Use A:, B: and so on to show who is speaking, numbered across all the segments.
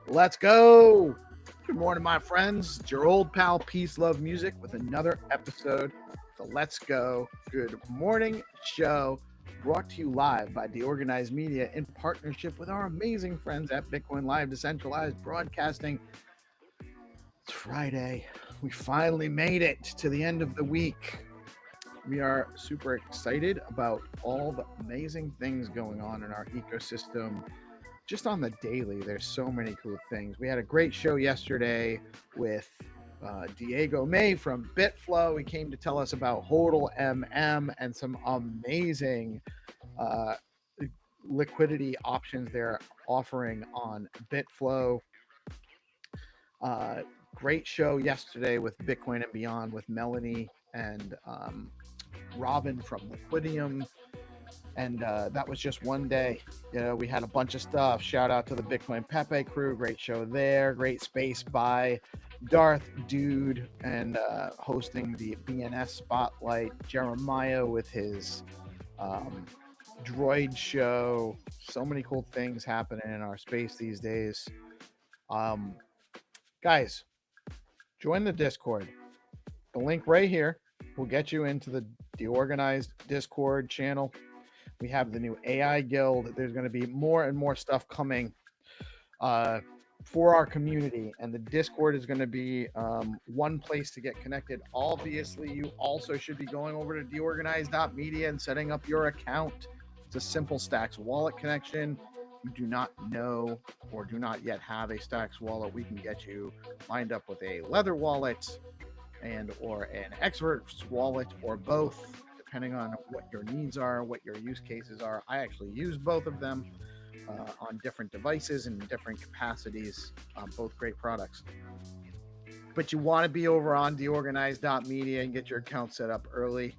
A: Let's go. Good morning, my friends. It's your old pal PeaceLoveMusic with another episode of the Let's Go Good Morning Show, brought to you live by Deorganized Media in partnership with our amazing friends at Bitcoin Live Decentralized Broadcasting. It's Friday. We finally made it to the end of the week. We are super excited about all the amazing things going on in our ecosystem. Just on the daily, there's so many cool things. We had a great show yesterday with Diego May from BitFlow. He came to tell us about HODL MM and some amazing liquidity options they're offering on BitFlow. Great show yesterday with Bitcoin and Beyond with Melanie and Robin from Liquidium. And that was just one day. You know, we had a bunch of stuff. Shout out to the Bitcoin Pepe crew. Great show there. Great space by Darth Dude and hosting the BNS Spotlight. Jeremiah with his droid show. So many cool things happening in our space these days. Guys, join the Discord. The link right here will get you into the Deorganized Discord channel. We have the new AI Guild. There's going to be more and more stuff coming for our community. And the Discord is going to be one place to get connected. Obviously, you also should be going over to deorganized.media and setting up your account. It's a simple Stacks wallet connection. If you do not know or do not yet have a Stacks wallet, we can get you lined up with a Leather wallet and or an Experts wallet or both, depending on what your needs are, what your use cases are. I actually use both of them on different devices and different capacities, both great products. But you want to be over on deorganized.media and get your account set up early.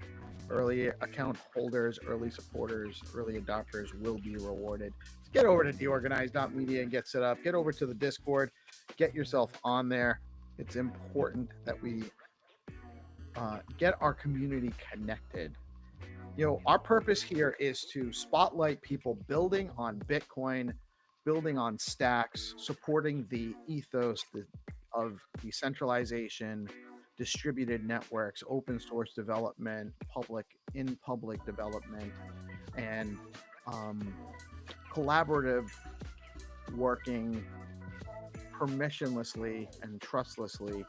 A: Early account holders, early supporters, early adopters will be rewarded. So get over to deorganized.media and get set up. Get over to the Discord. Get yourself on there. It's important that we get our community connected. You know, our purpose here is to spotlight people building on Bitcoin, building on stacks, supporting the ethos of decentralization, distributed networks, open source development, public development, and collaborative working permissionlessly and trustlessly,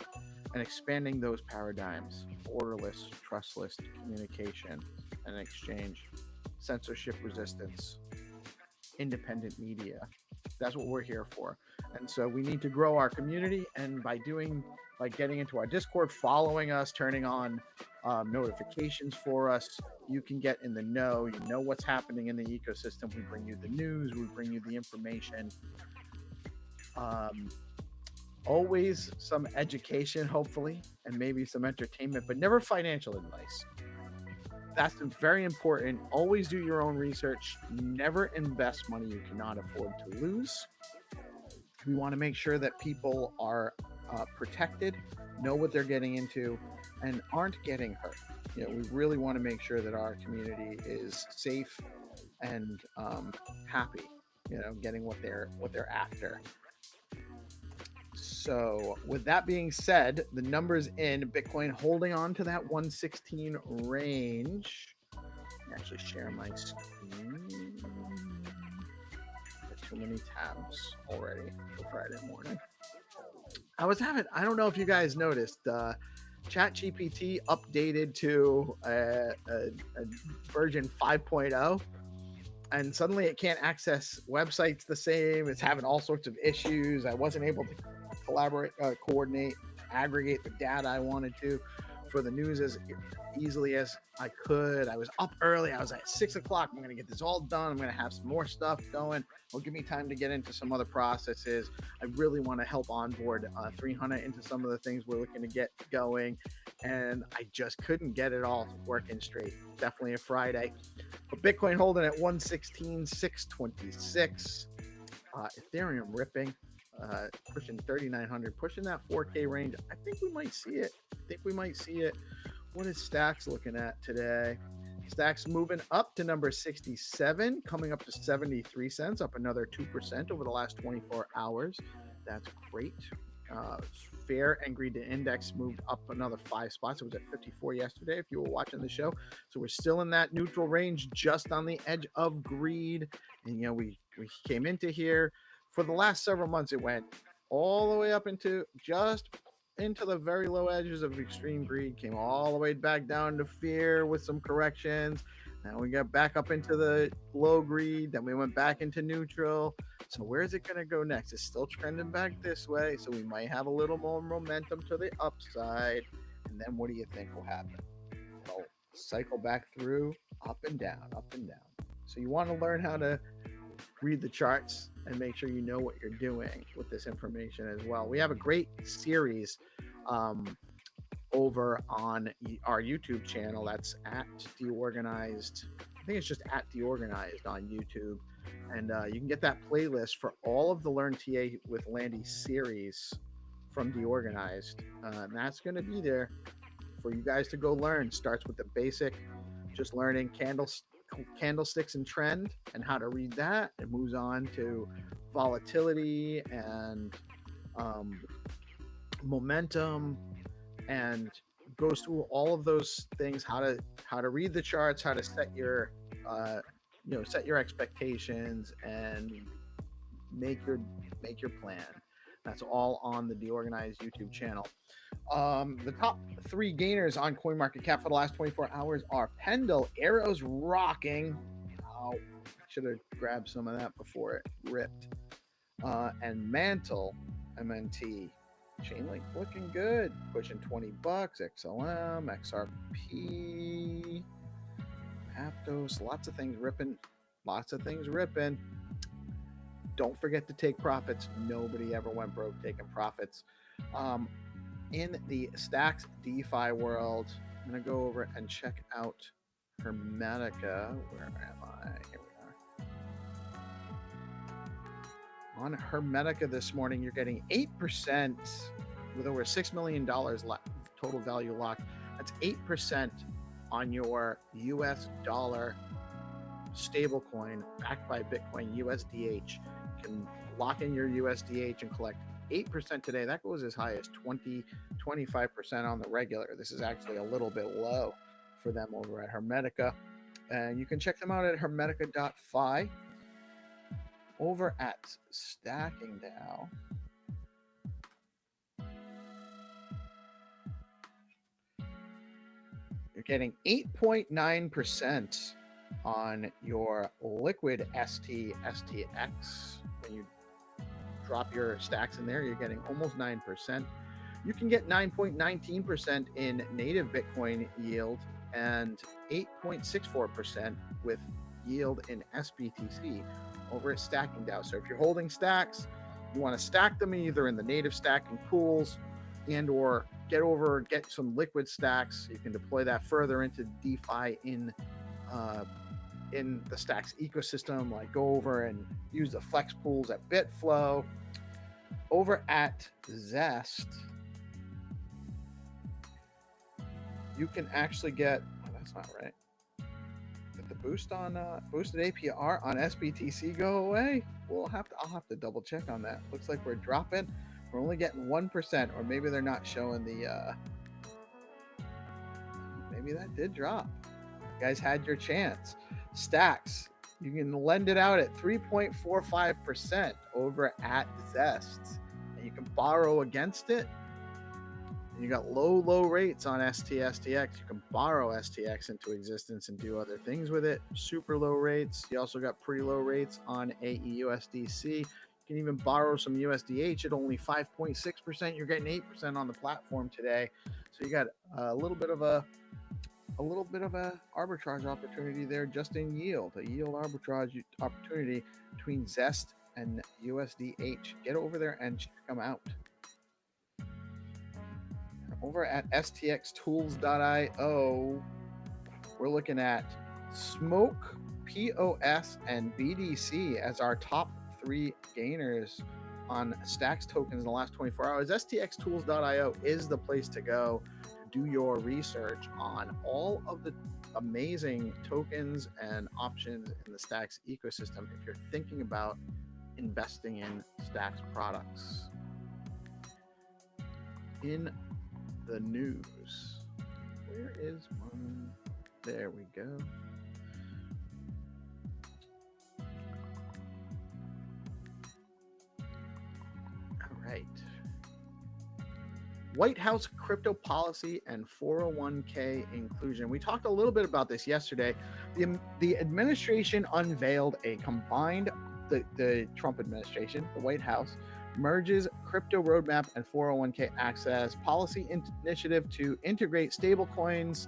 A: and expanding those paradigms: borderless, trustless communication and exchange, censorship resistance, independent media. That's what we're here for. And so we need to grow our community, and by getting into our Discord, following us, turning on notifications for us, you can get in the know. You know what's happening in the ecosystem. We bring you the news, we bring you the information. Always some education, hopefully, and maybe some entertainment, but never financial advice. That's very important. Always do your own research. Never invest money you cannot afford to lose. We want to make sure that people are protected, know what they're getting into, and aren't getting hurt. You know, we really want to make sure that our community is safe and happy, you know, getting what they're after. So with that being said, the numbers in Bitcoin holding on to that 116 range. Let me actually share my screen. Too many tabs already for Friday morning. I don't know if you guys noticed, ChatGPT updated to a version 5.0. And suddenly it can't access websites the same. It's having all sorts of issues. I wasn't able to coordinate, aggregate the data I wanted to for the news as easily as I could. I was up early. I was at 6 o'clock. I'm going to get this all done. I'm going to have some more stuff going. It'll give me time to get into some other processes. I really want to help onboard 300 into some of the things we're looking to get going. And I just couldn't get it all working straight. Definitely a Friday. But Bitcoin holding at 116,626. Ethereum ripping. pushing 3,900, pushing that 4K range. I think we might see it. What is Stacks looking at today? Stacks moving up to number 67, coming up to 73 cents, up another 2% over the last 24 hours. That's great. Fair and Greed to Index moved up another 5 spots. It was at 54 yesterday if you were watching the show. So we're still in that neutral range, just on the edge of greed. And, we came into here. For the last several months, it went all the way up into the very low edges of extreme greed, came all the way back down to fear with some corrections. Now we got back up into the low greed, then we went back into neutral. So where's it going to go next? It's still trending back this way, so we might have a little more momentum to the upside. And then what do you think will happen? It'll cycle back through, up and down, up and down. So you want to learn how to read the charts and make sure you know what you're doing with this information as well. We have a great series over on our YouTube channel. That's at Deorganized. I think it's just at Deorganized on YouTube. And you can get that playlist for all of the Learn TA with Landy series from Deorganized. And that's going to be there for you guys to go learn. Starts with the basic, just learning candlesticks and trend and how to read that. It moves on to volatility and momentum, and goes through all of those things, how to read the charts, how to set your set your expectations and make your plan. That's all on the Deorganized YouTube channel. The top 3 gainers on CoinMarketCap for the last 24 hours are Pendle, Arrows rocking. Oh, should have grabbed some of that before it ripped. And Mantle, MNT. Chainlink looking good, pushing $20. XLM, XRP, Aptos, lots of things ripping. Don't forget to take profits. Nobody ever went broke taking profits. In the Stacks DeFi world, I'm going to go over and check out Hermetica. Where am I? Here we are. On Hermetica this morning, you're getting 8% with over $6 million total value locked. That's 8% on your US dollar stablecoin backed by Bitcoin USDH. You can lock in your USDH and collect 8% today. That goes as high as 25% on the regular. This is actually a little bit low for them over at Hermetica. And you can check them out at hermetica.fi. Over at Stacking DAO, you're getting 8.9% on your liquid STX. When you drop your stacks in there, you're getting almost 9%. You can get 9.19% in native Bitcoin yield and 8.64% with yield in SBTC over at Stacking DAO. So if you're holding stacks, you want to stack them either in the native stacking pools and or get some liquid stacks. You can deploy that further into DeFi in the stacks ecosystem, like go over and use the flex pools at BitFlow. Over at Zest, you can actually get, that's not right. Did the boost on boosted APR on SBTC go away? I'll have to double check on that. Looks like we're dropping. We're only getting 1%, or maybe they're not showing the maybe that did drop. You guys had your chance. Stacks, you can lend it out at 3.45% over at Zest, and you can borrow against it. And you got low rates on STXTX. You can borrow STX into existence and do other things with it. Super low rates. You also got pretty low rates on AEUSDC. You can even borrow some USDH at only 5.6%. You're getting 8% on the platform today. So you got a little bit of a arbitrage opportunity there, just in yield, a yield arbitrage opportunity between Zest and USDH. Get over there and check them out. Over at stxtools.io, we're looking at Smoke, POS, and BDC as our top 3 gainers on Stacks tokens in the last 24 hours, stxtools.io is the place to go to do your research on all of the amazing tokens and options in the Stacks ecosystem if you're thinking about investing in Stacks products. In the news, where is one? There we go. All right. White House crypto policy and 401k inclusion. We talked a little bit about this yesterday. The administration unveiled a combined, the Trump administration, the White House, merges crypto roadmap and 401k access policy initiative to integrate stablecoins,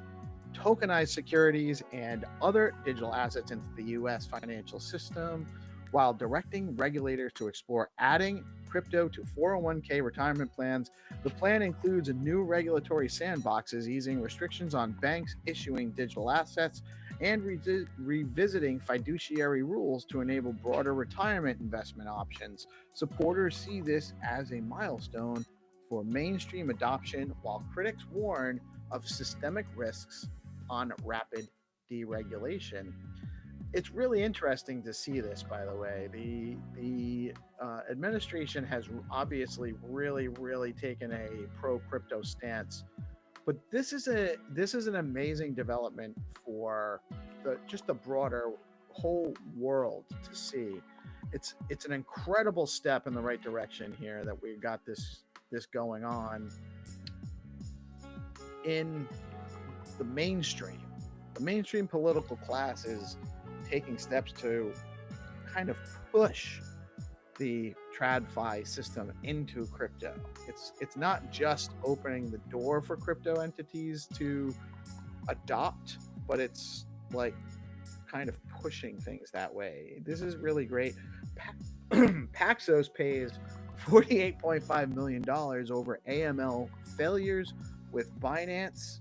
A: tokenized securities, and other digital assets into the U.S. financial system, while directing regulators to explore adding crypto to 401k retirement plans. The plan includes new regulatory sandboxes, easing restrictions on banks issuing digital assets, and revisiting fiduciary rules to enable broader retirement investment options. Supporters see this as a milestone for mainstream adoption, while critics warn of systemic risks on rapid deregulation. It's really interesting to see this, by the way. The administration has obviously really taken a pro-crypto stance, but this is an amazing development for the broader whole world to see. It's an incredible step in the right direction here that we've got this going on in the mainstream. The mainstream political class is taking steps to kind of push the TradFi system into crypto. It's not just opening the door for crypto entities to adopt, but it's like kind of pushing things that way. This is really great. Paxos pays $48.5 million over AML failures with Binance.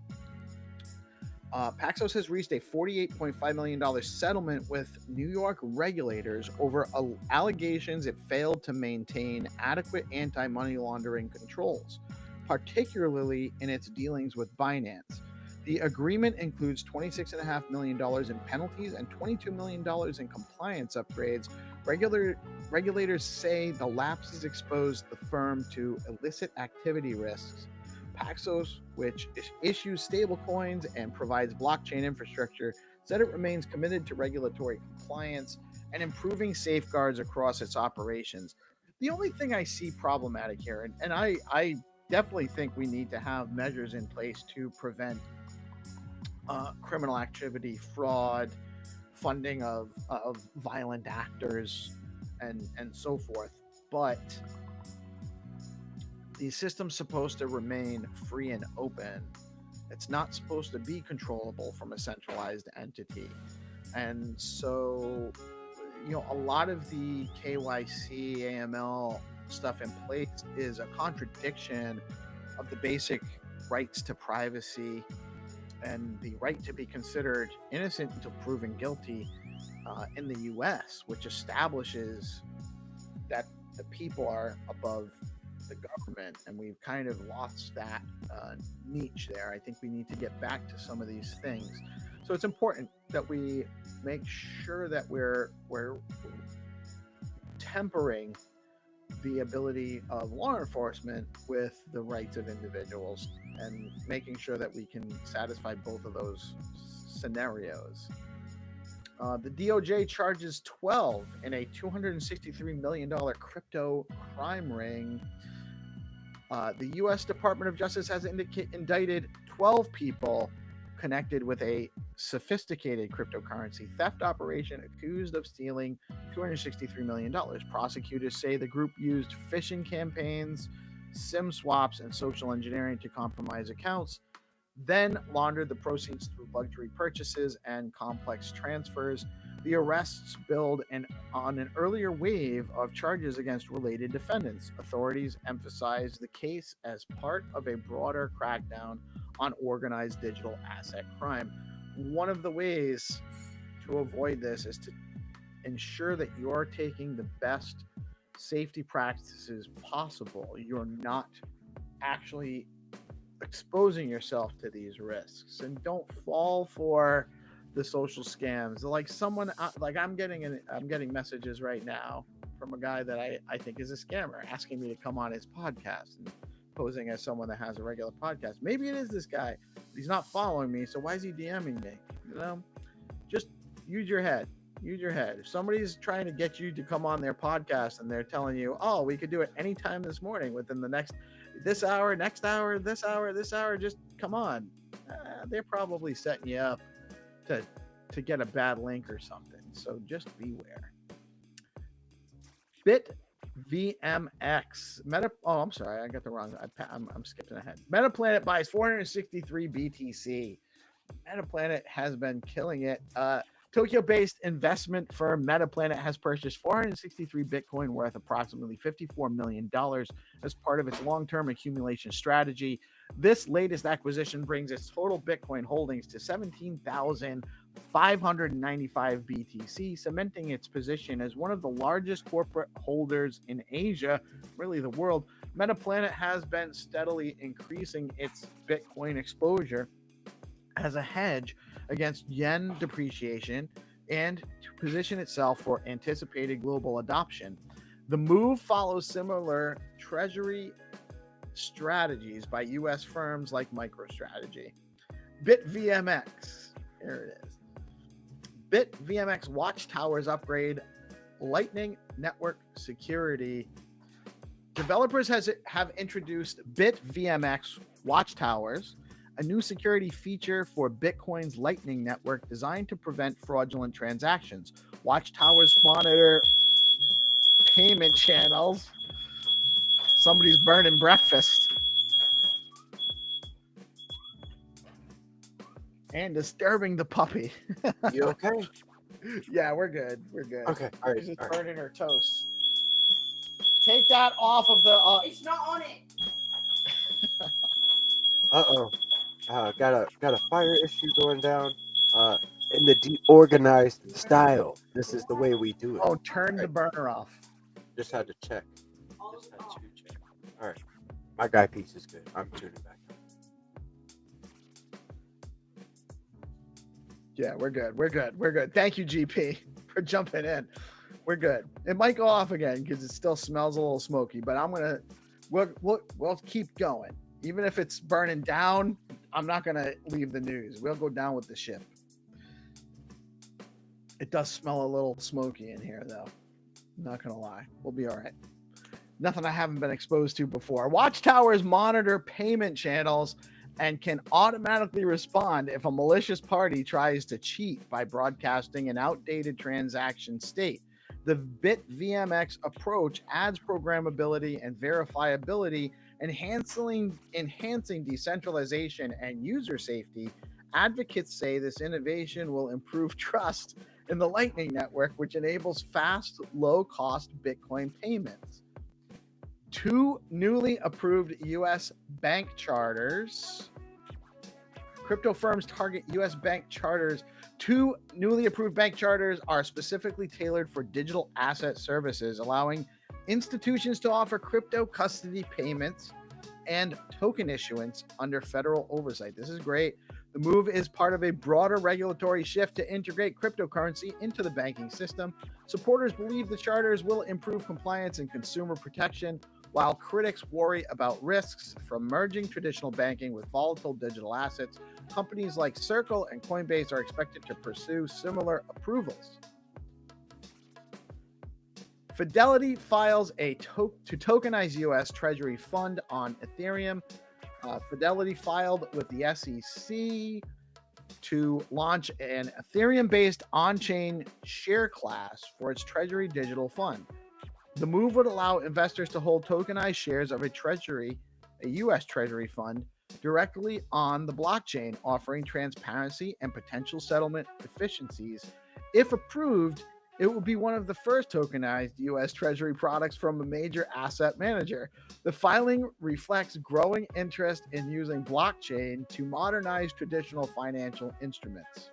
A: Paxos has reached a $48.5 million settlement with New York regulators over allegations it failed to maintain adequate anti-money laundering controls, particularly in its dealings with Binance. The agreement includes $26.5 million in penalties and $22 million in compliance upgrades. Regulators say the lapses exposed the firm to illicit activity risks. Paxos, which issues stablecoins and provides blockchain infrastructure, said it remains committed to regulatory compliance and improving safeguards across its operations. The only thing I see problematic here, and I definitely think we need to have measures in place to prevent criminal activity, fraud, funding of violent actors, and so forth. But the system's supposed to remain free and open. It's not supposed to be controllable from a centralized entity. And so, a lot of the KYC, AML stuff in place is a contradiction of the basic rights to privacy and the right to be considered innocent until proven guilty in the US, which establishes that the people are above the government, and we've kind of lost that niche there. I think we need to get back to some of these things. So it's important that we make sure that we're tempering the ability of law enforcement with the rights of individuals and making sure that we can satisfy both of those scenarios. The DOJ charges 12 in a $263 million crypto crime ring. The U.S. Department of Justice has indicted 12 people connected with a sophisticated cryptocurrency theft operation accused of stealing $263 million. Prosecutors say the group used phishing campaigns, SIM swaps, and social engineering to compromise accounts, then laundered the proceeds through luxury purchases and complex transfers. The arrests build on an earlier wave of charges against related defendants. Authorities emphasize the case as part of a broader crackdown on organized digital asset crime. One of the ways to avoid this is to ensure that you're taking the best safety practices possible, you're not actually exposing yourself to these risks. And don't fall for the social scams. Like someone, like I'm getting messages right now from a guy that I think is a scammer asking me to come on his podcast and posing as someone that has a regular podcast. Maybe it is this guy, but he's not following me, so why is he DMing me? Just use your head. Use your head. If somebody's trying to get you to come on their podcast and they're telling you, oh, we could do it anytime this morning within the this hour, next hour, this hour, just come on. They're probably setting you up to get a bad link or something. So just beware. BitVMX. I'm sorry, I got the wrong. I'm skipping ahead. Metaplanet buys 463 BTC. Metaplanet has been killing it. Tokyo-based investment firm Metaplanet has purchased 463 Bitcoin worth approximately $54 million as part of its long-term accumulation strategy. This latest acquisition brings its total Bitcoin holdings to 17,595 BTC, cementing its position as one of the largest corporate holders in Asia, really the world. Metaplanet has been steadily increasing its Bitcoin exposure as a hedge against yen depreciation and to position itself for anticipated global adoption. The move follows similar Treasury strategies by U.S. firms like MicroStrategy. BitVMX, here it is. BitVMX watchtowers upgrade Lightning Network security. Developers have introduced BitVMX watchtowers, a new security feature for Bitcoin's Lightning Network designed to prevent fraudulent transactions. Watchtowers monitor payment channels. Somebody's burning breakfast. And disturbing the puppy.
B: You okay?
A: Yeah, we're good. We're good.
B: Okay, all right.
A: She's just burning her toast. Take that off of the...
C: It's not on it.
B: Uh-oh. Got a fire issue going down. In the deorganized style. This is the way we do it.
A: Oh, turn the burner off.
B: Just had to check. All right. My guy piece is good. I'm tuning back.
A: Yeah, we're good. We're good. We're good. Thank you, GP, for jumping in. We're good. It might go off again because it still smells a little smoky, but we'll keep going. Even if it's burning down, I'm not gonna leave the news. We'll go down with the ship. It does smell a little smoky in here, though. I'm not gonna lie. We'll be all right. Nothing I haven't been exposed to before. Watchtowers monitor payment channels and can automatically respond if a malicious party tries to cheat by broadcasting an outdated transaction state. The BitVMX approach adds programmability and verifiability, enhancing decentralization and user safety. Advocates say this innovation will improve trust in the Lightning Network, which enables fast, low-cost Bitcoin payments. 2 newly approved U.S. bank charters. Crypto firms target U.S. bank charters. 2 newly approved bank charters are specifically tailored for digital asset services, allowing institutions to offer crypto custody payments and token issuance under federal oversight. This is great. The move is part of a broader regulatory shift to integrate cryptocurrency into the banking system. Supporters believe the charters will improve compliance and consumer protection, while critics worry about risks from merging traditional banking with volatile digital assets. Companies like Circle and Coinbase are expected to pursue similar approvals. Fidelity files to tokenize U.S. Treasury fund on Ethereum. Fidelity filed with the SEC to launch an Ethereum-based on-chain share class for its Treasury digital fund. The move would allow investors to hold tokenized shares of a U.S. Treasury fund, directly on the blockchain, offering transparency and potential settlement efficiencies. If approved, it will be one of the first tokenized U.S. Treasury products from a major asset manager. The filing reflects growing interest in using blockchain to modernize traditional financial instruments.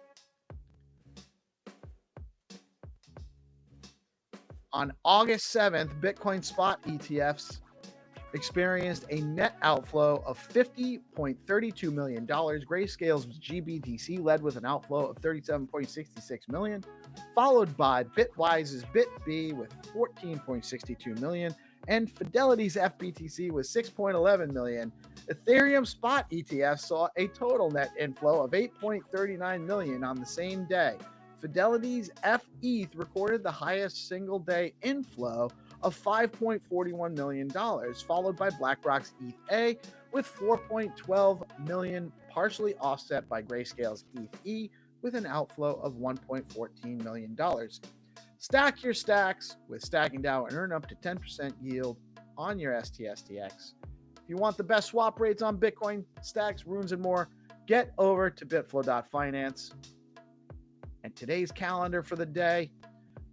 A: On August 7th, Bitcoin spot ETFs experienced a net outflow of $50.32 million. Grayscale's GBTC led with an outflow of $37.66 million, followed by Bitwise's BitB with $14.62 million, and Fidelity's FBTC with $6.11 million. Ethereum spot ETF saw a total net inflow of $8.39 million on the same day. Fidelity's FETH recorded the highest single day inflow of $5.41 million, followed by BlackRock's ETH-A with $4.12 million, partially offset by Grayscale's ETH-E with an outflow of $1.14 million. Stack your stacks with Stacking DAO and earn up to 10% yield on your STSTX. If you want the best swap rates on Bitcoin, stacks, runes, and more, get over to bitflow.finance. And today's calendar for the day,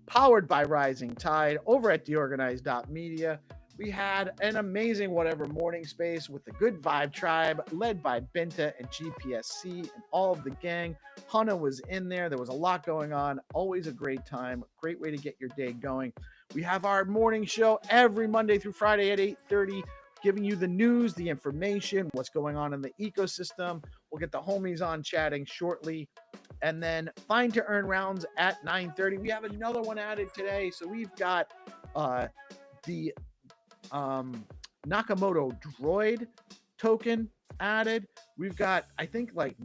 A: powered by Rising Tide over at deorganized.media. We had an amazing whatever morning space with the Good Vibe Tribe led by Binta and GPSC and all of the gang. Hana was in there. There was a lot going on. Always a great time. Great way to get your day going. We have our morning show every Monday through Friday at 8:30, giving you the news, the information, what's going on in the ecosystem. We'll get the homies on chatting shortly. And then Find to Earn rounds at 9:30. We have another one added today. So we've got the Nakamoto Droid token added. We've got, I think, like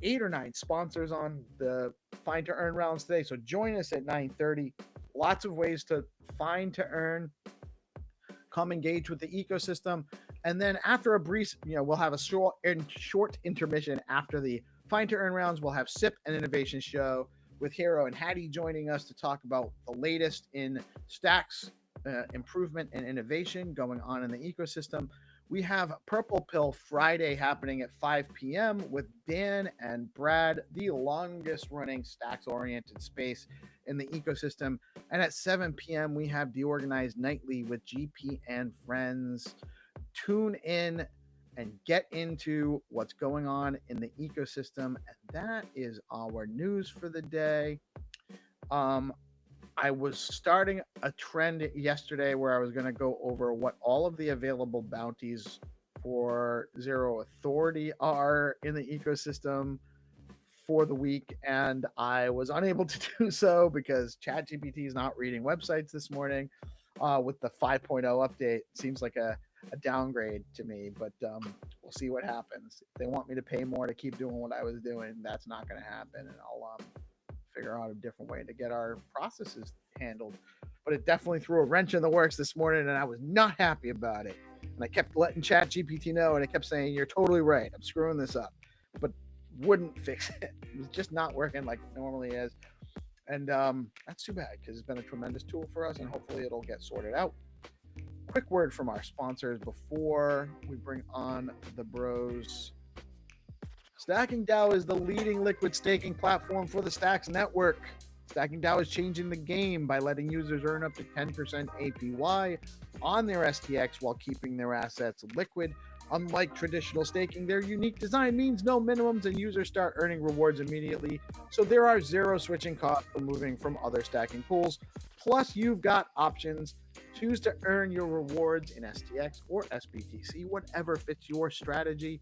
A: 8 or 9 sponsors on the Find to Earn rounds today. So join us at 9:30. Lots of ways to find to earn. Come engage with the ecosystem. And then after a brief, we'll have a short intermission after the Find to Earn rounds. We'll have SIP and Innovation Show with Hero and Haddy joining us to talk about the latest in stacks, improvement and innovation going on in the ecosystem. We have Purple Pill Friday happening at 5 p.m. with Dan and Brad, the longest running stacks-oriented space in the ecosystem. And at 7 p.m., we have Deorganized Nightly with GP and friends. Tune in and get into what's going on in the ecosystem. And that is our news for the day. I was starting a trend yesterday where I was going to go over what all of the available bounties for Zero Authority are in the ecosystem for the week, and I was unable to do so because ChatGPT is not reading websites this morning with the 5.0 update. Seems like a downgrade to me, but we'll see what happens. If they want me to pay more to keep doing what I was doing, that's not going to happen, and I'll figure out a different way to get our processes handled. But it definitely threw a wrench in the works this morning, and I was not happy about it. And I kept letting ChatGPT know, and it kept saying, "You're totally right. I'm screwing this up," but wouldn't fix it. It was just not working like it normally is. And that's too bad because it's been a tremendous tool for us, and hopefully it'll get sorted out. Quick word from our sponsors before we bring on the bros. Stacking DAO is the leading liquid staking platform for the Stacks network. Stacking DAO is changing the game by letting users earn up to 10% APY on their STX while keeping their assets liquid. Unlike traditional staking, their unique design means no minimums and users start earning rewards immediately. So there are zero switching costs when moving from other stacking pools. Plus, you've got options. Choose to earn your rewards in STX or SBTC, whatever fits your strategy.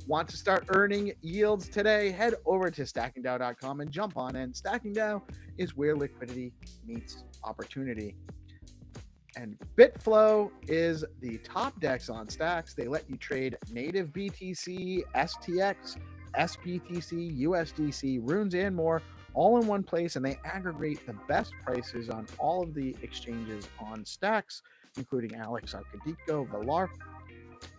A: Want to start earning yields today? Head over to stackingdao.com and jump on in. Stacking DAO is where liquidity meets opportunity. And BitFlow is the top DEX on Stacks. They let you trade native BTC, STX, SBTC, USDC, runes, and more all in one place, and they aggregate the best prices on all of the exchanges on Stacks, including Alex, Arcadico, Valar.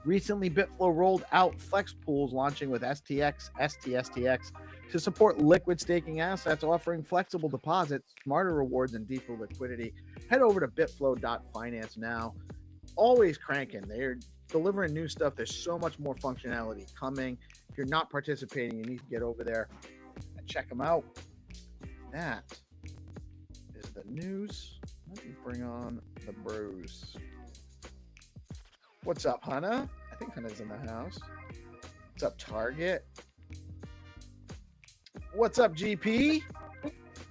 A: Recently, BitFlow rolled out flex pools launching with STX, STSTX to support liquid staking assets, offering flexible deposits, smarter rewards, and deeper liquidity. Head over to bitflow.finance now. Always cranking. They're delivering new stuff. There's so much more functionality coming. If you're not participating, you need to get over there and check them out. That is the news. Let me bring on the bros. What's up, Hannah? I think Hannah's in the house. What's up, Target? What's up, GP?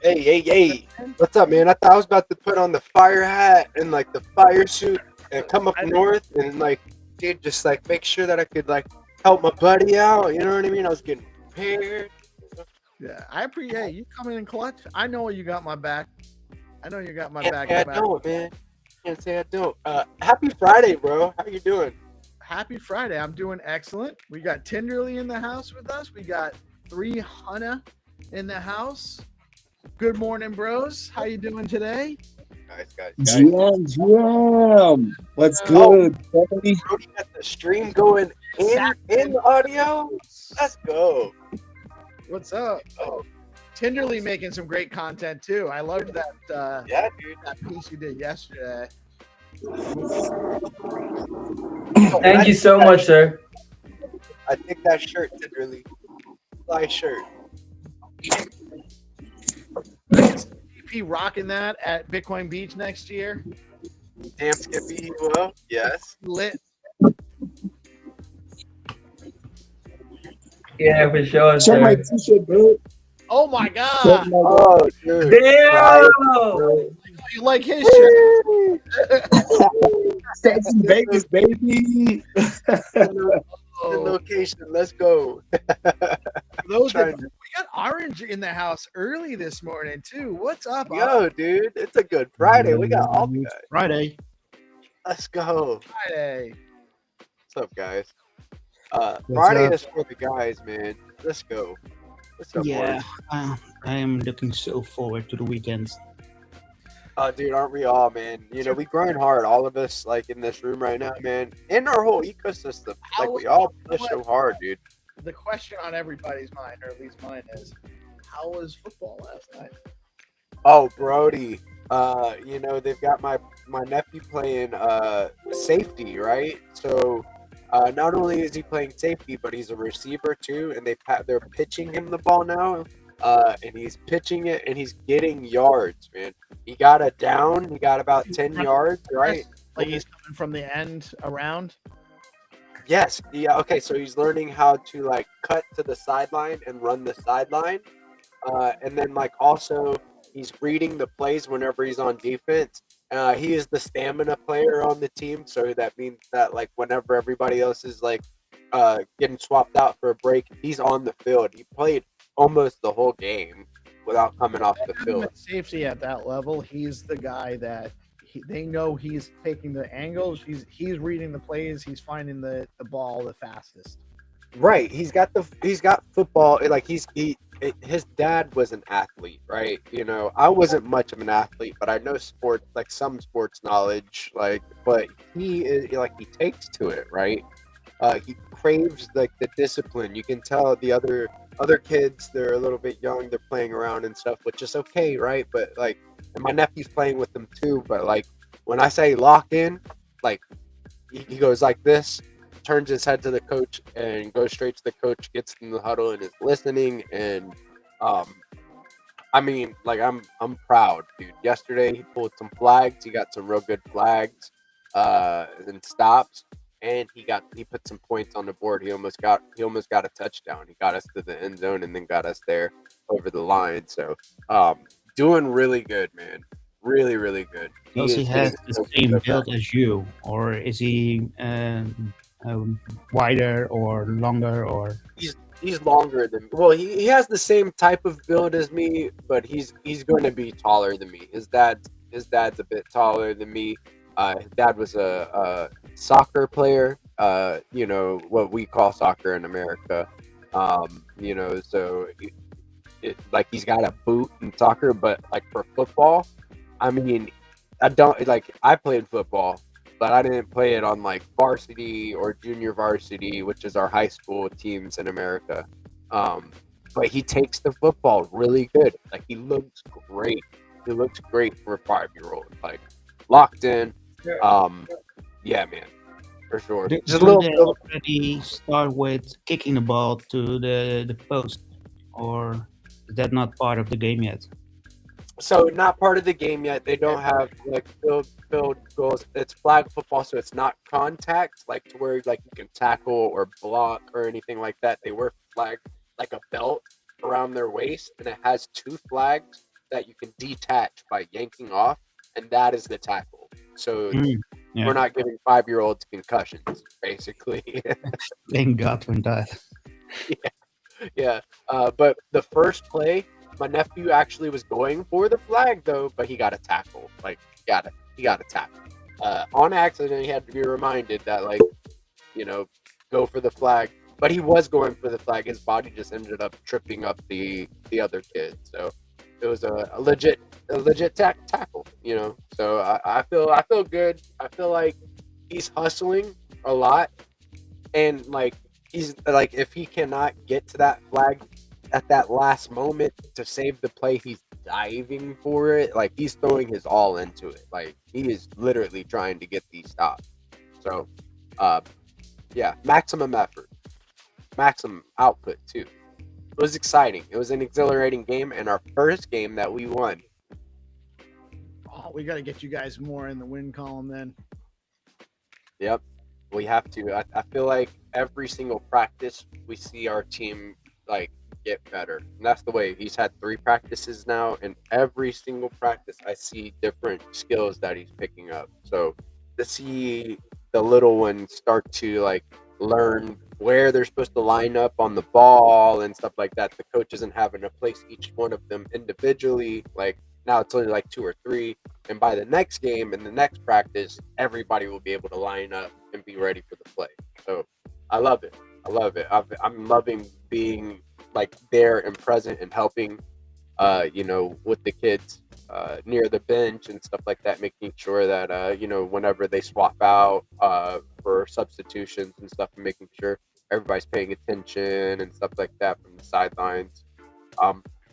B: Hey. What's up, man? I thought I was about to put on the fire hat and like the fire suit and come up north and like, dude, just like make sure that I could like help my buddy out. You know what I mean? I was getting prepared.
A: Yeah, I appreciate you coming in clutch. I know you got my back. I know you got my
B: Can't
A: back.
B: say I don't, man. Can't say I don't. Happy Friday, bro. How you doing?
A: Happy Friday. I'm doing excellent. We got Tenderly in the house with us. We got 300 in the house. Good morning, bros. How you doing today?
B: Guys.
C: GM. What's
B: Oh,
C: good, buddy?
B: Brody got the stream going in the audio. Let's go.
A: What's up?
B: Oh,
A: Tenderly making some great content too. I loved that
B: yeah, dude.
A: that piece you did yesterday.
D: Thank you so much, sir.
B: I think that shirt did really fly shirt.
A: BP rocking that at Bitcoin Beach next year.
B: Damn, Skippy, he will. Yes.
A: Lit.
D: Yeah, for sure,
C: Check my
D: sir.
C: t-shirt, bro.
A: Oh my
C: Check
A: god.
C: my
B: Oh, dude.
D: Damn!
A: You like his shirt?
C: Sex in Vegas, baby.
B: The
A: Oh,
B: location. Let's go.
A: those that,
B: Trying-
A: we got Orange in the house early this morning too. What's up?
B: Yo, dude, it's a good Friday. We got all the guys.
E: Friday.
B: Let's go.
A: Friday.
B: What's up, guys?
C: What's
B: Friday
C: up?
B: is for the guys, man. Let's go. What's up,
E: Yeah,
B: Orange?
E: I am looking so forward to the weekends.
B: Dude, aren't we all, man? You know, we grind hard, all of us, like in this room right now, man. In our whole ecosystem, like we all push so hard, dude.
A: The question on everybody's mind, or at least mine, is how was football last night?
B: Oh, Brody. You know, they've got my nephew playing safety, right? So not only is he playing safety, but he's a receiver too, and they're pitching him the ball now. And he's pitching it and he's getting yards, man. He got a down, he got about 10 yards, right?
A: Like he's coming from the end around.
B: Yes. Yeah. Okay. So he's learning how to like cut to the sideline and run the sideline. And then like also he's reading the plays whenever he's on defense. He is the stamina player on the team. So that means that like whenever everybody else is like getting swapped out for a break, he's on the field. He played almost the whole game without coming off the field.
A: Safety at that level, he's the guy that they know he's taking the angles. He's reading the plays. He's finding the ball the fastest.
B: Right. He's got football. Like his dad was an athlete, right? You know, I wasn't much of an athlete, but I know sports, like some sports knowledge, like, but he is like, he takes to it, right? He craves like the discipline. You can tell the other kids, they're a little bit young, they're playing around and stuff, which is okay, right? But like, and my nephew's playing with them too, but like when I say lock in, like he goes like this, turns his head to the coach and goes straight to the coach, gets in the huddle and is listening. And I mean, like I'm proud, dude. Yesterday he pulled some flags, he got some real good flags and stops, and he put some points on the board. He almost got a touchdown. He got us to the end zone and then got us there over the line. So doing really good, man. Really, really good.
E: Does he have the
B: so
E: same
B: good.
E: build as you, or is he wider or longer? Or
B: He's longer than well. He has the same type of build as me, but he's going to be taller than me. His dad's a bit taller than me. His dad was a soccer player. You know what we call soccer in America. You know, so like he's got a boot in soccer, but like for football, I mean, I played football, but I didn't play it on like varsity or junior varsity, which is our high school teams in America. But he takes the football really good. Like he looks great. He looks great for a 5-year-old. Like locked in. Yeah, man, for sure.
E: do,
B: Just a
E: do
B: little.
E: they already start with kicking the ball to the post, or is that not part of the game yet?
B: So not part of the game yet. They don't have like field goals. It's flag football, so it's not contact like to where like you can tackle or block or anything like that. They wear flag like a belt around their waist, and it has 2 flags that you can detach by yanking off, and that is the tackle. So
E: Yeah.
B: we're not giving 5-year-olds concussions, basically.
E: Thank God for that.
B: Yeah. But the first play, my nephew actually was going for the flag though, but he got a tackle. Like he got a tackle. On accident, he had to be reminded that go for the flag. But he was going for the flag. His body just ended up tripping up the other kid. So it was a legit tackle. So I feel good. I feel like he's hustling a lot, and he's like, if he cannot get to that flag at that last moment to save the play, he's diving for it. Like, he's throwing his all into it. Like, he is literally trying to get these stops. So yeah, maximum effort, maximum output too. It was exciting. It was an exhilarating game, and our first game that we won.
A: Oh, we got to get you guys more in the win column then.
B: Yep, we have to. I feel like every single practice we see our team get better, and that's the way. He's had 3 practices now, and every single practice I see different skills that he's picking up. So to see the little ones start to learn where they're supposed to line up on the ball and stuff like that, the coach isn't having to place each one of them individually. Now it's only 2 or 3, and by the next game and the next practice, everybody will be able to line up and be ready for the play. So I love it. I'm loving being there and present and helping with the kids near the bench and stuff like that, making sure that whenever they swap out for substitutions and stuff, and making sure everybody's paying attention and stuff like that from the sidelines.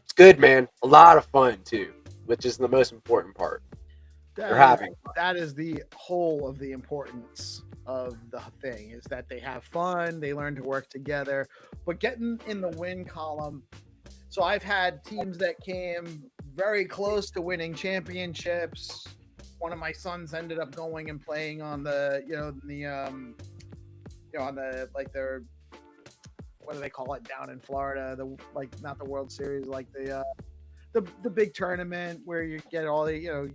B: It's good, man. A lot of fun too, which is the most important part. They're having fun.
A: That is the whole of the importance of the thing, is that they have fun, they learn to work together. But getting in the win column, so I've had teams that came very close to winning championships. One of my sons ended up going and playing on the on the their, what do they call it down in Florida, not the World Series, the big tournament where you get all the you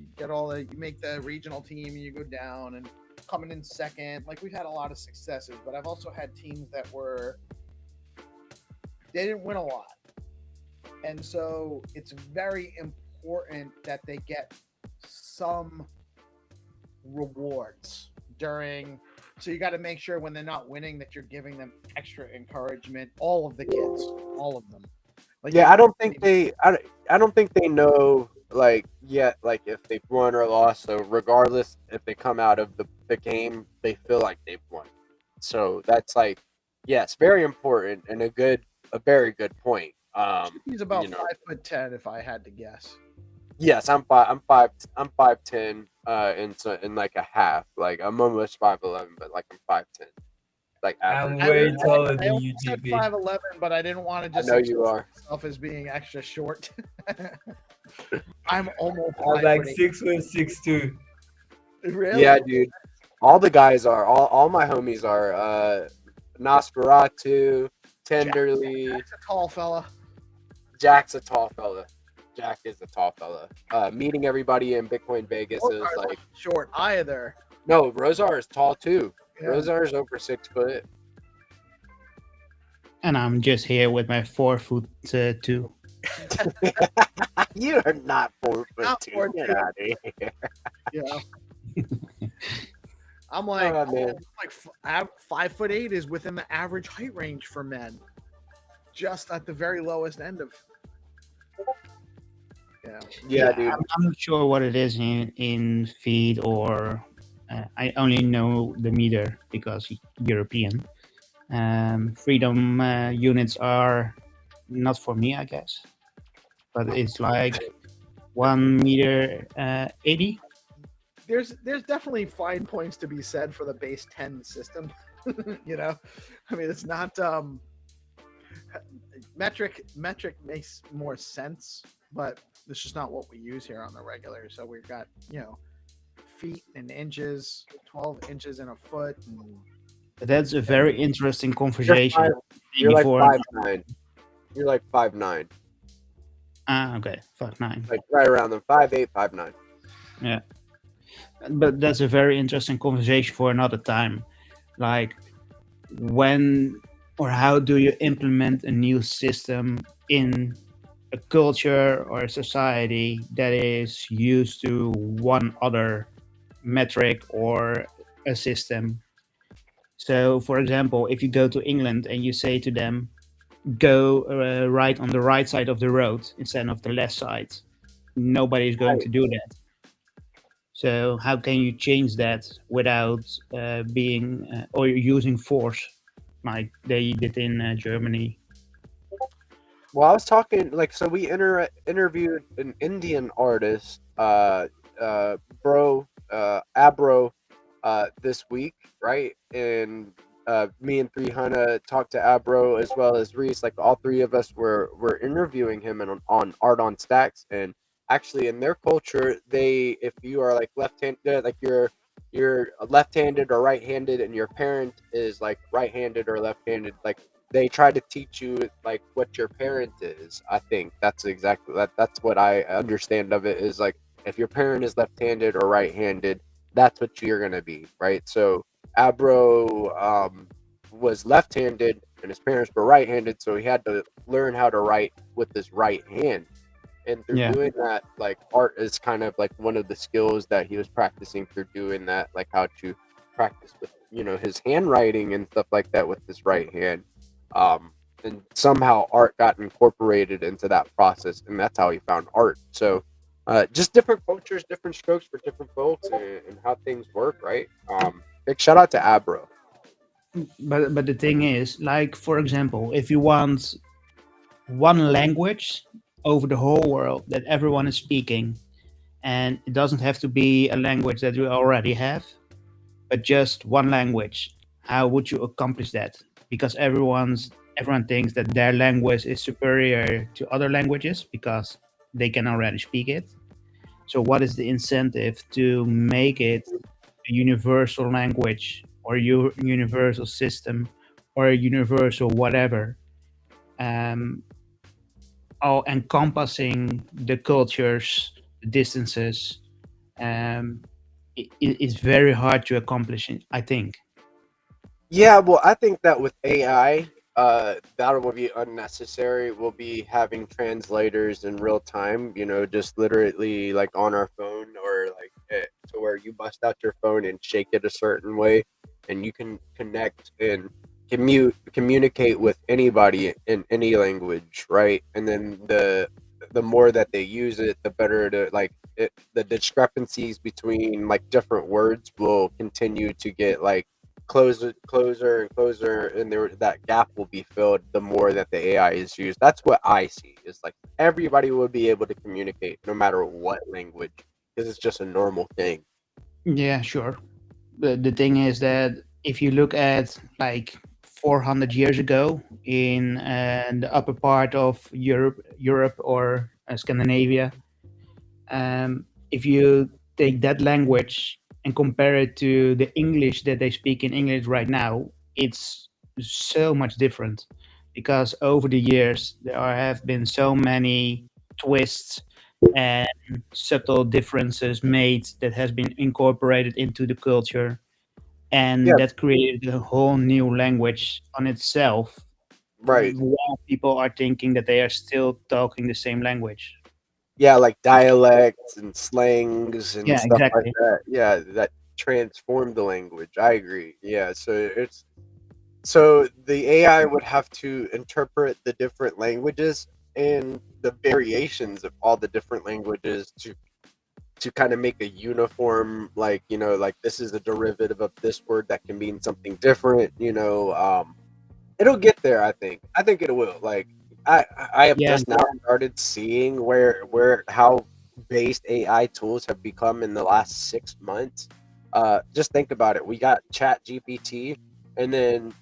A: make the regional team and you go down and coming in second. We've had a lot of successes, but I've also had teams that they didn't win a lot. And so it's very important that they get some rewards so you got to make sure when they're not winning that you're giving them extra encouragement. All of the kids, all of them.
B: I don't think they know yet if they've won or lost. So regardless, if they come out of the game, they feel like they've won. So that's yes, very important and a very good point.
A: He's about 5'10", if I had to guess.
B: Yes, I'm 5'10", in a half. I'm almost 5'11", but I'm 5'10".
D: I'm
B: average.
D: way taller than
A: I
D: you,
A: said
D: GP.
A: 5'11", but I didn't want to just
B: I know you are.
A: myself as being extra short. I'm almost
D: I'm
A: 5'8".
D: 6'1", 6'2".
A: Really?
B: Yeah, dude. All the guys are. All my homies are. Nosferatu, Tenderly.
A: Jack's a tall fella.
B: Jack's a tall fella. Jack is a tall fella. Meeting everybody in Bitcoin Vegas is
A: Rosar's not short either.
B: No, Rosar is tall too.
A: Yeah.
B: Rosar is over 6 foot.
E: And I'm just here with my 4'2".
B: You are not 4 foot
A: Not
B: 2.
A: 4'2".
B: Get out of here.
A: Yeah. I'm
B: Oh, man.
A: 5'8" is within the average height range for men. Just at the very lowest end of.
B: Yeah, dude.
E: I'm not sure what it is in feet or I only know the meter because European. Freedom units are not for me, I guess. But it's 1 meter 80.
A: There's definitely fine points to be said for the base 10 system. I mean, it's not metric makes more sense, but it's just not what we use here on the regular. So we've got feet and inches, 12 inches in a foot.
E: That's a very interesting conversation.
B: You're
E: before.
B: 5'9". You're 5'9".
E: Okay, 5.9.
B: like right around them, 5.8, 5.9.
E: Yeah, but that's a very interesting conversation for another time. Like, when or how do you implement a new system in a culture or a society that is used to one other metric or a system? So, for example, if you go to England and you say to them, go right on the right side of the road instead of the left side, nobody is going to do that. So, how can you change that without being or using force like they did in Germany?
B: Well, I was talking like so we interviewed an Indian artist, Abro, this week, right? And me and 300 talked to Abro as well as Reese. Like all three of us were interviewing him and on Art on Stacks. And actually, in their culture, if you are like left-handed, like you're left-handed or right-handed, and your parent is like right-handed or left-handed, like they try to teach you like what your parent is. I think that's exactly that's what I understand of it, is like if your parent is left-handed or right-handed, that's what you're gonna be, right? So Abro was left-handed and his parents were right-handed, so he had to learn how to write with his right hand. And through
E: Yeah.
B: doing that, like art is kind of like one of the skills that he was practicing through doing that, like how to practice with his handwriting and stuff like that with his right hand. And somehow art got incorporated into that process, and that's how he found art. So just different cultures, different strokes for different folks, and how things work, right? Big shout out to Abro.
E: But the thing is, like, for example, if you want one language over the whole world that everyone is speaking, and it doesn't have to be a language that we already have, but just one language, how would you accomplish that? Because everyone thinks that their language is superior to other languages because they can already speak it. So what is the incentive to make it a universal language or universal system or a universal whatever, um, all encompassing the cultures, the distances? Um, it's very hard to accomplish, I think.
B: Yeah, well, I think that with AI, that will be unnecessary. We'll be having translators in real time, just literally like on our phone, or like to where you bust out your phone and shake it a certain way, and you can connect and communicate with anybody in any language, right? And then the more that they use it, the better the discrepancies between like different words will continue to get like closer and closer, and that gap will be filled the more that the AI is used. That's what I see. Is like everybody will be able to communicate no matter what language, because it's just a normal thing.
E: Yeah, sure. The thing is that if you look at like 400 years ago in the upper part of Europe or Scandinavia, if you take that language and compare it to the English that they speak in English right now, it's so much different because over the years have been so many twists and subtle differences made that has been incorporated into the culture,
B: Yeah,
E: and that created a whole new language on itself
B: right.
E: while people are thinking that they are still talking the same language.
B: Yeah, like dialects and slangs and
E: Yeah,
B: stuff like
E: exactly.
B: that. Yeah, that transform the language. I agree. Yeah, so the AI would have to interpret the different languages and the variations of all the different languages to kind of make a uniform, like like this is a derivative of this word that can mean something different. It'll get there. I think it will. Like I have
E: Yeah,
B: just now started seeing where how based AI tools have become in the last 6 months. Just think about it. We got Chat GPT, and then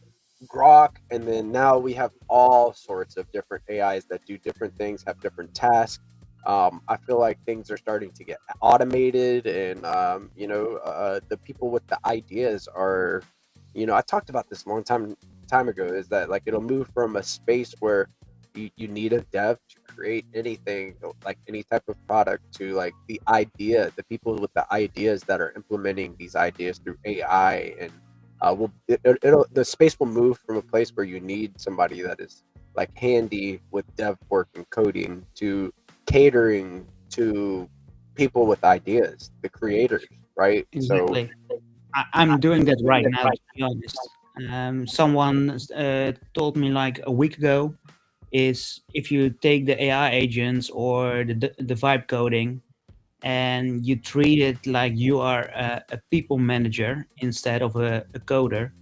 B: Grok, and then now we have all sorts of different AIs that do different things, have different tasks. I feel like things are starting to get automated, and the people with the ideas are, I talked about this a long time ago. Is that like it'll move from a space where you need a dev to create anything, like any type of product, to like the idea, the people with the ideas that are implementing these ideas through AI, and the space will move from a place where you need somebody that is like handy with dev work and coding, to catering to people with ideas, the creators, right?
E: Exactly. I'm doing that right now, to be honest. Someone told me like a week ago, is if you take the AI agents or the vibe coding and you treat it like you are a people manager instead of a coder,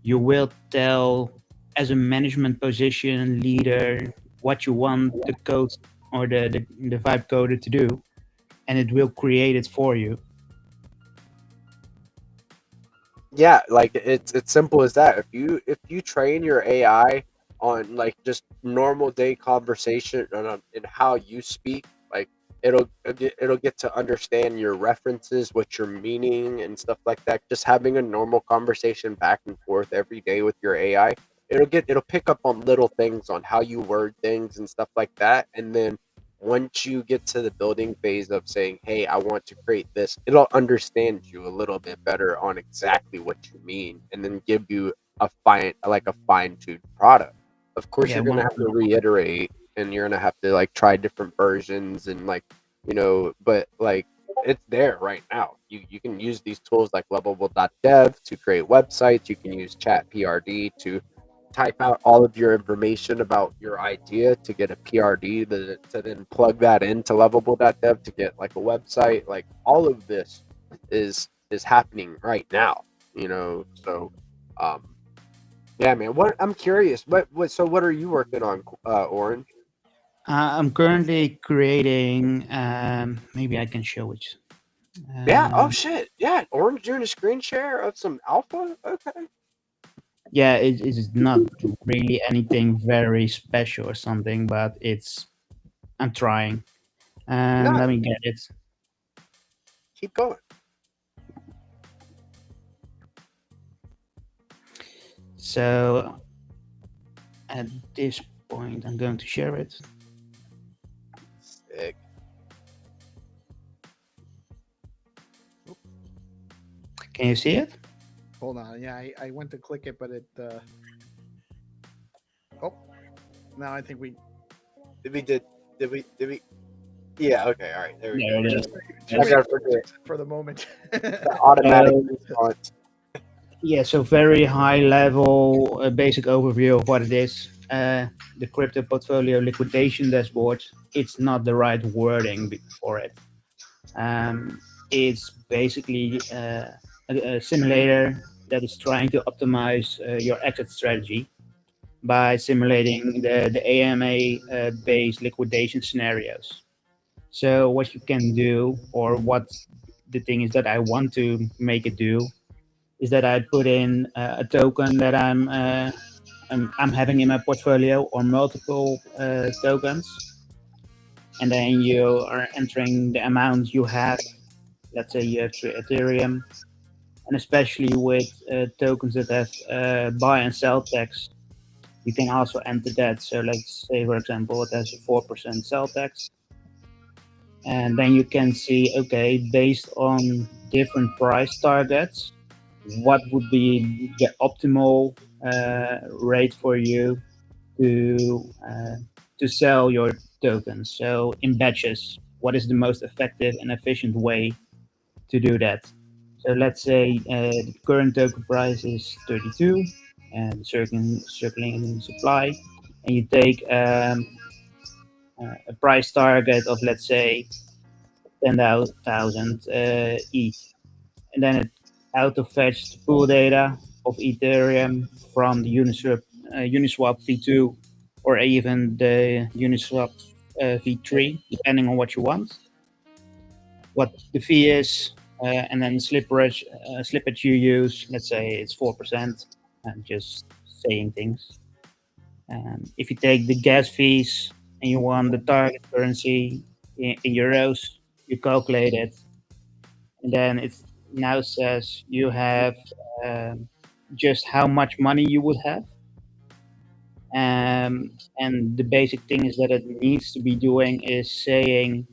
E: you will tell as a management position leader what you want the code or the vibe coder to do, and it will create it for you.
B: Yeah, like it's simple as that. If you train your AI on like just normal day conversation and how you speak, like it'll get to understand your references, what you're meaning and stuff like that. Just having a normal conversation back and forth every day with your AI, it'll pick up on little things, on how you word things and stuff like that. And then once you get to the building phase of saying, hey, I want to create this, it'll understand you a little bit better on exactly what you mean, and then give you a fine-tuned product. Of course,
E: Yeah,
B: you're gonna have to reiterate, and you're gonna have to like try different versions, and like, but like it's there right now. You can use these tools like lovable.dev to create websites. You can use chat PRD to type out all of your information about your idea to get a PRD, to then plug that into lovable.dev to get like a website. Like all of this is happening right now, so yeah, man. What, I'm curious, what are you working on, Orange?
E: I'm currently creating. Maybe I can show it.
B: Yeah. Oh shit. Yeah. Orange doing a screen share of some alpha. Okay.
E: Yeah, it is not really anything very special or something, but I'm trying.
B: No,
E: Let me get it.
B: keep going.
E: So at this point, I'm going to share it.
B: Sick.
E: Can you see it?
A: Hold on. Yeah, I went to click it, but it. Oh, now I think we.
B: Did we? Yeah. Okay. All right. There we
E: There
B: go.
E: it is.
B: I gotta forget
A: For the moment.
B: the automatic response.
E: Yeah, so very high level, basic overview of what it is. The crypto portfolio liquidation dashboard. It's not the right wording for it. It's basically a simulator that is trying to optimize your exit strategy by simulating the AMA-based liquidation scenarios. So what you can do, or what the thing is that I want to make it do, is that I put in a token that I'm having in my portfolio, or multiple tokens, and then you are entering the amount you have. Let's say you have Ethereum, and especially with tokens that have buy and sell tax, you can also enter that. So let's say, for example, it has a 4% sell tax, and then you can see, okay, based on different price targets, what would be the optimal rate for you to sell your tokens. So in batches, what is the most effective and efficient way to do that? So let's say the current token price is 32, and circling supply, and you take a price target of, let's say, 10,000 ETH, and then it auto-fetched the pool data of Ethereum from the Uniswap v2, or even the Uniswap v3, depending on what you want, what the fee is, and then slippage you use. Let's say it's 4%, and just saying things. If you take the gas fees and you want the target currency in euros, you calculate it, and then it now says you have just how much money you would have. And the basic thing is that it needs to be doing is saying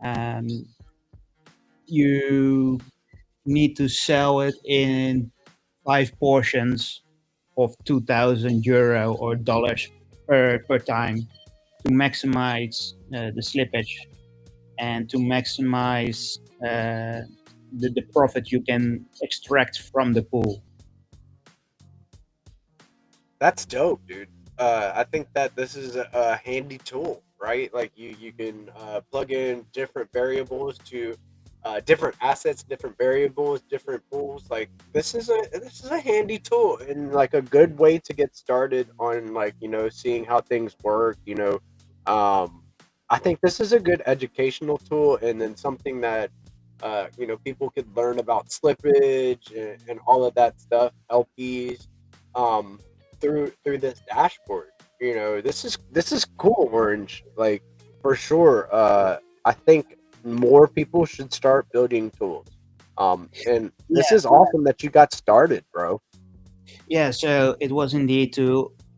E: um, you need to sell it in 5 portions of €2,000 or dollars per time to maximize the slippage and to maximize the profit you can extract from the pool.
B: That's dope, dude. I think that this is a handy tool, right? Like you can plug in different variables to different assets, different variables, different pools. Like this is a handy tool and like a good way to get started on like seeing how things work. I think this is a good educational tool, and then something that people could learn about slippage and all of that stuff, LPs. Um, through this dashboard. This is cool, Orange. Like for sure. I think more people should start building tools. And this is awesome that you got started, bro.
E: Yeah, so it was indeed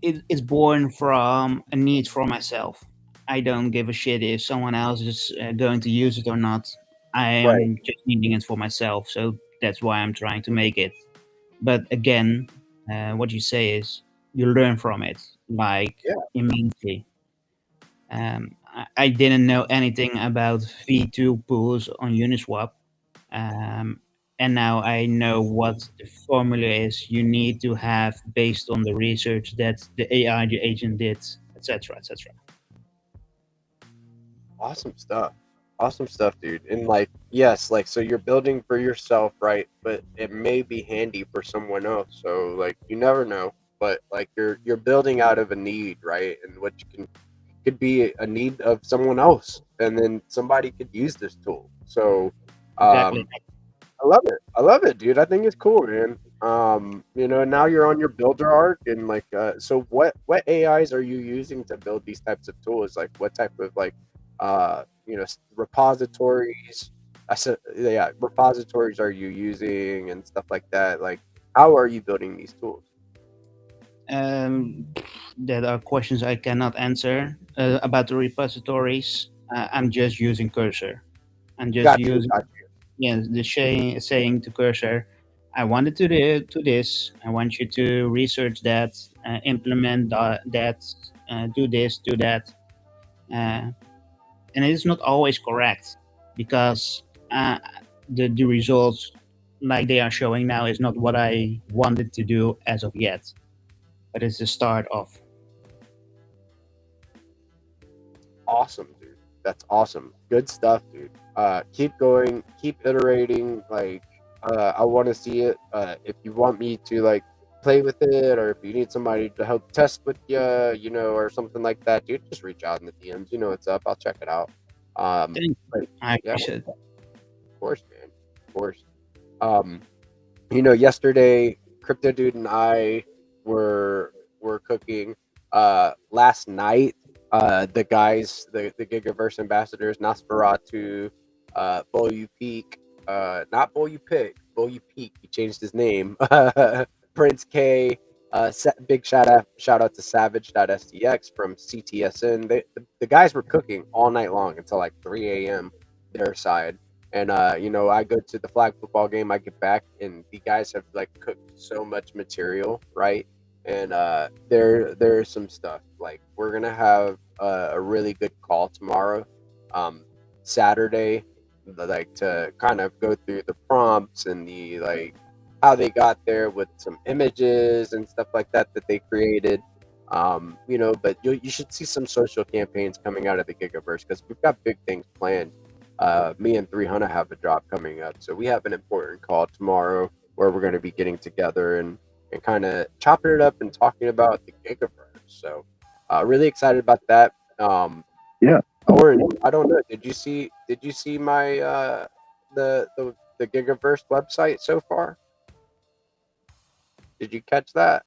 E: it's born from a need for myself. I don't give a shit if someone else is going to use it or not. I
B: Right.
E: am just needing it for myself, so that's why I'm trying to make it. But again, what you say is you learn from it, like
B: Yeah.
E: immensely. I didn't know anything about V2 pools on Uniswap. And now I know what the formula is you need to have based on the research that the AI the agent did, etc., etc.
B: Awesome stuff. Awesome stuff, dude. And like, yes, like so you're building for yourself, right? But it may be handy for someone else. So like you never know. But like you're building out of a need, right? And what you can could be a need of someone else, and then somebody could use this tool. So
E: Exactly.
B: I love it. I love it, dude. I think it's cool, man. Now you're on your builder arc, and like, so what AIs are you using to build these types of tools? Like, what type of like, repositories? I said, yeah, repositories are you using and stuff like that? Like, how are you building these tools?
E: Um, that are questions I cannot answer about the repositories. I'm just using Cursor. I'm just
B: Got you.
E: using
B: Got
E: the saying to Cursor. I wanted to this. I want you to research that, implement that, do this, do that. Uh, and it is not always correct because the results like they are showing now is not what I wanted to do as of yet, but it's the start of.
B: Awesome, dude. That's awesome. Good stuff, dude. Keep going, keep iterating. Like, I want to see it. If you want me to like play with it, or if you need somebody to help test with you, or something like that, dude, just reach out in the DMs. You know what's up. I'll check it out.
E: Thank
B: But
E: you. I
B: yeah,
E: appreciate it.
B: of course, man. Of course. Yesterday, Crypto Dude and I were cooking. Last night, the guys, the Gigaverse ambassadors, Nosferatu, Boyu Peak, not Boyu Pick, Boyu Peak. He changed his name. Prince K. Big shout out to Savage.stx from CTSN. The guys were cooking all night long until like 3 a.m. their side. And I go to the flag football game. I get back, and the guys have like cooked so much material, right? And there's some stuff like we're gonna have a really good call tomorrow, Saturday, like to kind of go through the prompts and the like how they got there with some images and stuff like that they created. But you should see some social campaigns coming out of the Gigaverse because we've got big things planned. Me and 300 have a drop coming up, so we have an important call tomorrow where we're going to be getting together and kind of chopping it up and talking about the Gigaverse. So really excited about that.
C: Yeah.
B: Orange, I don't know. Did you see my the Gigaverse website so far? Did you catch that?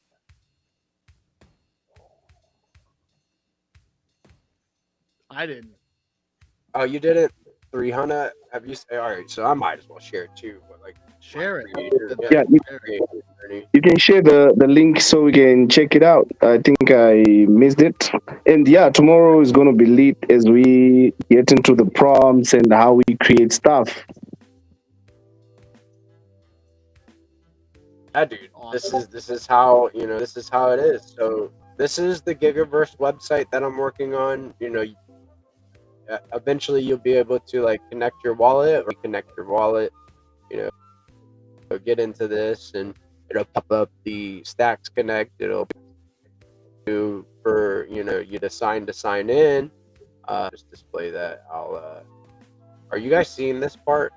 A: I didn't.
B: Oh, you didn't. 300. Have you? All right, so I might as well share it too. But like,
A: Share it.
B: creator,
C: Yeah, you-
B: creator,
C: You can share the link so we can check it out. I think I missed it. And yeah, tomorrow is going to be lit as we get into the prompts and how we create stuff.
B: Yeah, dude. This is how this is how it is. So this is the Gigaverse website that I'm working on. Eventually you'll be able to like connect your wallet or connect your wallet. Get into this and it'll pop up the Stacks Connect. It'll do for you to sign in. Just display that. Are you guys seeing this part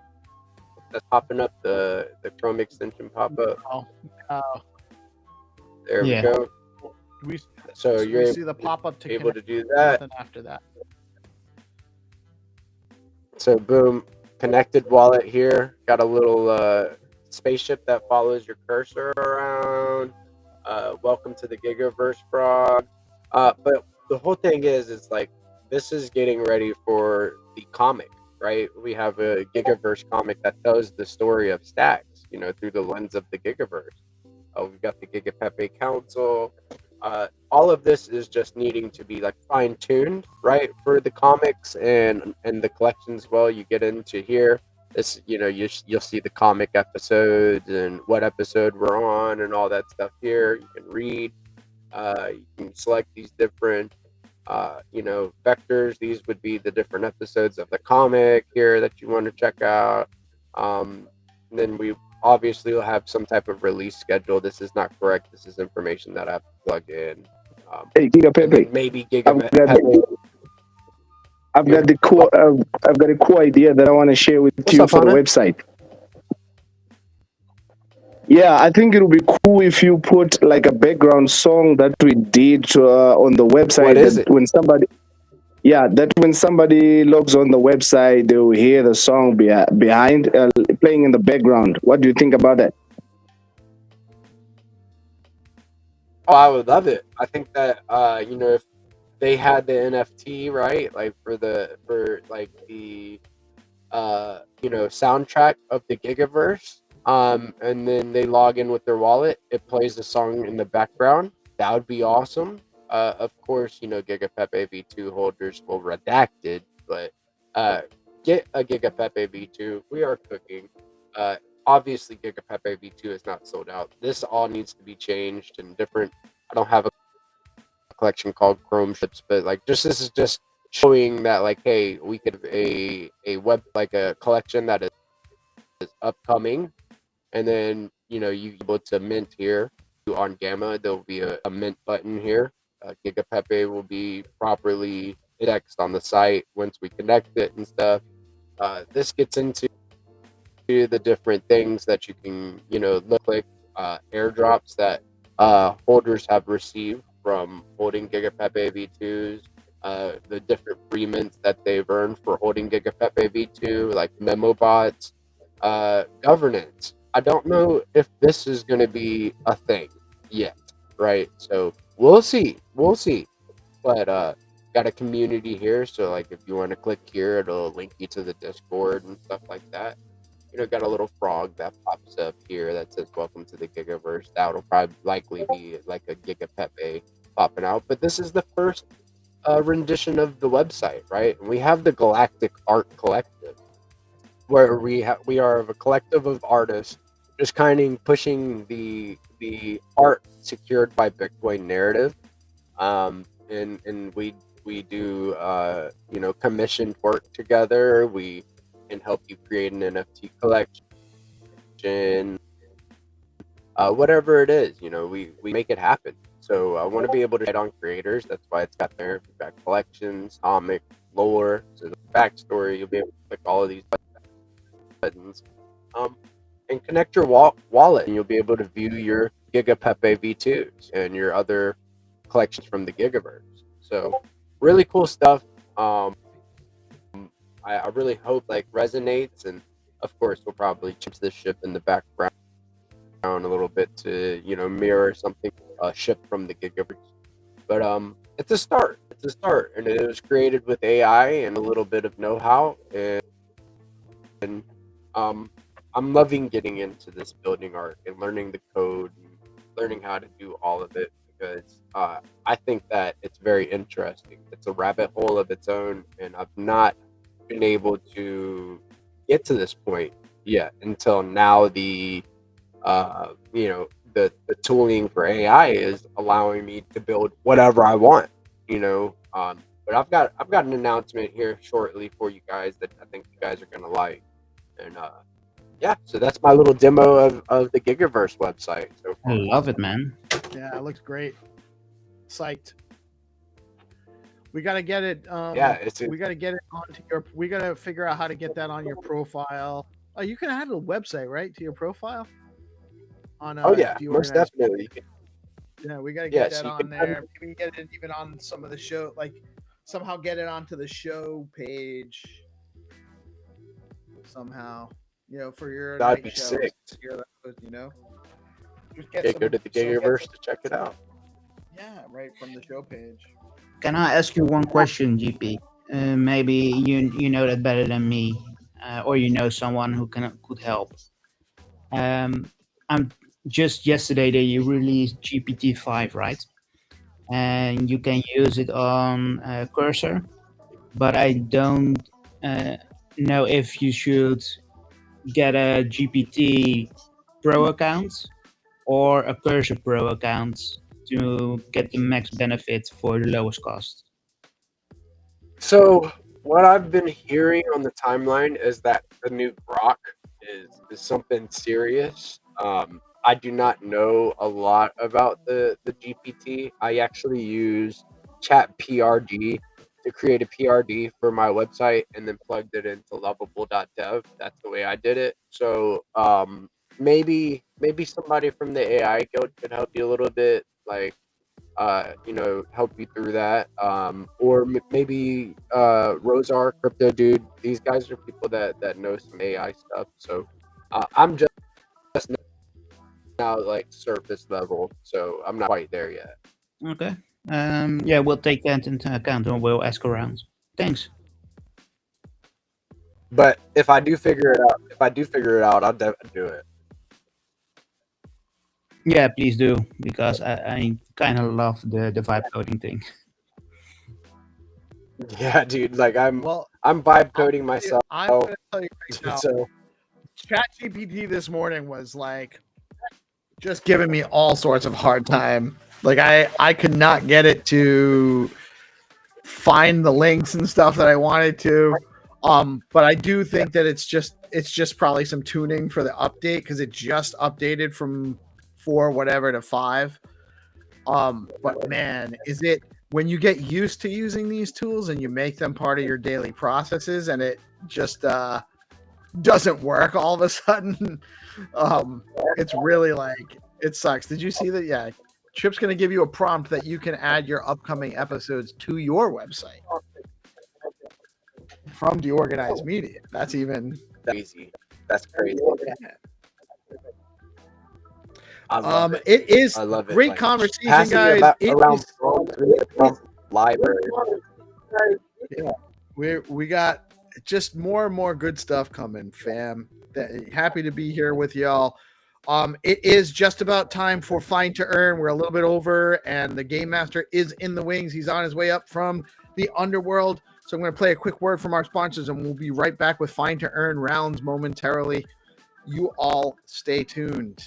B: that's popping up, the Chrome extension pop up? There
E: Yeah.
B: we go. So
A: we
B: you're
A: see the pop-up to
B: able
A: connect,
B: to do that.
A: nothing after that.
B: So boom, connected wallet here. Got a little spaceship that follows your cursor around. Welcome to the Gigaverse frog. But the whole thing is like this is getting ready for the comic, right? We have a Gigaverse comic that tells the story of Stacks, through the lens of the Gigaverse. We've got the GigaPepe Council. All of this is just needing to be like fine-tuned, right, for the comics and the collections. Well, you get into here, this you'll see the comic episodes and what episode we're on and all that stuff here. You can read. You can select these different vectors. These would be the different episodes of the comic here that you want to check out. And then we obviously will have some type of release schedule. This is not correct. This is information that I have to plug in.
C: Hey, GigaPepe.
B: Maybe
C: I've got a cool idea that I want to share with
B: What's
C: you
B: up,
C: for the
B: Hannah?
C: website. Yeah, I think it would be cool if you put like a background song that we did on the website.
B: What is it?
C: That when somebody logs on the website, they will hear the song behind playing in the background. What do you think about that?
B: Oh, I would love it. I think that if they had the NFT, right, like for the soundtrack of the Gigaverse, and then they log in with their wallet, it plays the song in the background. That would be awesome. Of course, GigaPepe V2 holders will redact it, but get a GigaPepe V2. We are cooking. Obviously, GigaPepe V2 is not sold out. This all needs to be changed and different. I don't have a collection called Chrome Ships, but like this is just showing that like, hey, we could have a web like a collection that is upcoming, and then you able to mint here on Gamma. There'll be a mint button here. GigaPepe will be properly indexed on the site once we connect it and stuff. This gets into the different things that you can look like airdrops that holders have received from holding GigaPepe V2s, the different agreements that they've earned for holding GigaPepe V2, like memo bots, governance. I don't know if this is going to be a thing yet, right? So we'll see. But got a community here, so like if you want to click here, it'll link you to the Discord and stuff like that. Got a little frog that pops up here that says "Welcome to the Gigaverse." That'll probably likely be like a GigaPepe popping out. But this is the first rendition of the website, right? And we have the Galactic Art Collective, where we are a collective of artists just kind of pushing the art secured by Bitcoin narrative. And we do commissioned work together. We can help you create an NFT collection, whatever it is. We make it happen. So I want to be able to write on creators. That's why it's got there. We've got collections, comic, lore, so the backstory. You'll be able to click all of these buttons, and connect your wallet, and you'll be able to view your GigaPepe V2s and your other collections from the Gigaverse. So really cool stuff. I really hope like resonates, and of course we'll probably change the ship in the background a little bit to mirror something ship from the Gigaverse. But it's a start, and it was created with AI and a little bit of know-how, and I'm loving getting into this building art and learning the code and learning how to do all of it, because I think that it's very interesting. It's a rabbit hole of its own, and I've not been able to get to this point yet until now. The the tooling for AI is allowing me to build whatever I want, but I've got an announcement here shortly for you guys that I think you guys are gonna like. And yeah, so that's my little demo of the Gigaverse website. So
E: I love it, man.
A: Yeah, it looks great. Psyched. We got to get it. We got to get it onto your. We got to figure out how to get that on your profile. Oh, you can add a website, right, to your profile. On
B: oh yeah, most definitely.
A: Yeah, we got to get that on there. Maybe get it even on some of the show, like somehow get it onto the show page. Somehow, for your
B: that'd
A: night
B: be
A: shows,
B: sick.
A: Just
B: Go to the Gigaverse to check it out.
A: Yeah, right from the show page.
E: Can I ask you one question, GP? Maybe you know that better than me, or someone who could help. I'm just yesterday they released GPT-5, right? And you can use it on Cursor, but I don't know if you should get a GPT Pro account or a Cursor Pro account to get the max benefit for the lowest cost.
B: So what I've been hearing on the timeline is that the new Grok is something serious. I do not know a lot about the GPT. I actually use Chat PRD to create a PRD for my website and then plugged it into lovable.dev. That's the way I did it. So maybe somebody from the AI guild could help you a little bit, like help you through that. Or maybe Rosar, Crypto Dude. These guys are people that know some AI stuff. So I'm just now like surface level, so I'm not quite there yet.
E: Okay. Yeah, we'll take that into account and we'll ask around. Thanks.
B: But if I do figure it out, I'll definitely do it.
E: Yeah, please do, because I kind of love the vibe coding thing.
B: Yeah, dude. Like I'm vibe coding myself.
A: I'm gonna tell you right now.
B: So
A: ChatGPT this morning was like just giving me all sorts of hard time. Like I could not get it to find the links and stuff that I wanted to. But I do think that it's just probably some tuning for the update, because it just updated from 4 whatever to 5. But man, is it when you get used to using these tools and you make them part of your daily processes and it just doesn't work all of a sudden, it's really like, it sucks. Did you see that? Yeah, Chip's going to give you a prompt that you can add your upcoming episodes to your website from Deorganized Media. That's even
B: easy. That's crazy.
A: I love it. It is
B: I love it.
A: Great
B: like,
A: conversation, guys.
B: Library.
A: Yeah, we got just more and more good stuff coming, fam. Happy to be here with y'all. It is just about time for Fine to Earn. We're a little bit over, and the Game Master is in the wings. He's on his way up from the underworld. So I'm going to play a quick word from our sponsors, and we'll be right back with Fine to Earn rounds momentarily. You all stay tuned.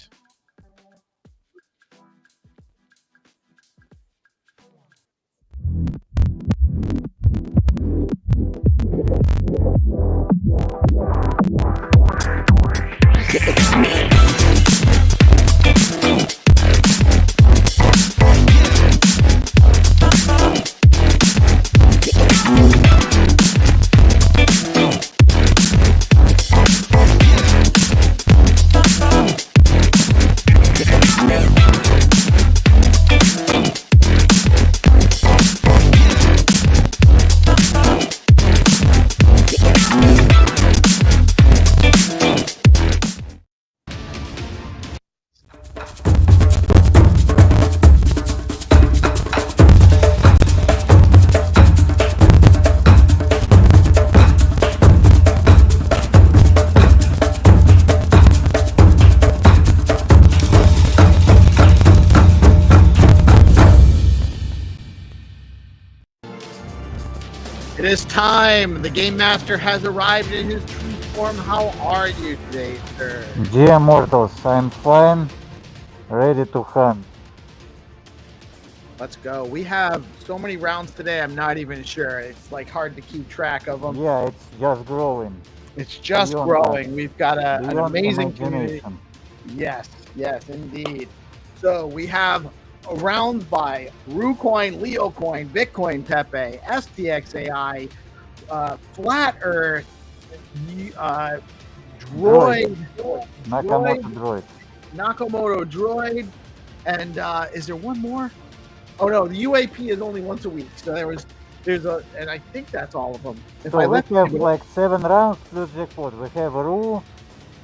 A: It is time. The Game Master has arrived in his true form. How are you today, sir?
F: Dear mortals, I'm fine, ready to hunt.
A: Let's go. We have so many rounds today, I'm not even sure. It's like hard to keep track of them.
F: Yeah, it's just growing.
A: It's just
F: Beyond
A: growing. We've got an
F: Beyond
A: amazing community.
F: imagination.
A: Yes, yes, indeed. So we have rounds by Rucoin, Leocoin, Bitcoin, Pepe, STXAI, Flat Earth, Droid,
F: Nakamoto Droid.
A: Nakamoto Droid, and is there one more? Oh no, the UAP is only once a week. So and I think that's all of them. If
F: So
A: I
F: we
A: left
F: have
A: you-
F: like 7 rounds plus jackpot. We have Ru,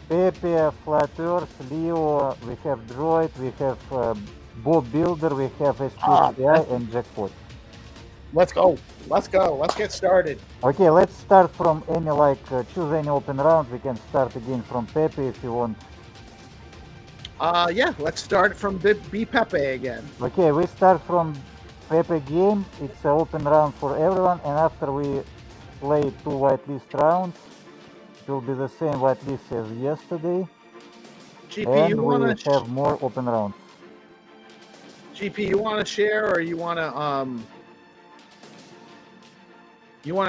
F: Pepe, Flat Earth, Leo, we have Droid, we have Bob Builder, we have STXAI and jackpot.
A: let's go. Let's go. Let's get started.
F: Okay, let's start from any choose any open round. We can start again from Pepe if you want.
A: Yeah, let's start from B Pepe again.
F: Okay, we start from Pepe game. It's an open round for everyone, and after we play 2 whitelist rounds, it will be the same whitelist as yesterday,
A: GP,
F: and
A: you
F: we
A: want to
F: have more open rounds.
A: GP, you want to share or you want to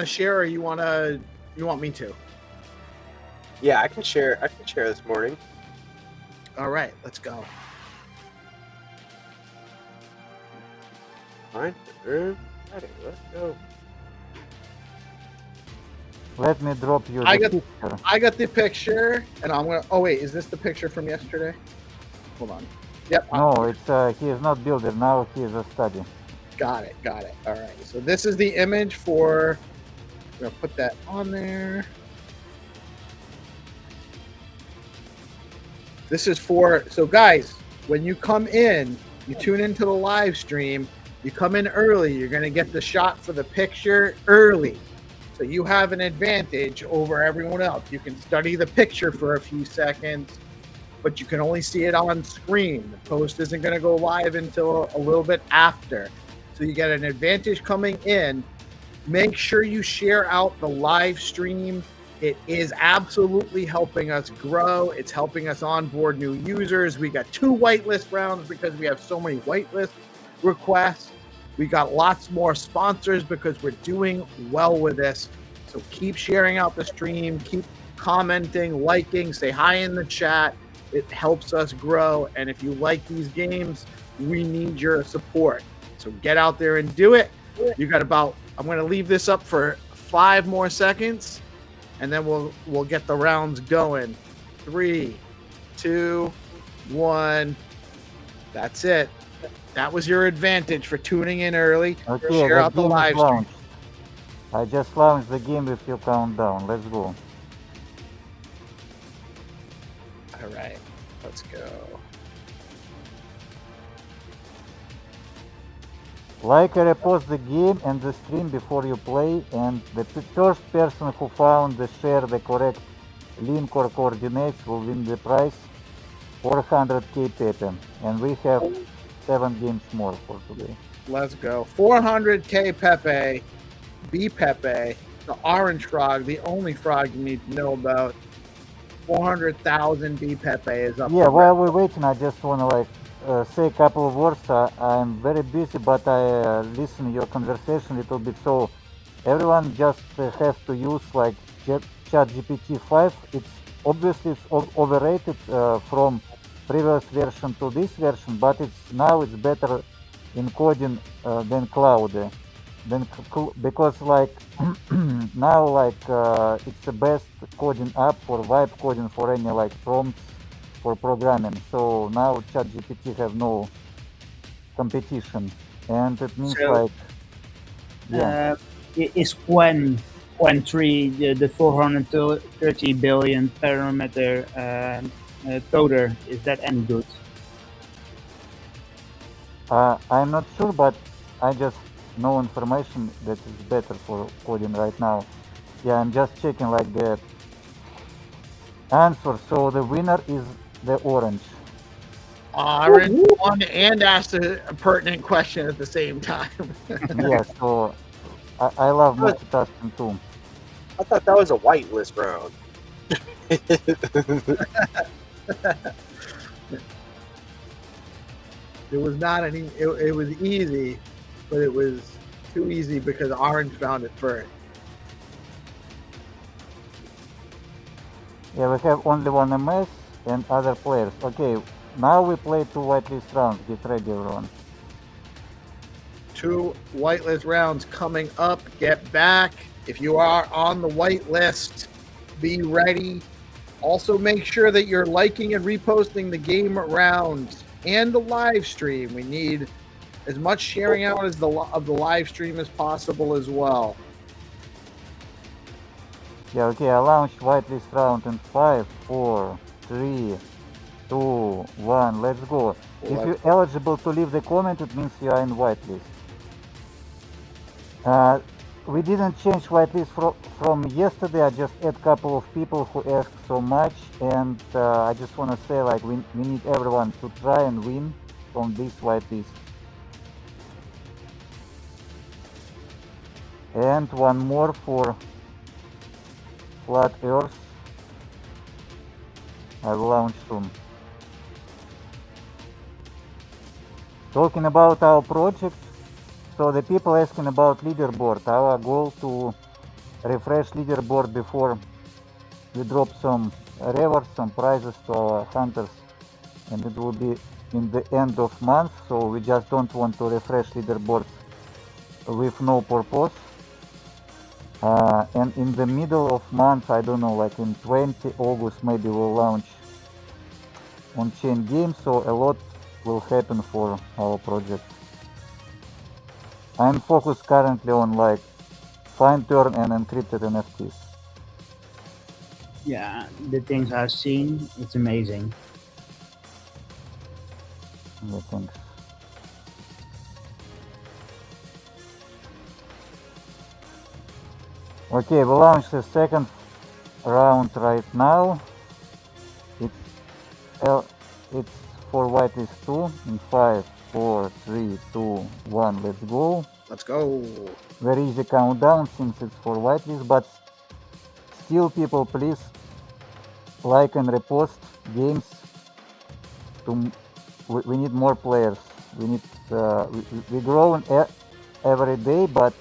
A: share or you want me to?
B: Yeah, I can share this morning.
A: All right, let's go.
B: Fine. Ready, let's go.
F: Let me drop you
A: I
F: the
A: got-
F: picture.
A: I got the picture, and I'm gonna. Oh wait, is this the picture from yesterday? Hold on. Yep.
F: No, it's he is not builder now. He is a study.
A: Got it. Got it. All right. So this is the image for. I'm gonna put that on there. This is for. So guys, when you come in, you tune into the live stream. You come in early. You're gonna get the shot for the picture early. So you have an advantage over everyone else. You can study the picture for a few seconds, but you can only see it on screen. The post isn't going to go live until a little bit after. So you get an advantage coming in. Make sure you share out the live stream. It is absolutely helping us grow. It's helping us onboard new users. We got 2 whitelist rounds because we have so many whitelist requests. We got lots more sponsors because we're doing well with this. So keep sharing out the stream, keep commenting, liking, say hi in the chat. It helps us grow. And if you like these games, we need your support. So get out there and do it. You got I'm going to leave this up for 5 more seconds, and then we'll get the rounds going. 3, 2, 1. That's it. That was your advantage for tuning in early.
F: Okay,
A: Share
F: the
A: out the
F: game
A: live
F: is
A: stream.
F: launched. I just launched the game with your countdown. Let's go.
A: All right, let's go.
F: Like and repost the game and the stream before you play, and the first person who found the correct link or coordinates will win the prize, 400k Pepe, and we have 7 games more for today.
A: Let's go. 400k Pepe, B Pepe, the orange frog, the only frog you need to know about. 400,000 B Pepe is up.
F: Yeah,
A: for
F: while
A: grabs.
F: we're waiting, I just want to say a couple of words. I'm very busy, but I listen to your conversation a little bit. So everyone just have to use ChatGPT 5. It's obviously overrated from previous version to this version, but it's better in coding than Cloud. Because now it's the best coding app for vibe coding for any prompts for programming. So now ChatGPT have no competition, and it means
E: So, Is Quen 3 the 430 billion parameter coder? Is that any good?
F: I'm not sure, but I just know information that is better for coding right now. Yeah, I'm just checking the answer. So the winner is the orange.
A: Orange won and asked a pertinent question at the same time.
F: Yeah, so I love multitasking too.
B: I thought that was a whitelist round.
A: It was not any. It was easy, but it was too easy because Orange found it first.
F: Yeah, we have only one MS and other players. Okay, now we play 2 whitelist rounds. Get ready, everyone.
A: 2 whitelist rounds coming up. Get back. If you are on the whitelist, be ready. Also, make sure that you're liking and reposting the game rounds and the live stream. We need as much sharing out as of the live stream as possible as well.
F: Yeah, okay, I launch whitelist round in 5, 4, 3, 2, 1. Let's go. If you're eligible to leave the comment, it means you are in whitelist. We didn't change whitelist from yesterday. I just add a couple of people who asked so much, and I just want to say, like, we need everyone to try and win from this whitelist. And one more for Flat Earth. I will launch soon. Talking about our project, so the people asking about leaderboard. Our goal to refresh leaderboard before we drop some rewards, some prizes to our hunters, and it will be in the end of month. So we just don't want to refresh leaderboards with no purpose. And in the middle of month, I don't know, like in 20 August, maybe we'll launch on-chain game, so a lot will happen for our project. I'm focused currently on like fine turn and encrypted NFTs.
E: Yeah, the things I've seen, it's amazing.
F: Yeah, thanks. Okay, we launch the second round right now. It's for whitelist 2 in 5, 4, 3, 2, 1. Let's go.
A: Let's go.
F: Very easy countdown since it's for whitelist, but still, people, please like and repost games. We need more players. We need we grow every day, but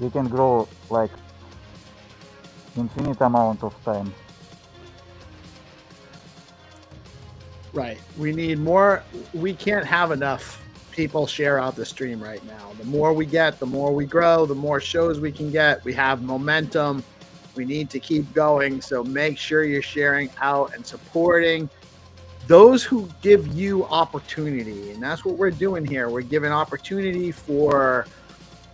F: we can grow like infinite amount of time.
A: Right. We need more. We can't have enough people share out the stream right now. The more we get, the more we grow, the more shows we can get. We have momentum. We need to keep going. So make sure you're sharing out and supporting those who give you opportunity. And that's what we're doing here. We're giving opportunity for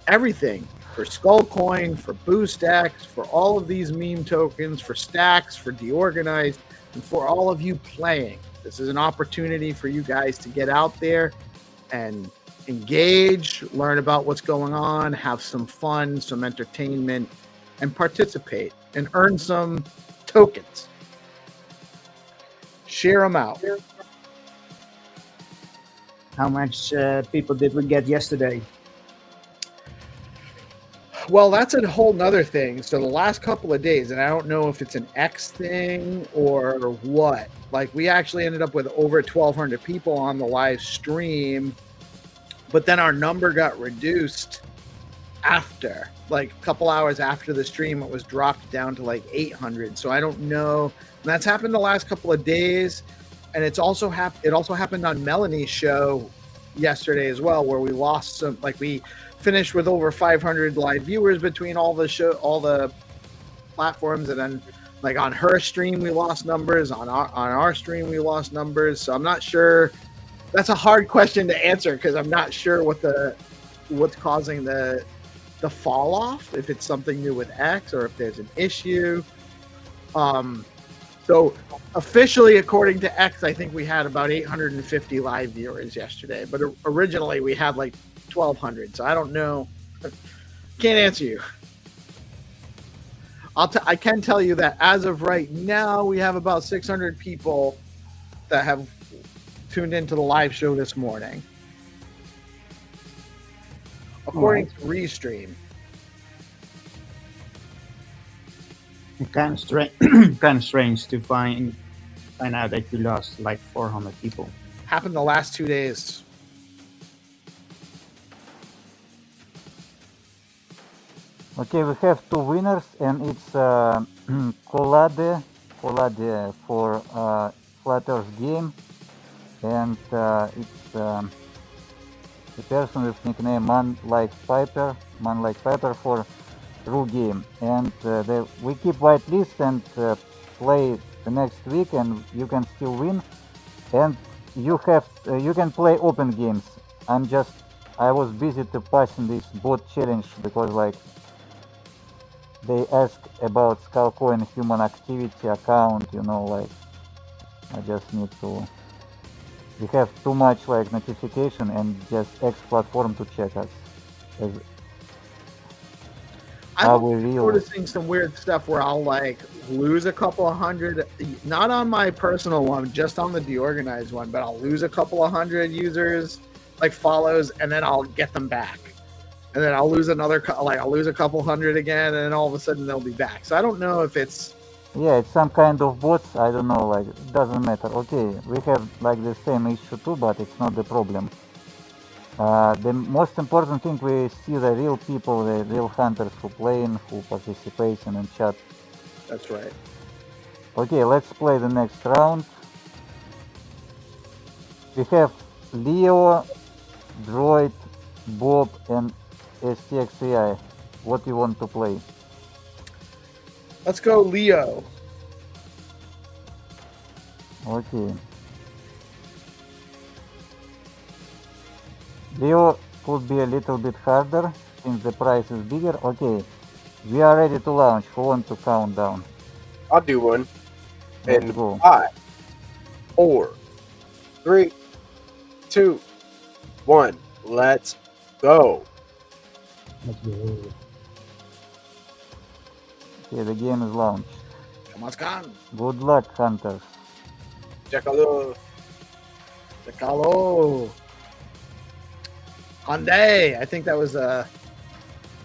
A: everything, for Skullcoin, for BoostX, for all of these meme tokens, for Stacks, for Deorganized, and for all of you playing. This is an opportunity for you guys to get out there and engage, learn about what's going on, have some fun, some entertainment, and participate and earn some tokens. Share them out.
E: How much people did we get yesterday?
A: Well, that's a whole nother thing. So the last couple of days, and I don't know if it's an X thing or what, like we actually ended up with over 1,200 people on the live stream, but then our number got reduced after, like a couple hours after the stream, it was dropped down to like 800. So I don't know. And that's happened the last couple of days. And it also happened on Melanie's show yesterday as well, where we lost some, like we finished with over 500 live viewers between all the platforms, and then like on her stream we lost numbers, on our stream we lost numbers. So I'm not sure. That's a hard question to answer because I'm not sure what's causing the fall off, if it's something new with X or if there's an issue. So officially, according to X, I think we had about 850 live viewers yesterday, but originally we had like 1,200. So I don't know. Can't answer you. I can tell you that as of right now, we have about 600 people that have tuned into the live show this morning. according to Restream.
E: Kind of strange, kind of strange to find out that you lost like 400 people.
A: Happened the last 2 days.
F: Okay, we have two winners, and it's Colade for Flat Earth game, and it's the person with nickname Man Like Piper for True Game. And we keep whitelist and play the next week, and you can still win. And you can play open games. I was busy to passing this bot challenge because like they ask about Skullcoin human activity account, like I just need to. We have too much like notification and just X platform to check us.
A: I'm
F: we real?
A: noticing some weird stuff where I'll like lose a couple of hundred, not on my personal one, just on the deorganized one, but I'll lose a couple of hundred users, like follows, and then I'll get them back. And then I'll lose I'll lose a couple hundred again, and then all of a sudden they'll be back. So I don't know if it's.
F: Yeah, it's some kind of bots. I don't know. Like, it doesn't matter. Okay, we have like the same issue too, but it's not the problem. The most important thing, we see the real people, the real hunters who playing, who participate in chat.
A: That's right.
F: Okay, let's play the next round. We have Leo, Droid, Bob, and STXAI. What do you want to play?
A: Let's go Leo.
F: Okay. Leo could be a little bit harder since the price is bigger. Okay, we are ready to launch. Who wants to count down?
B: I'll do one.
F: Let's
B: And
F: go.
B: 5, 4, 3, 2, 1. Let's go.
E: Let's go.
F: Okay, the game is launched.
A: Come on, Scan.
F: Good luck, hunters.
B: Checalo.
A: Chacalo. Hyundai. I think that was the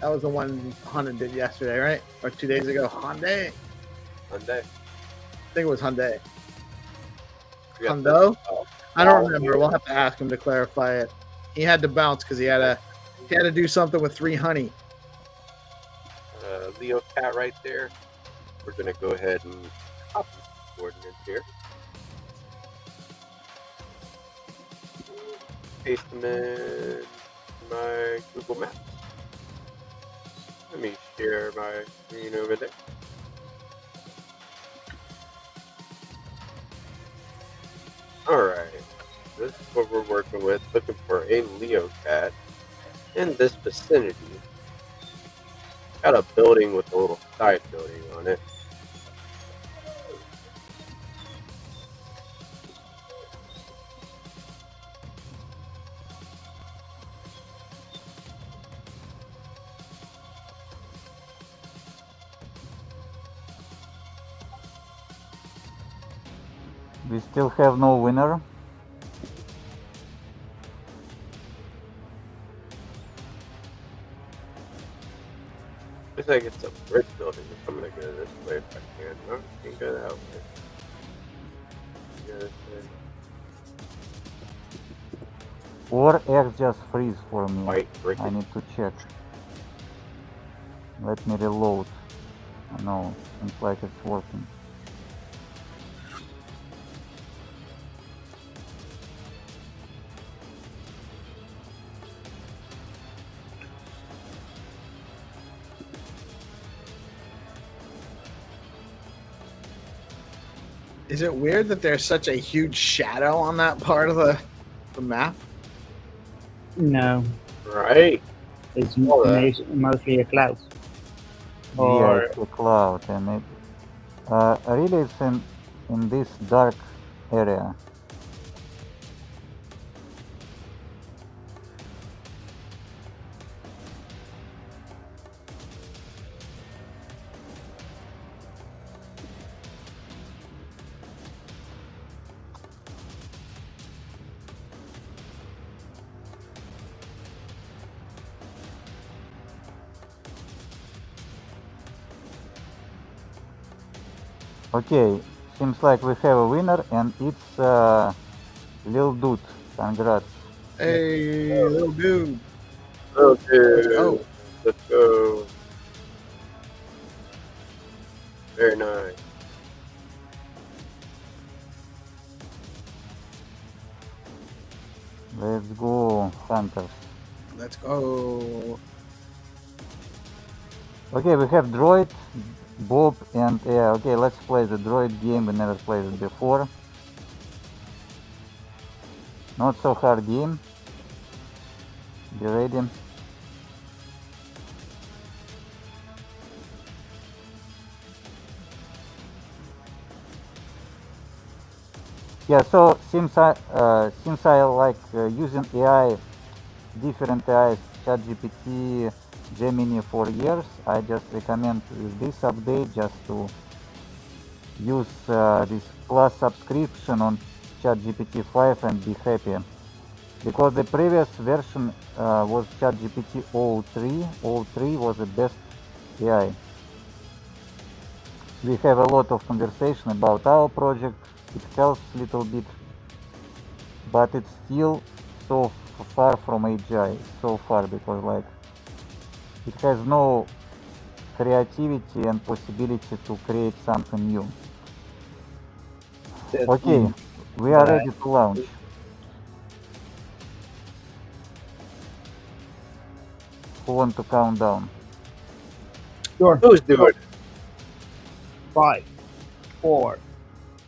A: one Honda did yesterday, right? Or 2 days ago. Hyundai.
B: Monday.
A: I think it was Hyundai.
B: We got
A: Hundo?
B: Oh,
A: I don't remember. We'll have to ask him to clarify it. He had to bounce because he had to do something with 3 honey.
B: Leo cat right there. We're gonna go ahead and copy the coordinates here. Paste them in my Google Maps. Let me share my screen over there. Alright, this is what we're working with, looking for a Leo cat in this vicinity. Got a building with a little side building on it.
F: We still have no winner.
B: Looks like it's a brick building. I'm gonna go this way if I can. No, I can go that way. Go this way.
F: Or X just freeze for me.
B: White brick.
F: I need to check. Let me reload. No, seems like it's working.
A: Is it weird that there's such a huge shadow on that part of the map?
E: No,
B: Right.
E: it's
B: Oh, that.
E: mostly a cloud.
F: Yeah,
E: Or
F: it's a cloud, and it really it's in this dark area. Okay, seems like we have a winner, and it's Lil Dude. Congrats.
A: Hey, little dude.
B: Okay,
A: Let's go.
B: let's go. Very nice.
F: Let's go, Hunters.
A: Let's go.
F: Okay, we have Droid, Bob, and yeah. Okay, let's play the Droid game. We never played it before. Not so hard game. Be ready. Yeah, so since I like using AI, different AIs, ChatGPT, Gemini for years, I just recommend with this update just to use this plus subscription on ChatGPT 5 and be happy. Because the previous version was ChatGPT 03. 03 was the best AI. We have a lot of conversation about our project. It helps a little bit, but it's still so far from AGI, so far, because like it has no creativity and possibility to create something new. Okay, we are ready to launch. Who want to count down?
E: Sure.
B: Who's doing it?
E: 5, 4,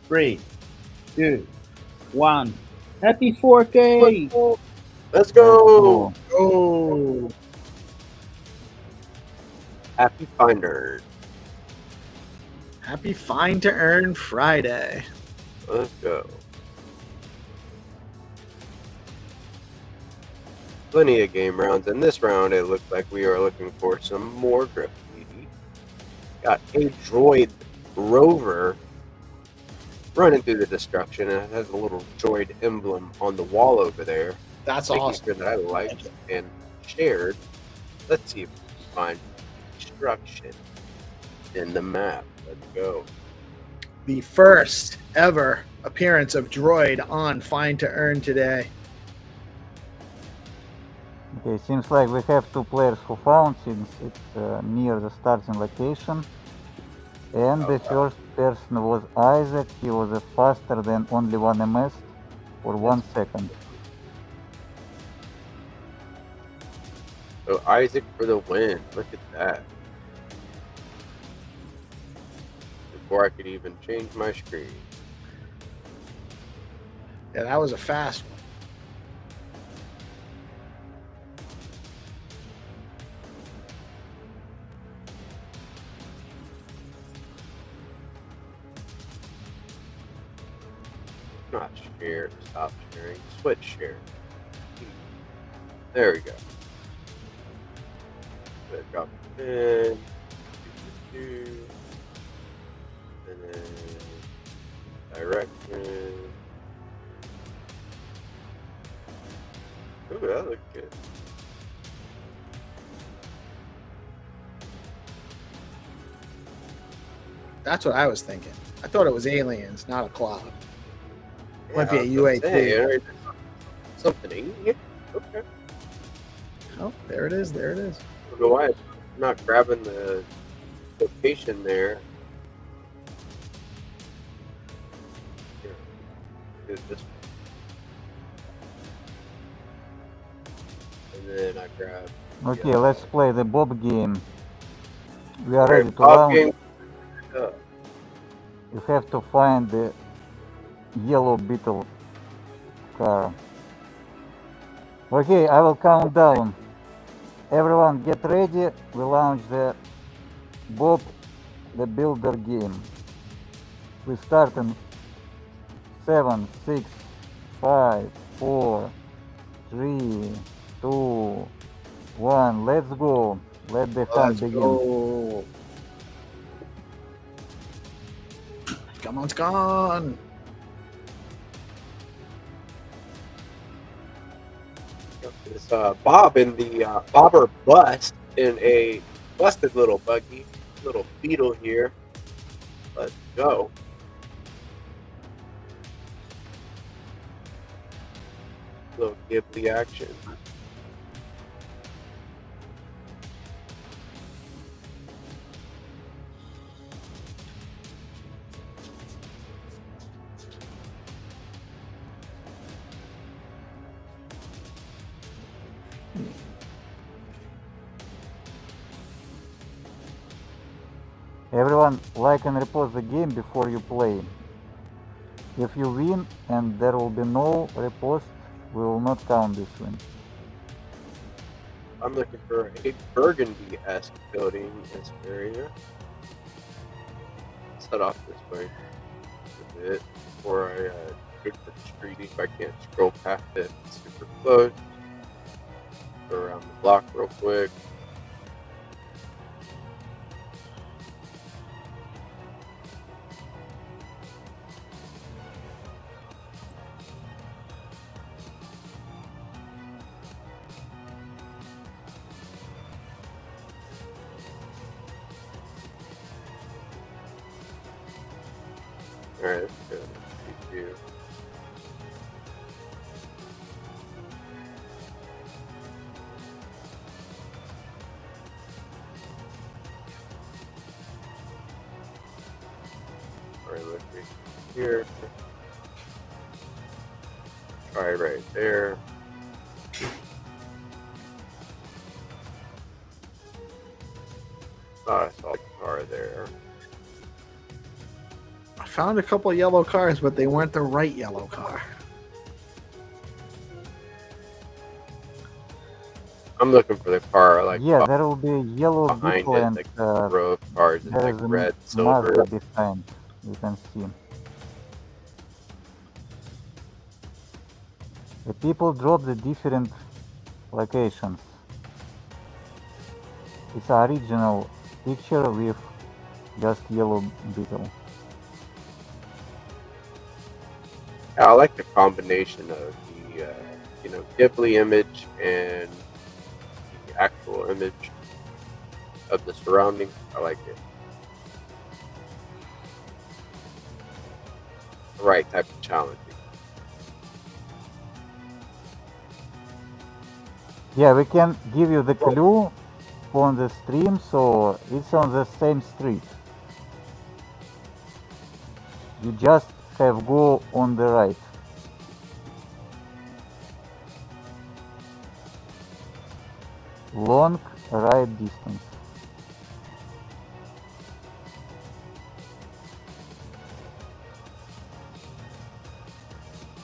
E: 3, 2, 1. Happy 4K!
B: Let's go.
A: Oh,
B: Happy Finder.
A: happy Find to Earn Friday.
B: Let's go. Plenty of game rounds. In this round, it looks like we are looking for some more graffiti. Got a droid rover running through the destruction, and it has a little droid emblem on the wall over there.
A: That's
B: Making
A: awesome.
B: sure that I liked and shared. Let's see if we can find destruction in the map. Let's go.
A: The first ever appearance of Droid on Find to Earn today.
F: Okay, seems like we have two players who found since it's near the starting location. And the first person was Isaac. He was faster than only one MS for 1 second.
B: So Isaac for the win. Look at that. Before I could even change my screen.
A: Yeah, that was a fast one.
B: Not share. Stop sharing. Switch share. There we go. Good, drop it in. And then direction. Ooh, that looks good.
A: That's what I was thinking. I thought it was aliens, not a cloud. Might be a
B: I was gonna say,
A: UAP.
B: something. Yeah. Okay.
A: Oh, there it is. There it is.
B: I don't know why I'm not grabbing the location there. Here, do this one. And then I grab.
F: Okay, let's play the Bob game. We are
B: Alright,
F: ready to
B: Bob
F: launch.
B: game.
F: You have to find the yellow beetle car. Okay, I will count down. Everyone get ready. We launch the Bob the Builder game. We start in 7, 6, 5, 4, 3, 2, 1. Let's go. Let the hunt
A: Let's
F: begin.
A: go. Come on, it's gone.
B: It's Bob in the Bobber Bust in a busted little buggy, little beetle here. Let's go. Little Ghibli action.
F: Everyone like and repost the game before you play. If you win and there will be no repost, we will not count this win.
B: I'm looking for a Burgundy-esque building in this area. Let's head off this way a bit before I take the street if I can't scroll past it super close. Go around the block real quick. Alright, let's go. Preview. Alright, let's see here. Try right there. Thought I saw a car there.
A: I found a couple of yellow cars, but they weren't the right yellow car.
B: I'm looking for the car, like
F: Yeah, there will be a yellow
B: behind
F: vehicle
B: it,
F: and
B: like a row of cars, it's
F: there
B: like
F: is a
B: red, silver.
F: Mazda behind. You can see. The people drop the different locations. It's an original picture with just yellow beetle.
B: Yeah, I like the combination of the Ghibli image and the actual image of the surroundings. I like it. The right type of challenging.
F: Yeah, we can give you the clue on the stream, so it's on the same street. You just have go on the right. Long ride distance.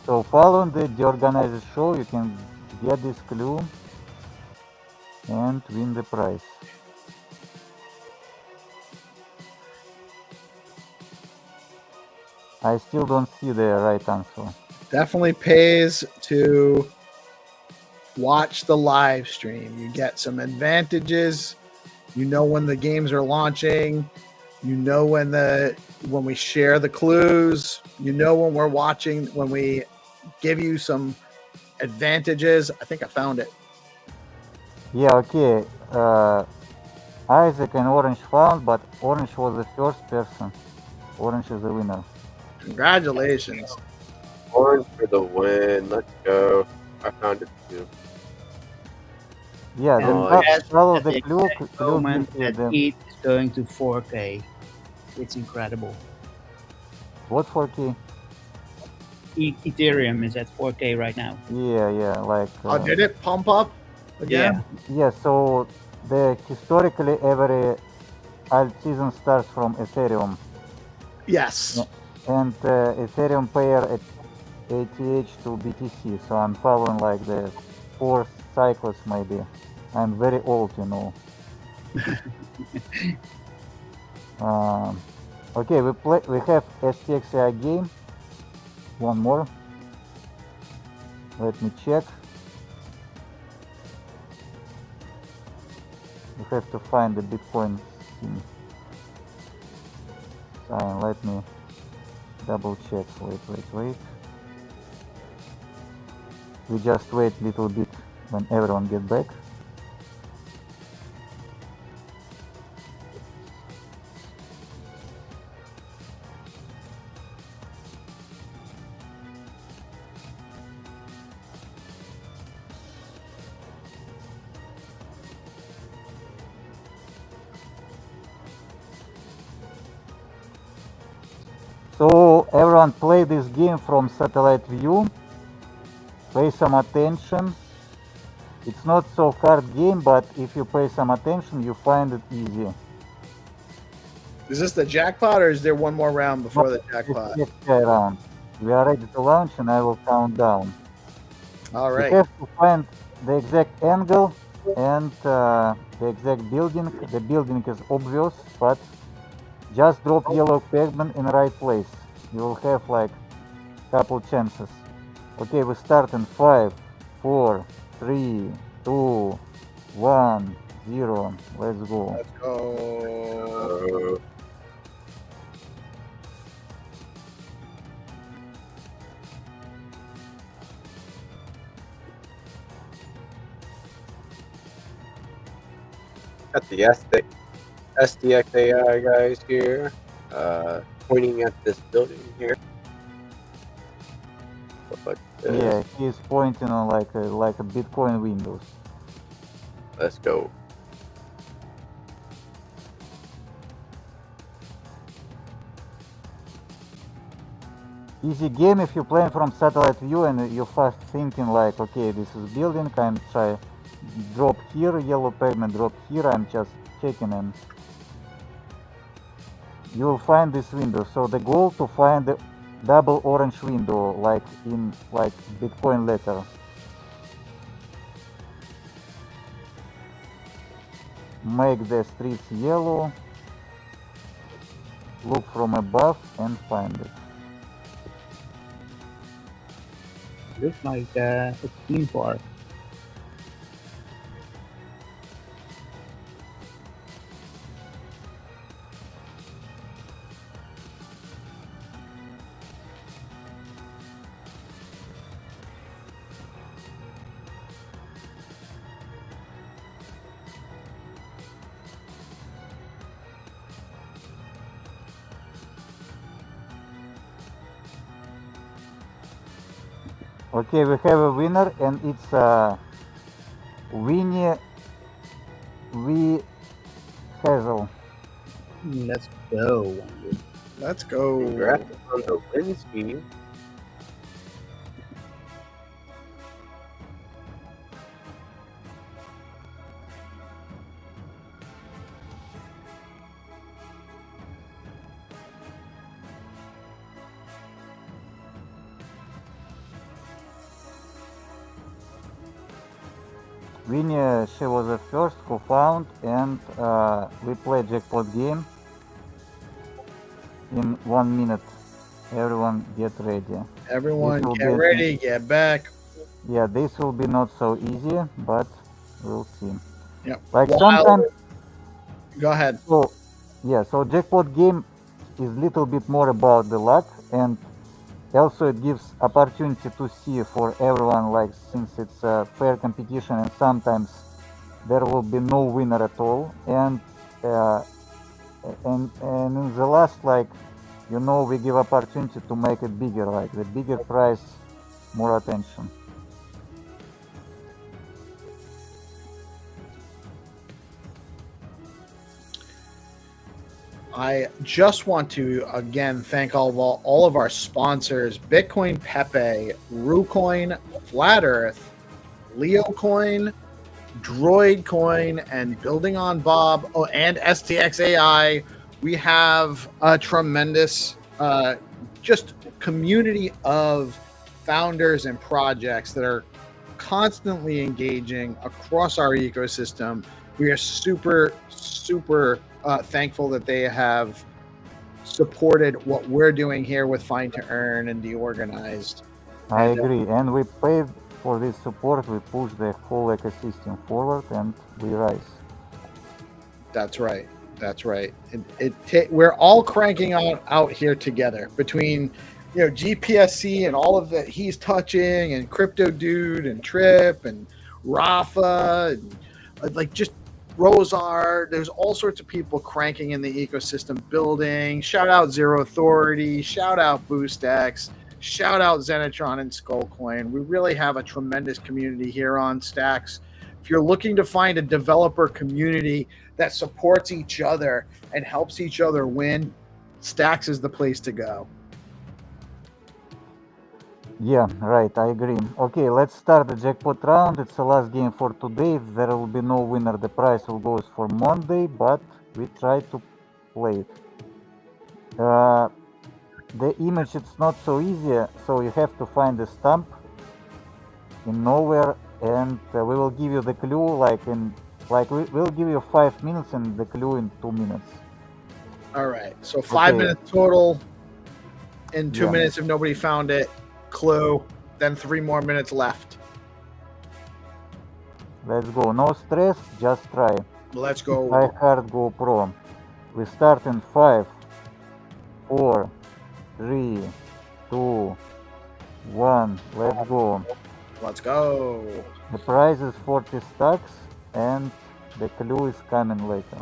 F: So following the organized show, you can get this clue and win the prize. I still don't see the right answer.
A: Definitely pays to watch the live stream. You get some advantages. You know when the games are launching. You know when we share the clues. You know when we're watching, when we give you some advantages. I think I found it.
F: Yeah, okay. Isaac and Orange found, but Orange was the first person. Orange is the winner.
A: Congratulations.
B: Orange for the win. Let's go. I found it too.
F: Yeah,
B: Oh,
F: then
B: yes.
F: follow the
E: At
F: clue.
E: exact
F: Clue
E: moment
F: gives you
E: that
F: the
E: it is going to 4K. It's incredible.
F: what 4K?
E: Ethereum is at 4K right now.
F: Yeah, like.
A: Oh, did it pump up again?
F: Yeah, so the historically every alt season starts from Ethereum,
A: Yes.
F: and Ethereum pair at ATH to BTC. So I'm following like the 4 cycles maybe. I'm very old, you know. Okay, we have STXI game. One more. Let me check. We have to find the Bitcoin scene. Sign. Let me double check. Wait. We just wait a little bit when everyone get back. So everyone play this game from satellite view. Pay some attention. It's not so hard game, but if you pay some attention, you find it easy.
A: Is this the jackpot, or is there one more round before the jackpot?
F: Next round. We are ready to launch, and I will count down.
A: All
F: You
A: right.
F: have to find the exact angle and the exact building. The building is obvious, but just drop yellow pigment in the right place. You will have like couple chances. Okay, we start in 5, 4, 3, 2, 1, 0. Let's go.
A: Let's go.
B: Got the SDX AI guys here, pointing at this building here. But,
F: Yeah, he is pointing on like a Bitcoin windows.
B: let's go.
F: Easy game if you play from satellite view and you're fast thinking like, okay, this is building, I'm try drop here, yellow pavement, drop here, I'm just checking and you will find this window. So the goal to find the double orange window like in like Bitcoin letter. Make the streets yellow, look from above and find it.
E: Looks like a theme park.
F: Okay, we have a winner and it's Winnie V. Hazel.
E: Let's go.
A: Let's go.
B: Congrats on the win scheme.
F: Winnie, she was the first who found and we played jackpot game in 1 minute. Everyone get ready.
A: Everyone,
F: This will
A: get
F: be-
A: ready. Get back.
F: Yeah, this will be not so easy, but we'll see.
A: Yep.
F: Like
A: While-
F: sometimes,
A: Go ahead.
F: so yeah, so jackpot game is little bit more about the luck and also it gives opportunity to see for everyone, like since it's a fair competition and sometimes there will be no winner at all and in the last, like, you know, we give opportunity to make it bigger, like the bigger prize, more attention.
A: I just want to again thank all of our sponsors: Bitcoin Pepe, RuCoin, Flat Earth, LeoCoin, DroidCoin, and Building on Bob. Oh, and STX AI. We have a tremendous just community of founders and projects that are constantly engaging across our ecosystem. We are super thankful that they have supported what we're doing here with Find to Earn and Deorganized.
F: I
A: And,
F: agree, and we paid for this support. We push the whole ecosystem forward, and we rise.
A: That's right. That's right. We're all cranking out here together between, you know, GPSC and all of that he's touching, and Crypto Dude and Trip and Rafa, and like just Rosar. There's all sorts of people cranking in the ecosystem building. Shout out Zero Authority. Shout out BoostX. Shout out Zenitron and Skullcoin. We really have a tremendous community here on Stacks. If you're looking to find a developer community that supports each other and helps each other win, Stacks is the place to go.
F: Yeah, right, I agree. Okay, let's start the jackpot round. It's the last game for today. There will be no winner. The prize will go for Monday, but we try to play it. The image, it's not so easy, so you have to find the stamp in nowhere, and we will give you the clue we'll give you 5 minutes and the clue in 2 minutes.
A: All right. So 5
F: Okay.
A: minutes total. In 2
F: Yeah.
A: minutes, if nobody found it, clue. Then 3 more minutes left.
F: Let's go. No stress, just try.
A: Let's go.
F: Try hard, go pro. We start in 5, 4, 3, 2, 1. Let's go.
A: Let's go.
F: The prize is 40 stacks and the clue is coming later.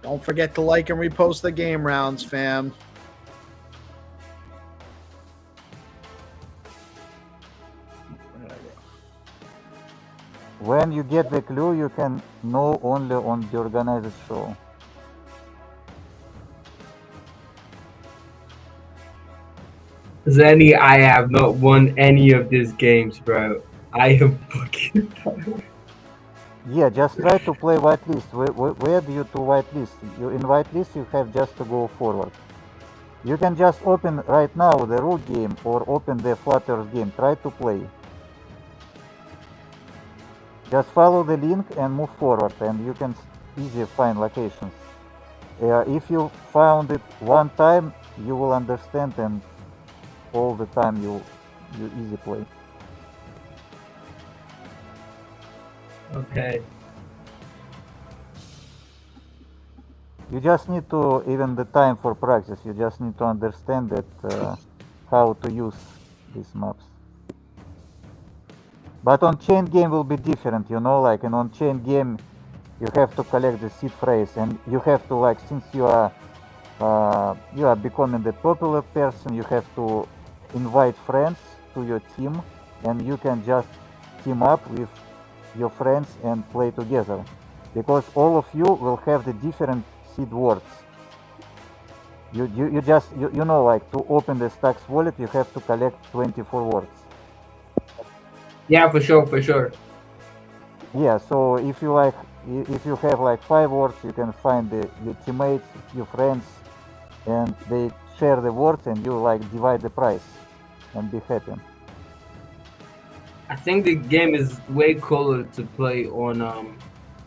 A: Don't forget to like and repost the game rounds, fam. Where did I go?
F: When you get the clue, you can know only on the organized show.
D: Zenny, I have not won any of these games, bro. I am fucking tired.
F: Yeah, just try to play whitelist. We add you to whitelist. In whitelist, you have just to go forward. You can just open right now the root game or open the Flutters game. Try to play. Just follow the link and move forward, and you can easily find locations. If you found it one time, you will understand, and all the time you easy play.
D: Okay.
F: You just need to, even the time for practice, you just need to understand that how to use these maps. But on chain game will be different, you know, like in on chain game you have to collect the seed phrase, and you have to, like, since you are becoming the popular person, you have to invite friends to your team, and you can just team up with your friends and play together, because all of you will have the different seed words. You know, like, to open the Stacks wallet you have to collect 24 words.
D: Yeah, for sure, for sure.
F: Yeah, so if you have like 5 words, you can find your teammates, your friends, and they share the words, and you like divide the price and be happy.
D: I think the game is way cooler to play on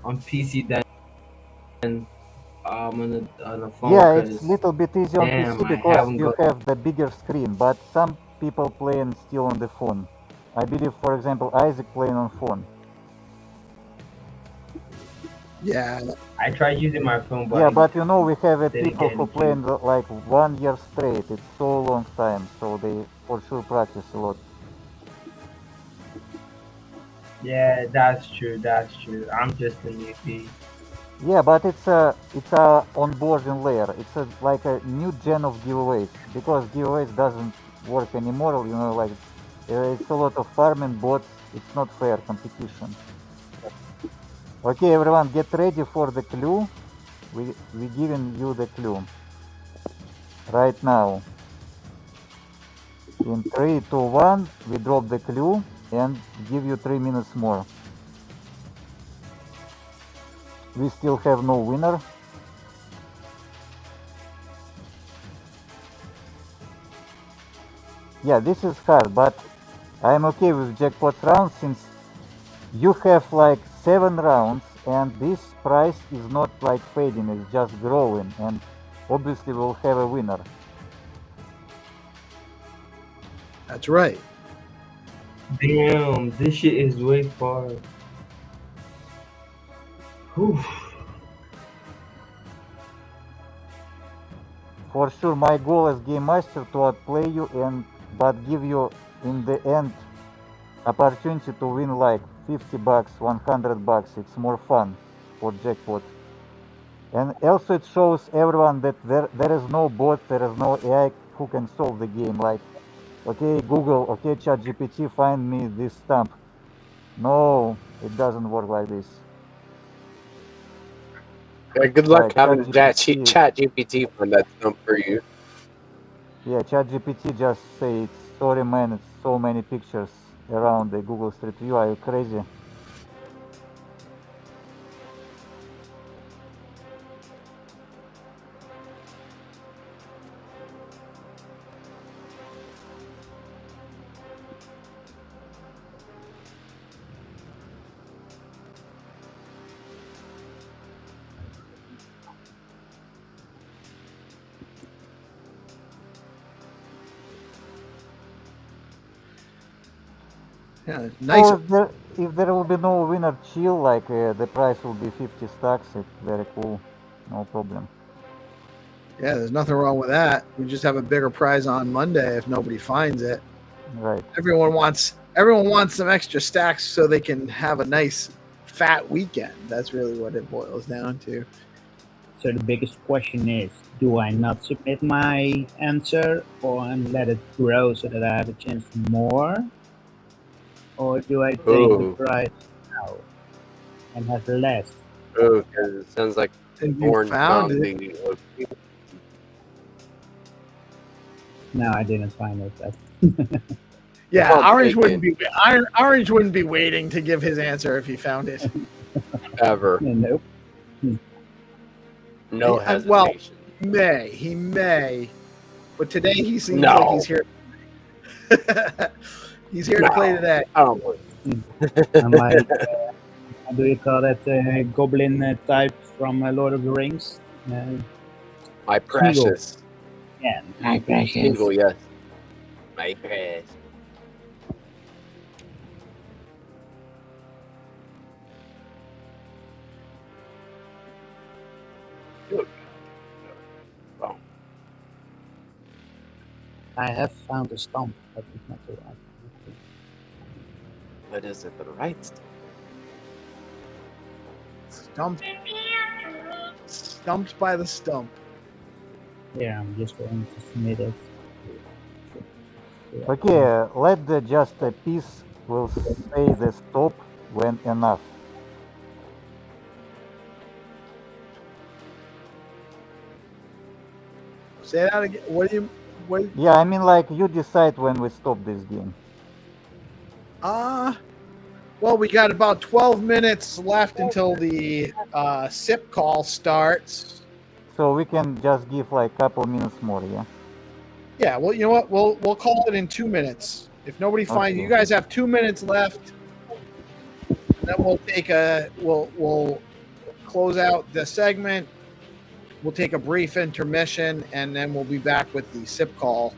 D: PC than on a phone.
F: Yeah, it's
D: 'cause
F: little bit easier on
D: damn,
F: PC
D: I
F: because
D: haven't
F: you
D: got.
F: have the bigger screen, but some people playing still on the phone. I believe, for example, Isaac playing on phone.
A: Yeah.
D: I tried using my phone,
F: Yeah,
D: but
F: but you know, we have
D: didn't
F: people
D: get
F: who
D: any
F: playing like 1 year straight. It's so long time, so they for sure practice a lot.
D: Yeah, that's true. That's true. I'm just a newbie.
F: Yeah, but it's a onboarding layer. It's like a new gen of giveaways, because giveaways doesn't work anymore. You know, like it's a lot of farming bots. It's not fair competition. Okay, everyone, get ready for the clue. We giving you the clue right now. In 3, 2, 1, we drop the clue and give you 3 minutes more. We still have no winner. Yeah, this is hard, but I'm okay with jackpot round, since you have like 7 rounds and this price is not like fading, it's just growing, and obviously we'll have a winner.
A: That's right.
D: Damn, this shit is way far. Whew.
F: For sure, my goal as game master to outplay you but give you in the end opportunity to win like 50 bucks, 100 bucks. It's more fun for jackpot. And also it shows everyone that there is no bot, there is no AI who can solve the game. Like, okay, Google, okay, ChatGPT, find me this stamp. No, it doesn't work like this.
B: Yeah, good luck
F: Like
B: having
F: ChatGPT.
B: chat GPT find that stump for you.
F: Yeah, ChatGPT just say it's sorry man, it's so many pictures around the Google Street View. Are you crazy?
A: Yeah, nice.
F: So if there will be no winner chill, like the price will be 50 stacks, it's very cool. No problem.
A: Yeah, there's nothing wrong with that. We just have a bigger prize on Monday if nobody finds it.
F: Right.
A: Everyone wants some extra stacks so they can have a nice fat weekend. That's really what it boils down to.
E: So the biggest question is, do I not submit my answer and let it grow so that I have a chance for more? Or do I take the
B: Ooh.
E: price now and have less?
B: Oh, because it sounds like
A: And you
B: Orange
A: found
B: found
A: it.
B: the
E: No, I didn't find it.
A: Yeah,
B: Well,
A: Orange
B: taken.
A: Orange wouldn't be waiting to give his answer if he found it.
B: ever.
E: Nope.
B: No
A: Yeah, well,
B: hesitation.
A: He may, but today he seems
B: No.
A: like he's here. He's here to play
B: No.
A: today.
B: I don't believe
E: I'm like, how do you call that goblin type from Lord of the Rings?
B: My precious.
E: Yeah, my precious.
B: Eagle, yes. My precious. Oh,
E: I have found a stump, but it's not the right.
B: but is it the right stuff?
A: Stumped by the stump.
E: Yeah, I'm just going to submit it.
F: Okay, let the just a piece will say the stop when enough.
A: Say that again. What do you? What?
F: Yeah, I mean like you decide when we stop this game.
A: Well, we got about 12 minutes left until the SIP call starts.
F: So we can just give like couple minutes more, yeah?
A: Yeah, well, you know what? We'll call it in 2 minutes. If nobody finds,
F: Okay.
A: you guys have 2 minutes left. And then we'll take we'll close out the segment. We'll take a brief intermission, and then we'll be back with the SIP call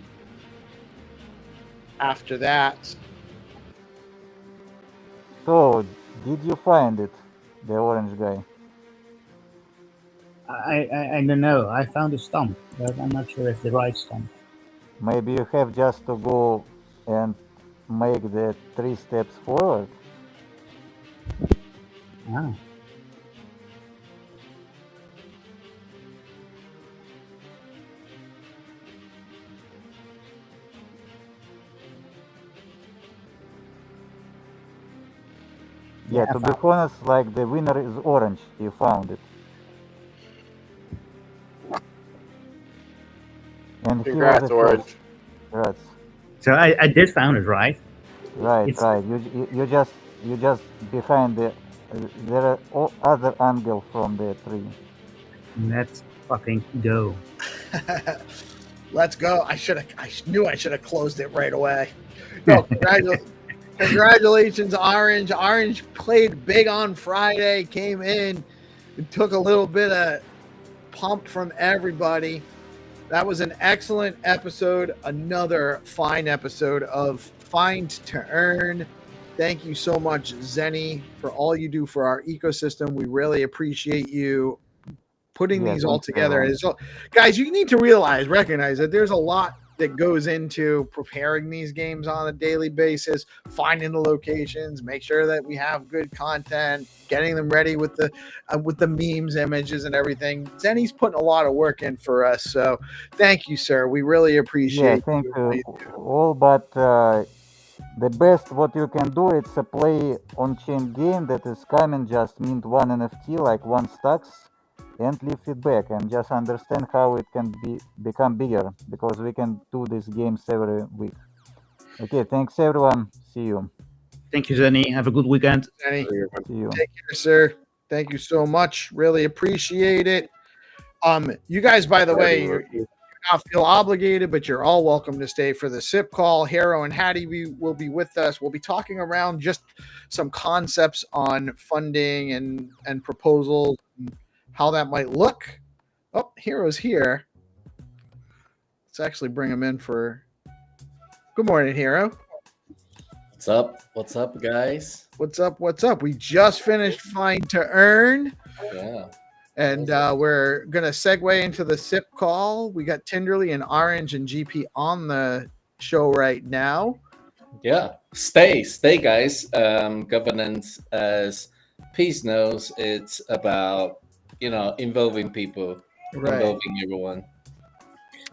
A: after that.
F: So, did you find it, the orange guy?
E: I don't know. I found a stump, but I'm not sure if the right stump.
F: Maybe you have just to go and make the 3 steps forward.
E: Ah.
F: Yeah, to be honest, like the winner is orange. You found it. And
B: Congrats,
F: he was
B: Orange.
F: Congrats.
E: So I did found it, right?
F: Right,
E: It's-
F: right. You just behind the there are other angle from the tree.
E: Let's fucking go.
A: Let's go. I knew I should have closed it right away. No, congratulations, Orange. Orange played big on Friday, came in and took a little bit of pump from everybody. That was an excellent episode. Another fine episode of Find to Earn. Thank you so much, Zenny, for all you do for our ecosystem. We really appreciate you putting these all together. Guys, you need to recognize that there's a lot that goes into preparing these games on a daily basis, finding the locations, make sure that we have good content, getting them ready with the memes, images, and everything. Zenny's putting a lot of work in for us, so thank you, sir. We really appreciate.
F: Yeah, thank you all. But the best what you can do, it's a play on-chain game that is coming. Just mint one NFT, like 1 stacks. and leave feedback and just understand how it can become bigger, because we can do these games every week. Okay, thanks everyone. See you.
E: Thank you, Zenny. Have a good weekend.
A: Danny,
F: See you.
A: take care, sir. Thank you so much. Really appreciate it. You guys, by the way, you not feel obligated, but you're all welcome to stay for the SIP call. Hero and Haddy will be with us. We'll be talking around just some concepts on funding and proposals, and how that might look. Oh, Hero's here. Let's actually bring him in for. Good morning, Hero.
G: What's up? What's up, guys?
A: What's up? What's up? We just finished Fine to Earn.
G: Yeah.
A: And we're going to segue into the SIP call. We got Tinderly and Orange and GP on the show right now.
G: Yeah. Stay, guys. Governance, as Peace knows, it's about, involving people, involving everyone.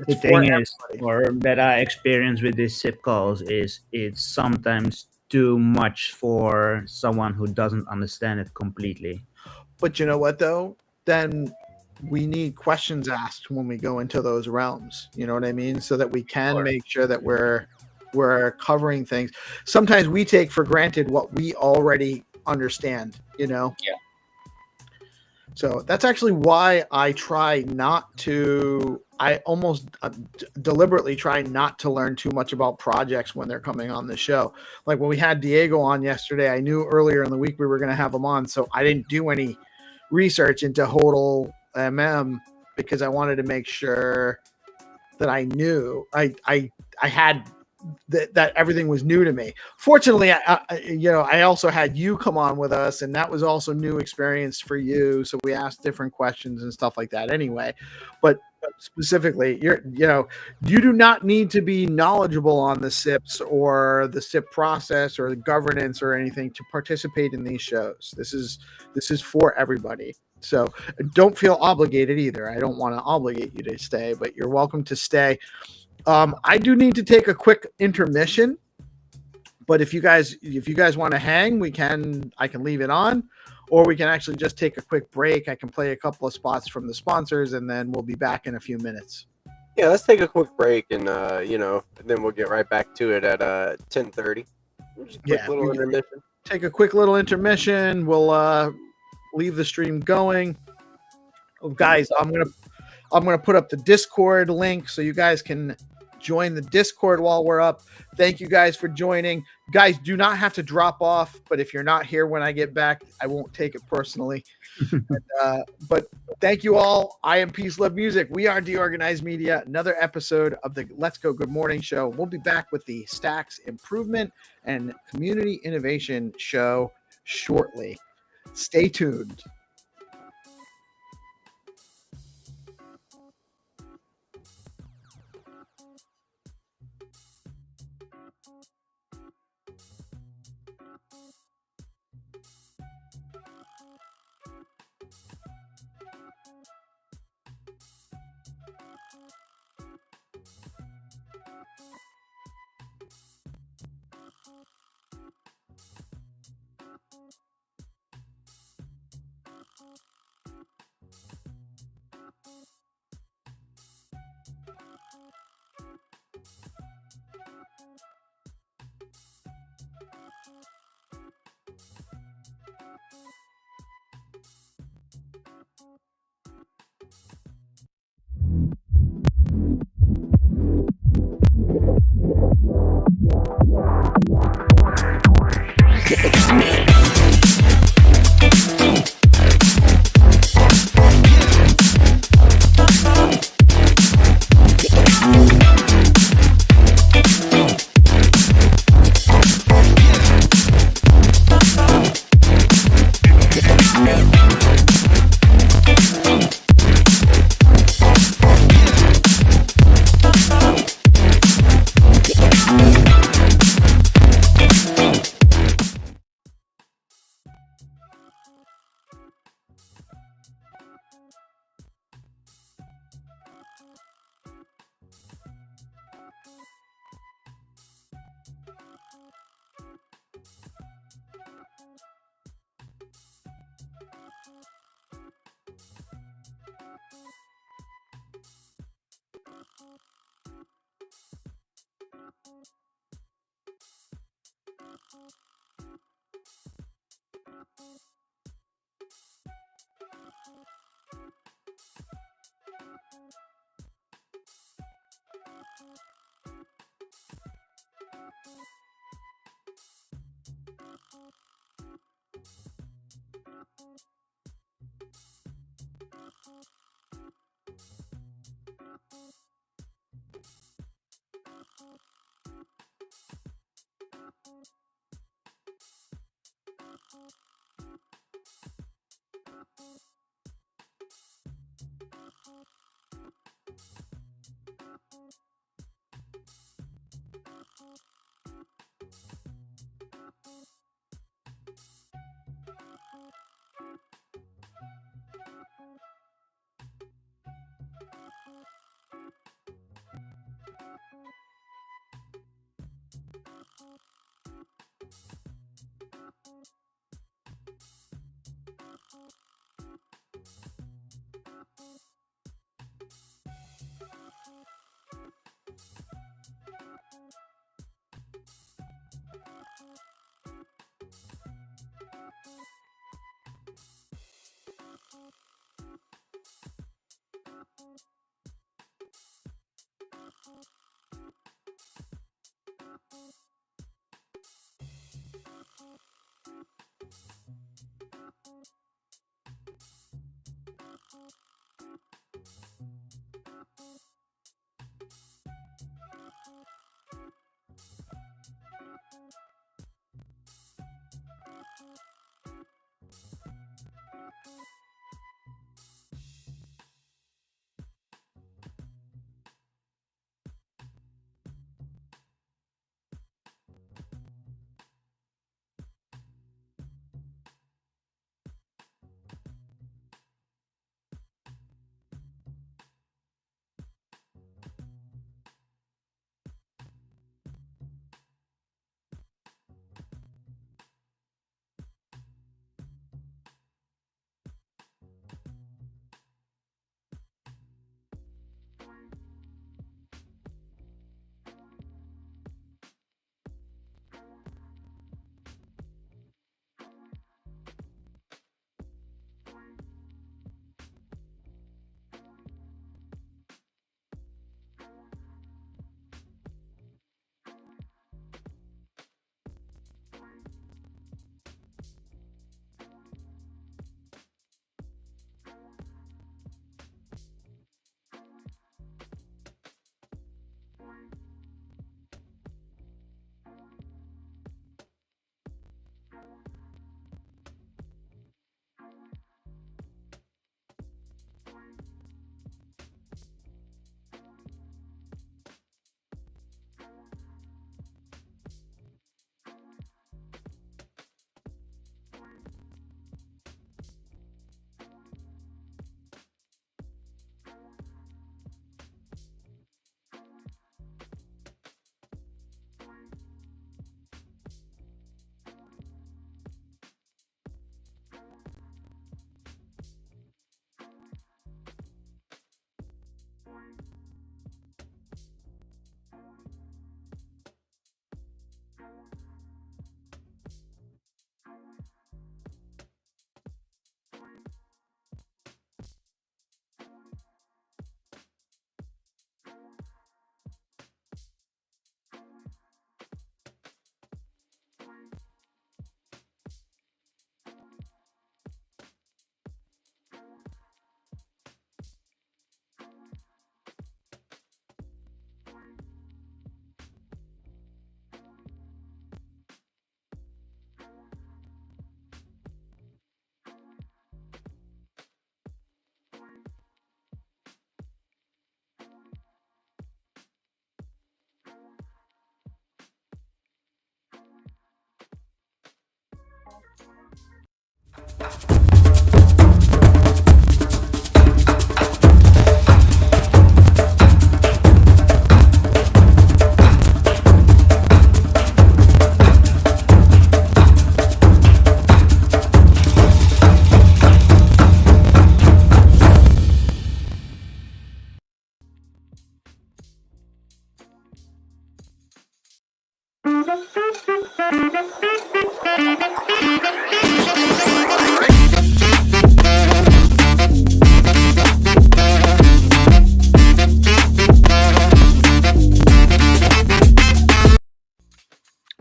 E: The thing is, or that I experience with these SIP calls is it's sometimes too much for someone who doesn't understand it completely.
A: But you know what, though? Then we need questions asked when we go into those realms. You know what I mean? So that we can make sure that we're covering things. Sometimes we take for granted what we already understand,
G: Yeah.
A: So that's actually why I almost deliberately try not to learn too much about projects when they're coming on the show. Like when we had Diego on yesterday, I knew earlier in the week we were going to have him on, so I didn't do any research into HODL MM because I wanted to make sure that I knew I had that everything was new to me. Fortunately, I also had you come on with us, and that was also new experience for you. So we asked different questions and stuff like that anyway. But specifically, you do not need to be knowledgeable on the SIPs or the SIP process or the governance or anything to participate in these shows. This is for everybody. So don't feel obligated either. I don't want to obligate you to stay, but you're welcome to stay. I do need to take a quick intermission, but if you guys want to hang, I can leave it on, or we can actually just take a quick break. I can play a couple of spots from the sponsors, and then we'll be back in a few minutes.
B: Yeah, let's take a quick break, and and then we'll get right back to it at 10:30. Intermission.
A: Take a quick little intermission. We'll leave the stream going. Oh, guys, I'm gonna put up the Discord link so you guys can join the Discord while we're up. Thank you guys for joining. Guys, do not have to drop off, but if you're not here when I get back, I won't take it personally. But thank you all. I am PeaceLoveMusic. We are Deorganized Media. Another episode of the Let's Go Good Morning Show. We'll be back with the Stacks Improvement and Community Innovation Show shortly. Stay tuned.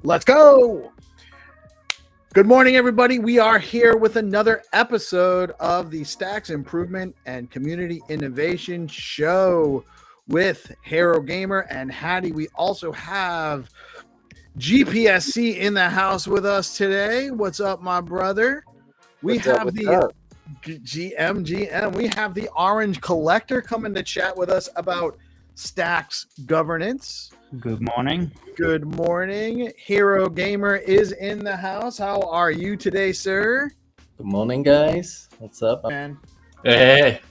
A: Let's go. Good morning, everybody. We are here with another episode of the Stacks Improvement and Community Innovation Show with Hero Gamer and Haddy. We also have GPSC in the house with us today. What's up, my brother? We have the GM. We have the Orange Collector coming to chat with us about Stacks governance.
E: Good morning.
A: Good morning. Hero Gamer is in the house. How are you today, sir?
G: Good morning, guys. What's up?
A: Man,
G: Hey.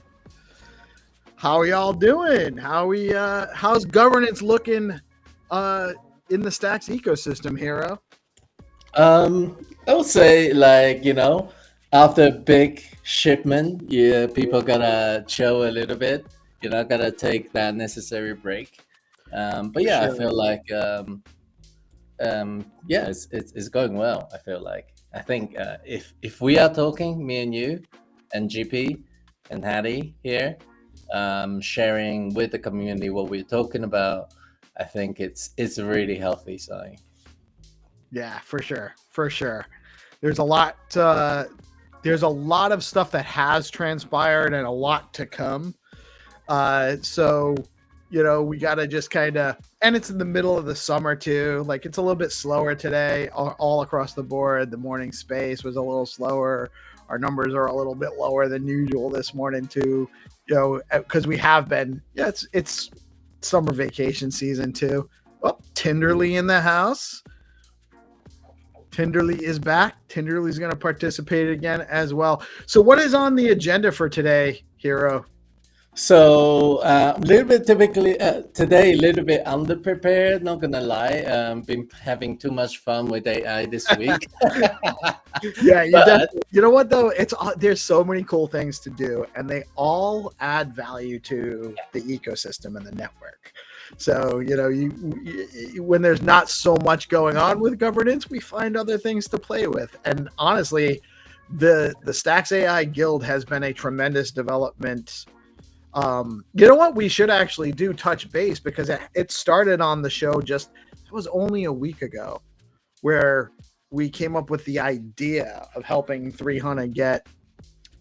A: how are y'all doing? How's governance looking in the Stacks ecosystem, Hero?
G: I would say, like, after a big shipment, yeah, people gotta chill a little bit. Gotta take that necessary break. But yeah, I
A: Sure.
G: feel like yeah, it's going well. I think if we are talking, me and you, and GP and Haddy here, sharing with the community what we're talking about, I think it's a really healthy sign.
A: Yeah, for sure. For sure. There's a lot of stuff that has transpired and a lot to come. So we got to just kind of, and it's in the middle of the summer too. Like it's a little bit slower today, all across the board. The morning space was a little slower. Our numbers are a little bit lower than usual this morning too, because we have been, it's summer vacation season too. Oh, Tinderly in the house. Tinderly is back. Tinderly's going to participate again as well. So what is on the agenda for today, Hero?
G: So a little bit typically today, a little bit underprepared. Not gonna lie, been having too much fun with AI this week.
A: Yeah,
G: But-
A: you know what though? There's so many cool things to do, and they all add value to the ecosystem and the network. So when there's not so much going on with governance, we find other things to play with. And honestly, the Stacks AI Guild has been a tremendous development. You know what we should actually do, touch base, because it started on the show it was only a week ago, where we came up with the idea of helping 300 get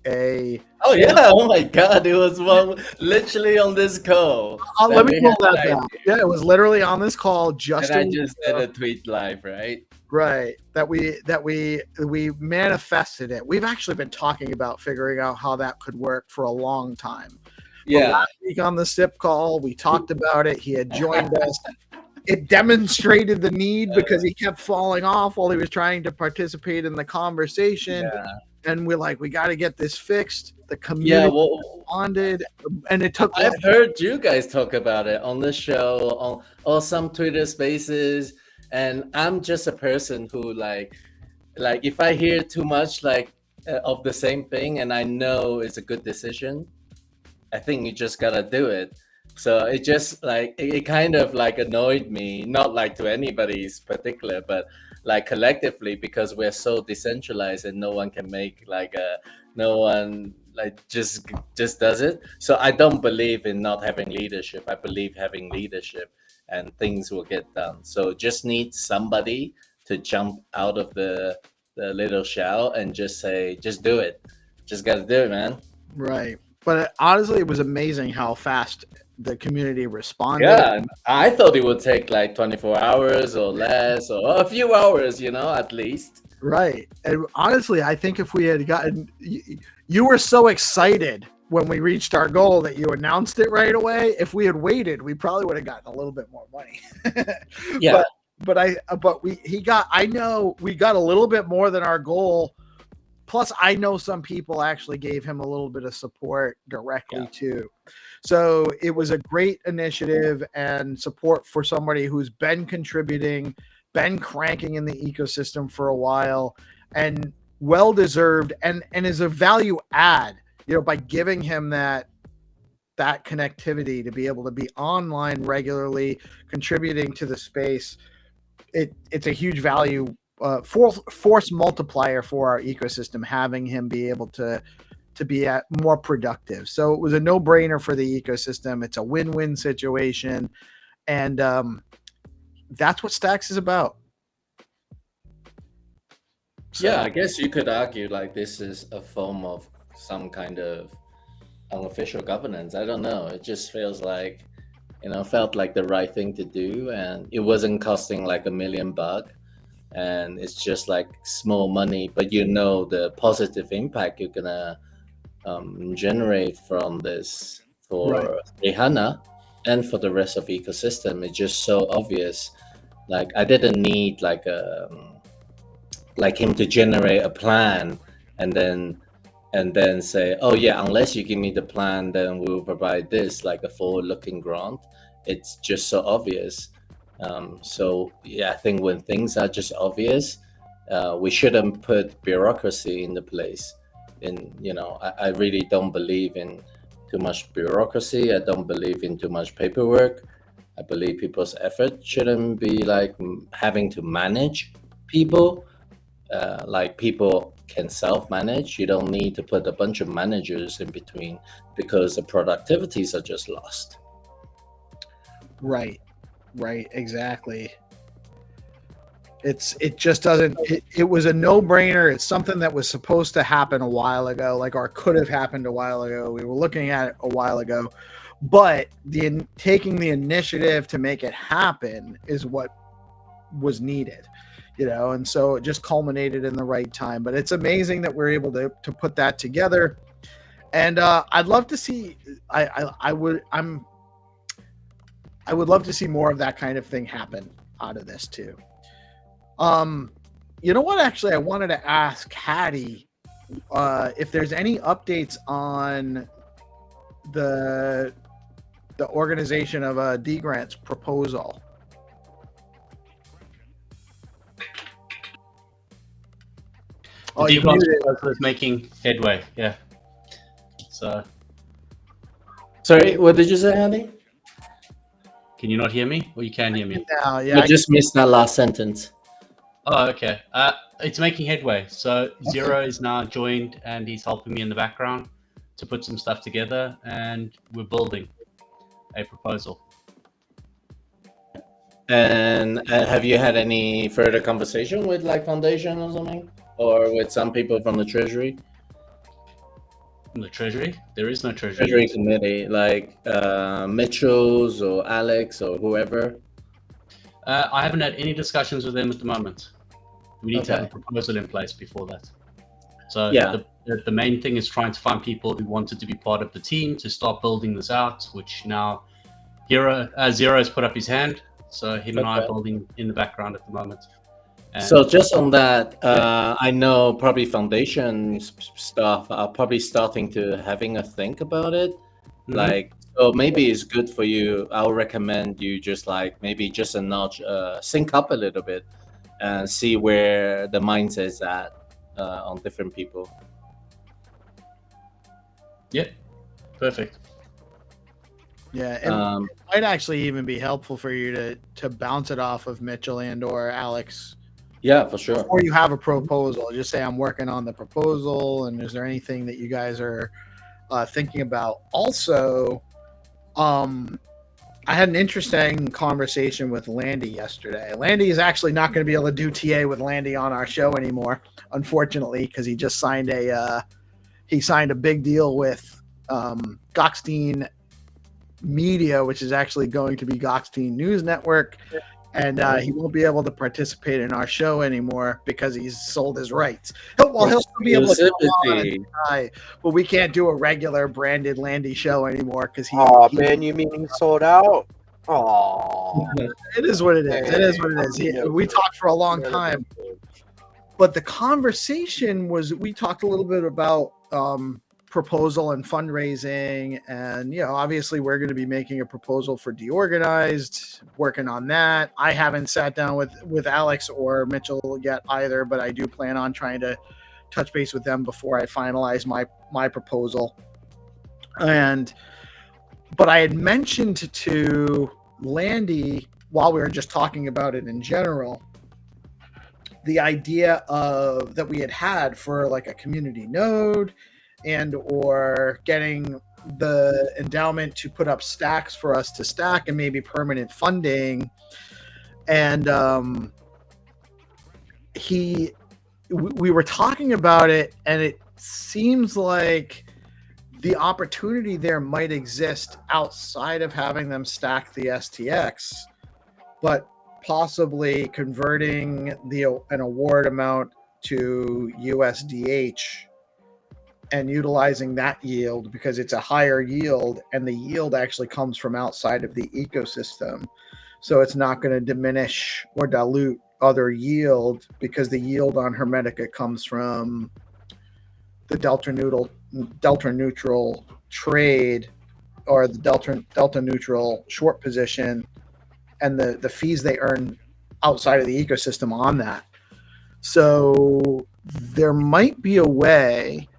A: a
G: Oh yeah! Oh my God! It was one literally on this call.
A: let me
G: we
A: pull
G: had
A: that
G: an
A: down. Yeah, it was literally on this call
G: And
A: just
G: I
A: a week
G: just
A: ago.
G: did a tweet live, right?
A: Right, that we manifested it. We've actually been talking about figuring out how that could work for a long time. But
G: Yeah.
A: last week on the SIP call, we talked about it. He had joined us. It demonstrated the need because he kept falling off while he was trying to participate in the conversation.
G: Yeah.
A: And we're like, we got to get this fixed. The
G: Yeah.
A: community
G: Well,
A: responded, and it took.
G: I've heard you guys talk about it on the show, or some Twitter Spaces, and I'm just a person who like if I hear too much of the same thing, and I know it's a good decision, I think you just gotta do it. So it just it kind of annoyed me, not to anybody's particular, but collectively, because we're so decentralized and no one can make no one just does it. So I don't believe in not having leadership. I believe having leadership, and things will get done. So just need somebody to jump out of the little shell and just say, just do it. Just gotta do it, man.
A: Right. But honestly, it was amazing how fast the community responded.
G: Yeah, I thought it would take 24 hours or less, or a few hours, at least.
A: Right. And honestly, I think if we had gotten, you were so excited when we reached our goal that you announced it right away. If we had waited, we probably would have gotten a little bit more money.
G: Yeah.
A: I know we got a little bit more than our goal. Plus, I know some people actually gave him a little bit of support directly too. So it was a great initiative and support for somebody who's been contributing, been cranking in the ecosystem for a while, and well-deserved, and is a value add, by giving him that connectivity to be able to be online regularly, contributing to the space. It's a huge value. Force multiplier for our ecosystem, having him be able to be more productive. So it was a no-brainer for the ecosystem. It's a win-win situation, and that's what Stacks is about. So,
G: yeah, I guess you could argue this is a form of some kind of unofficial governance. I don't know. It just feels felt like the right thing to do, and it wasn't costing $1 million. And it's just small money, but the positive impact you're gonna generate from this for Rihanna and for the rest of the ecosystem. It's just so obvious. I didn't need him to generate a plan and then say, oh yeah, unless you give me the plan, then we'll provide this, a forward-looking grant. It's just so obvious. So yeah, I think when things are just obvious, We shouldn't put bureaucracy in the place. And I really don't believe in too much bureaucracy. I don't believe in too much paperwork. I believe people's effort shouldn't be like having to manage people. Like people can self-manage. You don't need to put a bunch of managers in between because the productivities are just lost.
A: Right, exactly. It just doesn't. It was a no-brainer. It's something that was supposed to happen a while ago, like, or could have happened a while ago. We were looking at it a while ago, but taking the initiative to make it happen is what was needed, and so it just culminated in the right time. But it's amazing that we're able to put that together, and I'd love to see. I would love to see more of that kind of thing happen out of this too. You know what? Actually, I wanted to ask Haddy if there's any updates on the organization of D Grant's proposal.
H: The D Grant proposal is making headway. Yeah. So.
G: Sorry, what did you say, Haddy?
H: Can you not hear me, or you can hear me?
A: No, yeah.
G: I just missed that last sentence.
H: Oh, okay. It's making headway. So Zero is now joined, and he's helping me in the background to put some stuff together, and we're building a proposal.
G: And have you had any further conversation with like Foundation or something, or with some people from the Treasury?
H: From the Treasury? There is no Treasury.
G: Treasury committee, like Mitchell's or Alex or whoever.
H: I haven't had any discussions with them at the moment. We need to have a proposal in place before that. So
G: yeah,
H: the main thing is trying to find people who wanted to be part of the team to start building this out, which now Zero has put up his hand. So him and I are building in the background at the moment. And
G: so just on that, I know probably Foundation staff are probably starting to having a think about it. Mm-hmm. Like, so maybe it's good for you. I'll recommend you just like maybe just a notch, sync up a little bit and see where the mindset's at on different people.
H: Yeah, perfect.
A: Yeah, and it might actually even be helpful for you to bounce it off of Mitchell and or Alex.
G: Yeah, for sure.
A: Or you have a proposal, just say I'm working on the proposal, and is there anything that you guys are thinking about? Also, I had an interesting conversation with Landy yesterday. Landy is actually not going to be able to do TA with Landy on our show anymore, unfortunately, because he just signed a big deal with Goxstein Media, which is actually going to be Goxstein News Network, and he won't be able to participate in our show anymore because he's sold his rights. He'll still be able to come on, but we can't do a regular branded Landy show anymore because
B: man, you mean he sold out? Oh,
A: it is what it is. It is what it is. We talked for a long time, but the conversation was, we talked a little bit about proposal and fundraising, and obviously we're going to be making a proposal for Deorganized, working on that. I haven't sat down with Alex or Mitchell yet either, but I do plan on trying to touch base with them before I finalize my proposal. But I had mentioned to Landy, while we were just talking about it in general, the idea of that we had for like a community node, and or getting the endowment to put up stacks for us to stack, and maybe permanent funding. And we were talking about it, and it seems like the opportunity there might exist outside of having them stack the STX, but possibly converting an award amount to USDH and utilizing that yield, because it's a higher yield, and the yield actually comes from outside of the ecosystem. So it's not going to diminish or dilute other yield, because the yield on Hermetica comes from the delta neutral trade, or the delta neutral short position, and the fees they earn outside of the ecosystem on that. So there might be a way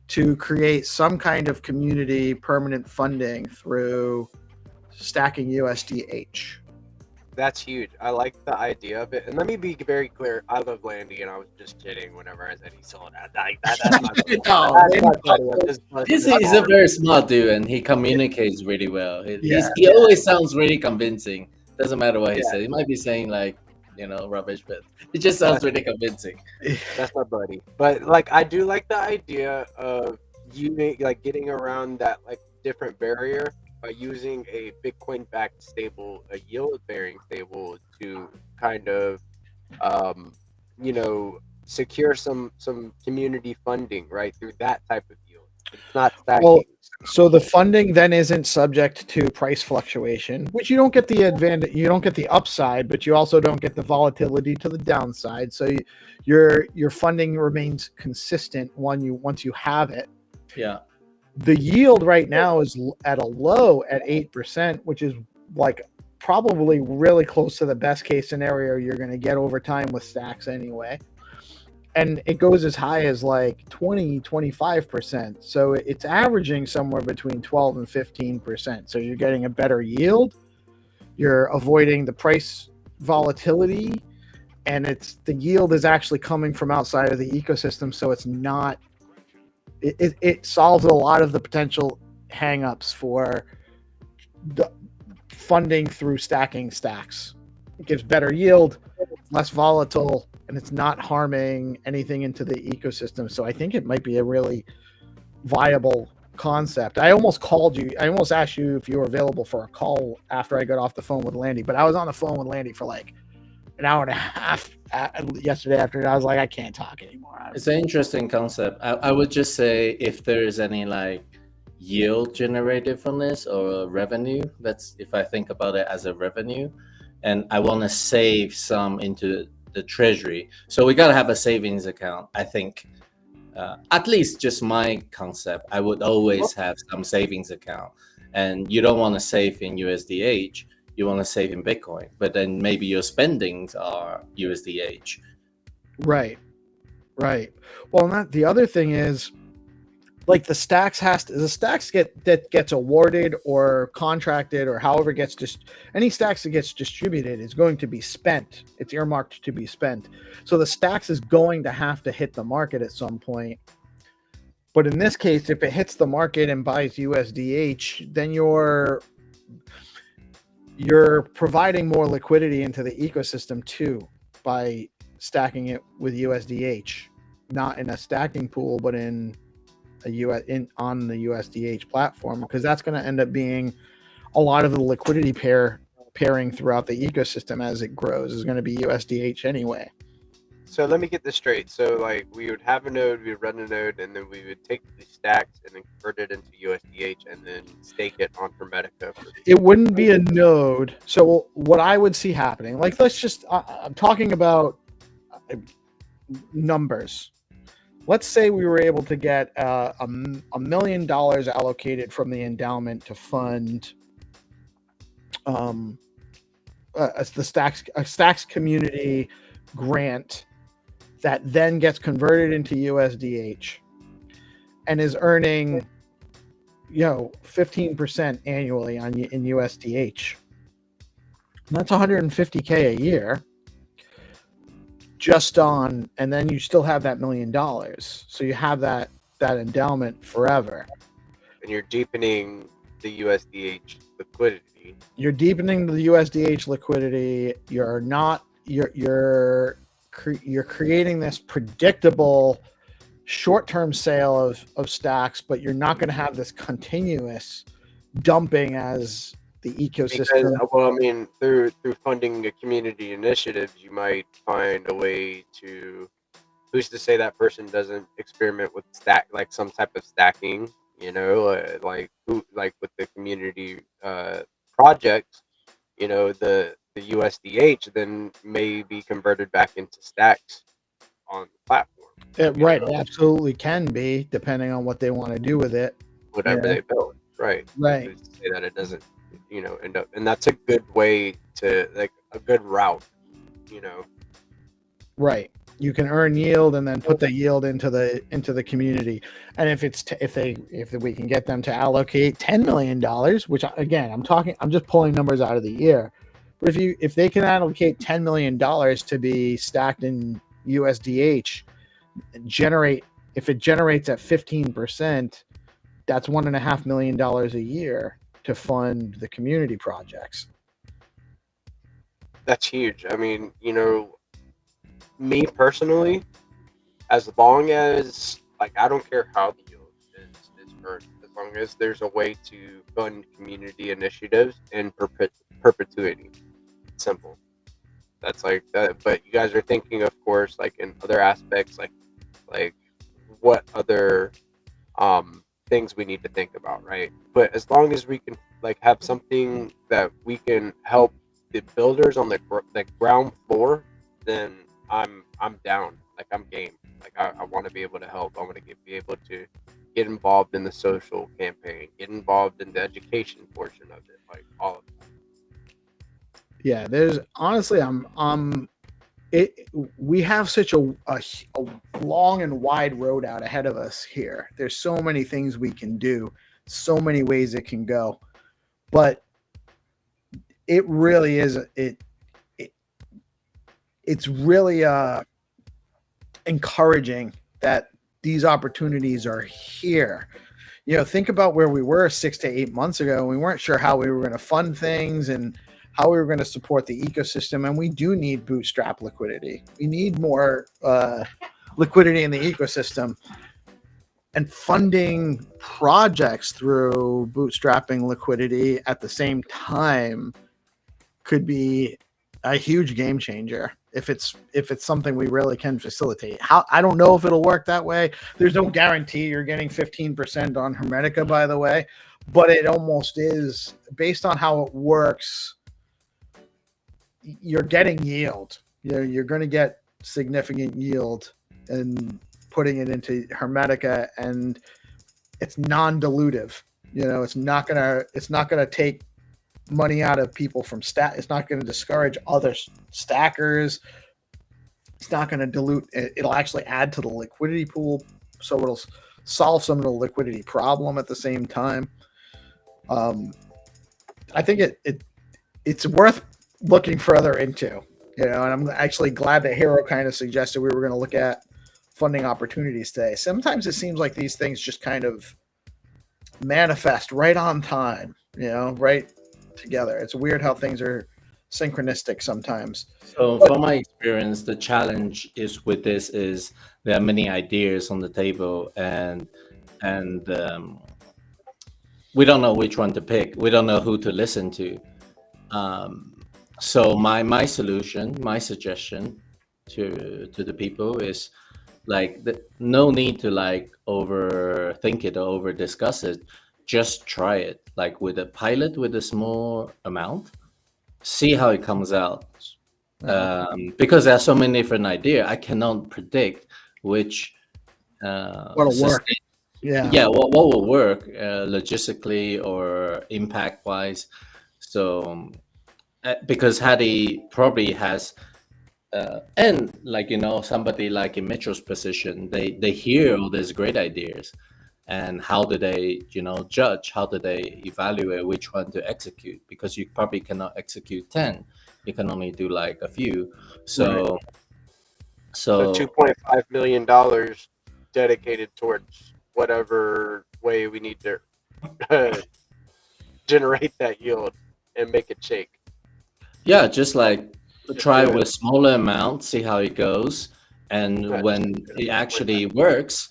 A: to create some kind of community permanent funding through stacking USDH.
B: That's huge. I like the idea of it. And let me be very clear. I love Landy, and I was just kidding whenever I said he sold out. That's not
G: He's a very smart dude, and he communicates really well.
A: Yeah.
G: He always sounds really convincing. Doesn't matter what he says. He might be saying like, rubbish, but it just sounds really convincing.
B: That's my buddy. But like, I do like the idea of getting around that like different barrier by using a Bitcoin-backed stable, a yield-bearing stable, to kind of, secure some community funding, right, through that type of yield. It's not stacking.
A: Well, so the funding then isn't subject to price fluctuation, which you don't get the advantage, you don't get the upside, but you also don't get the volatility to the downside. So your funding remains consistent once you have it.
G: Yeah.
A: The yield right now is at a low at 8%, which is like probably really close to the best case scenario you're going to get over time with stacks anyway. And it goes as high as like 25%. So it's averaging somewhere between 12 and 15%. So you're getting a better yield. You're avoiding the price volatility, and the yield is actually coming from outside of the ecosystem. So it's not, it solves a lot of the potential hangups for the funding through stacking stacks. It gives better yield, less volatile, and it's not harming anything into the ecosystem. So I think it might be a really viable concept. I almost called you. I almost asked you if you were available for a call after I got off the phone with Landy, but I was on the phone with Landy for like an hour and a half yesterday afternoon. I was like, I can't talk anymore.
G: It's an interesting concept. I would just say if there is any like yield generated from this or revenue, that's if I think about it as a revenue, and I want to save some into the Treasury. So we got to have a savings account. I think at least just my concept, I would always have some savings account, and you don't want to save in USDH. You want to save in Bitcoin, but then maybe your spendings are USDH.
A: Right. Well, the other thing is, like the stacks gets awarded or contracted or however gets any stacks that gets distributed is going to be spent. It's earmarked to be spent. So the stacks is going to have to hit the market at some point. But in this case, if it hits the market and buys USDH, then you're providing more liquidity into the ecosystem too by stacking it with USDH, not in a stacking pool, but on the USDH platform, because that's going to end up being a lot of the liquidity pairing throughout the ecosystem as it grows is going to be USDH anyway.
B: So let me get this straight. So like we would have a node, we would run a node, and then we would take the stacks and then convert it into USDH and then stake it on Hermetica.
A: It wouldn't be a node. So what I would see happening, like I'm talking about numbers. Let's say we were able to get $1 million allocated from the endowment to fund a stacks community grant that then gets converted into USDH and is earning 15% annually in USDH. And that's $150K a year and then you still have that $1 million. So you have that endowment forever.
B: And you're deepening the USDH liquidity.
A: You're deepening the USDH liquidity. You're creating this predictable short-term sale of stacks, but you're not going to have this continuous dumping as the ecosystem.
B: Because, through funding a community initiatives, you might find a way to, who's to say that person doesn't experiment with some type of stacking, like with the community projects, the USDH then may be converted back into stacks on the platform.
A: Right, it absolutely can be, depending on what they want to do with it.
B: Whatever they build, right.
A: Right.
B: To say that it doesn't, end up, and that's a good way to, like, a good route,
A: Right. you can earn yield and then put the yield into the community. And if we can get them to allocate $10 million, which again, I'm just pulling numbers out of the air. But if they can allocate $10 million to be stacked in USDH, if it generates at 15%, that's $1.5 million a year to fund the community projects.
B: That's huge. I mean, me personally, as long as I don't care how the yield is earned, as long as there's a way to fund community initiatives in perpetuity. It's simple. That's that. But you guys are thinking, of course, in other aspects, like what other things we need to think about, right? But as long as we can have something that we can help the builders on the ground floor, then I'm down. I'm game. I want to be able to help. I want to be able to get involved in the social campaign, get involved in the education portion of it, all of it.
A: Yeah, there's honestly, we have such a long and wide road out ahead of us here. There's so many things we can do, so many ways it can go, but it really is it's really encouraging that these opportunities are here. Think about where we were 6 to 8 months ago. We weren't sure how we were going to fund things and how we were going to support the ecosystem, and we do need bootstrap liquidity. We need more liquidity in the ecosystem, and funding projects through bootstrapping liquidity at the same time could be a huge game changer if it's something we really can facilitate. I don't know if it'll work that way. There's no guarantee you're getting 15% on Hermetica, by the way, but it almost is. Based on how it works, you're getting yield. You're going to get significant yield and putting it into Hermetica, and it's non-dilutive. It's not gonna take money out of people from It's not going to discourage other stackers. It's not going to dilute. It'll actually add to the liquidity pool, so it'll solve some of the liquidity problem at the same time. I think it's worth looking further into, and I'm actually glad that Hero kind of suggested we were going to look at funding opportunities today. Sometimes it seems like these things just kind of manifest right on time, right together. It's weird how things are synchronistic sometimes.
G: So from my experience, the challenge is with this is there are many ideas on the table, and we don't know which one to pick. We don't know who to listen to. So my suggestion to the people is no need to overthink it or over discuss it. Just try it, with a pilot with a small amount, see how it comes out. Because there are so many different ideas, I cannot predict which
A: what'll work.
G: What will work logistically or impact wise. So because Haddy probably has and somebody in Metro's position, they hear all these great ideas, and how do they judge, how do they evaluate which one to execute? Because you probably cannot execute 10, you can only do a few. So
B: $2.5 million dedicated towards whatever way we need to generate that yield and make it shake.
G: Yeah, just try with smaller amounts, see how it goes, and when it actually works,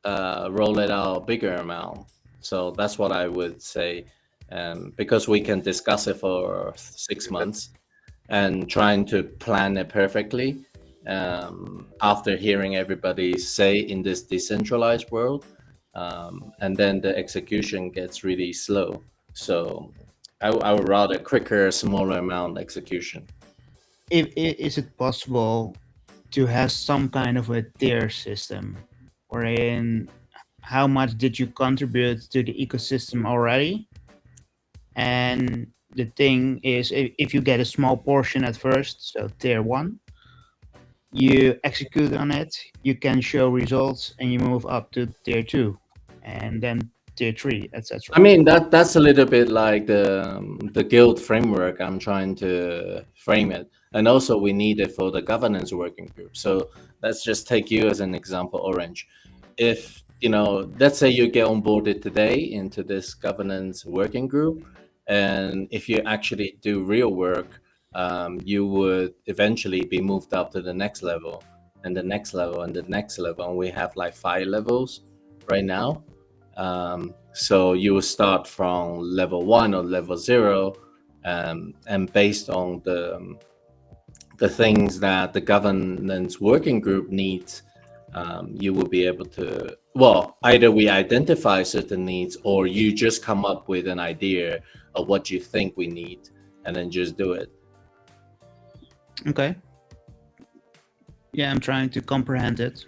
G: roll it out bigger amount. So that's what I would say, because we can discuss it for 6 months and trying to plan it perfectly. After hearing everybody say in this decentralized world, and then the execution gets really slow. So I would rather quicker, smaller amount execution.
E: Is it possible to have some kind of a tier system, wherein how much did you contribute to the ecosystem already? And the thing is, if you get a small portion at first, so tier 1, you execute on it, you can show results, and you move up to tier 2, and then tier 3, etc.
G: I mean, that's a little bit like the guild framework I'm trying to frame it, and also we need it for the governance working group. So let's just take you as an example, Orange. If let's say you get onboarded today into this governance working group, and if you actually do real work, you would eventually be moved up to the next level, and the next level, and the next level, and we have like 5 levels right now. So you will start from level 1 or level 0, and based on the things that the governance working group needs, you will be able to, well, either we identify certain needs, or you just come up with an idea of what you think we need, and then just do it.
E: Okay. Yeah, I'm trying to comprehend it.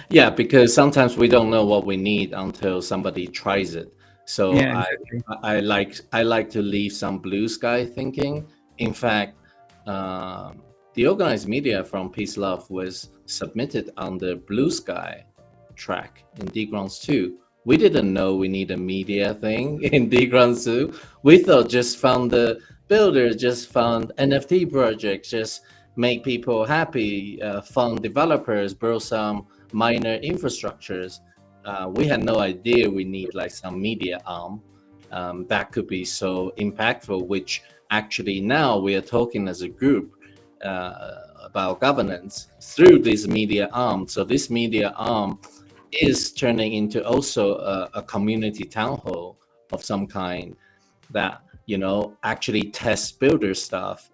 G: Yeah, because sometimes we don't know what we need until somebody tries it. So
E: Yeah, exactly.
G: I like to leave some blue sky thinking. In fact, the organized media from Peace Love was submitted on the blue sky track in Degrants 2. We didn't know we need a media thing in Degrants 2. We thought just found the builder, just found NFT projects, just make people happy, fund developers, build some minor infrastructures. We had no idea we need like some media arm that could be so impactful, which actually now we are talking as a group about governance through this media arm. So this media arm is turning into also a community town hall of some kind that actually test builder stuff,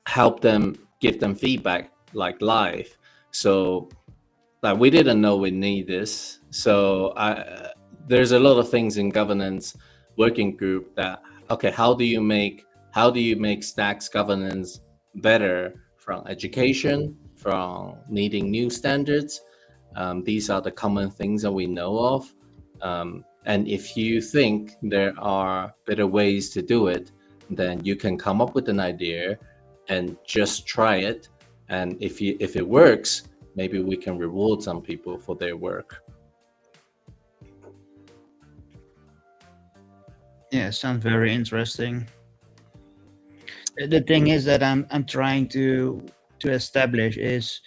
G: help them, give them feedback like live. So like we didn't know we need this. So there's a lot of things in governance working group that, okay, how do you make Stacks governance better, from education, from needing new standards? These are the common things that we know of. And if you think there are better ways to do it, then you can come up with an idea and just try it. And if it works, maybe we can reward some people for their work.
E: Yeah, sounds very interesting. The thing is that I'm trying to establish is,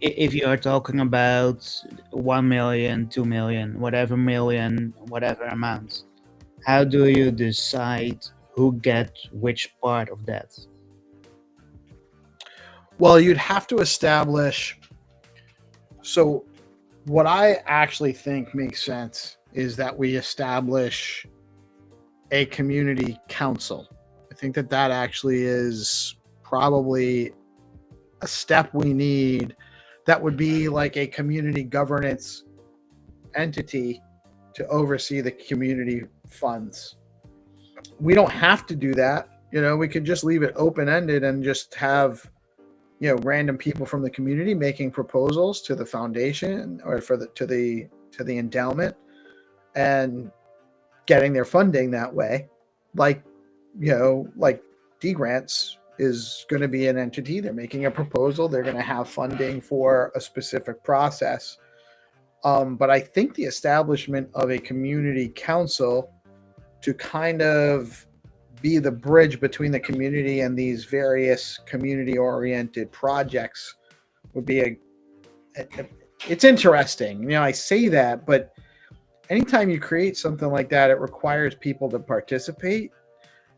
E: if you are talking about 1 million, 2 million, whatever amount, how do you decide who gets which part of that?
A: Well, you'd have to establish. So what I actually think makes sense is that we establish a community council. I think that actually is probably a step we need. That would be like a community governance entity to oversee the community funds. We don't have to do that. We could just leave it open-ended and just have random people from the community making proposals to the foundation or to the endowment and getting their funding that way. Like D Grants is going to be an entity. They're making a proposal. They're going to have funding for a specific process. But I think the establishment of a community council to kind of be the bridge between the community and these various community-oriented projects would be it's interesting. I say that, but anytime you create something like that, it requires people to participate.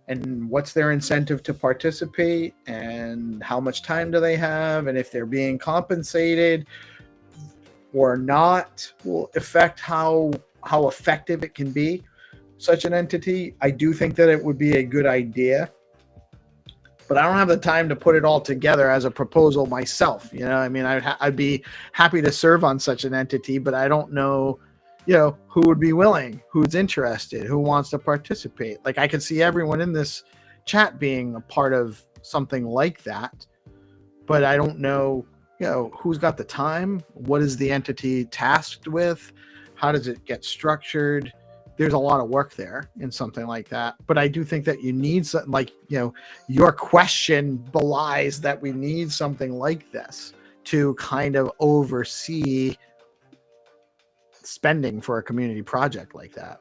A: And what's their incentive to participate, and how much time do they have, and if they're being compensated or not will affect how effective it can be. Such an entity, I do think that it would be a good idea, but I don't have the time to put it all together as a proposal myself. I'd be happy to serve on such an entity, but I don't know, who would be willing, who's interested, who wants to participate. Like, I could see everyone in this chat being a part of something like that, but I don't know, who's got the time, what is the entity tasked with, how does it get structured, there's a lot of work there in something like that. But I do think that you need something like, your question belies that we need something like this to kind of oversee spending for a community project like that.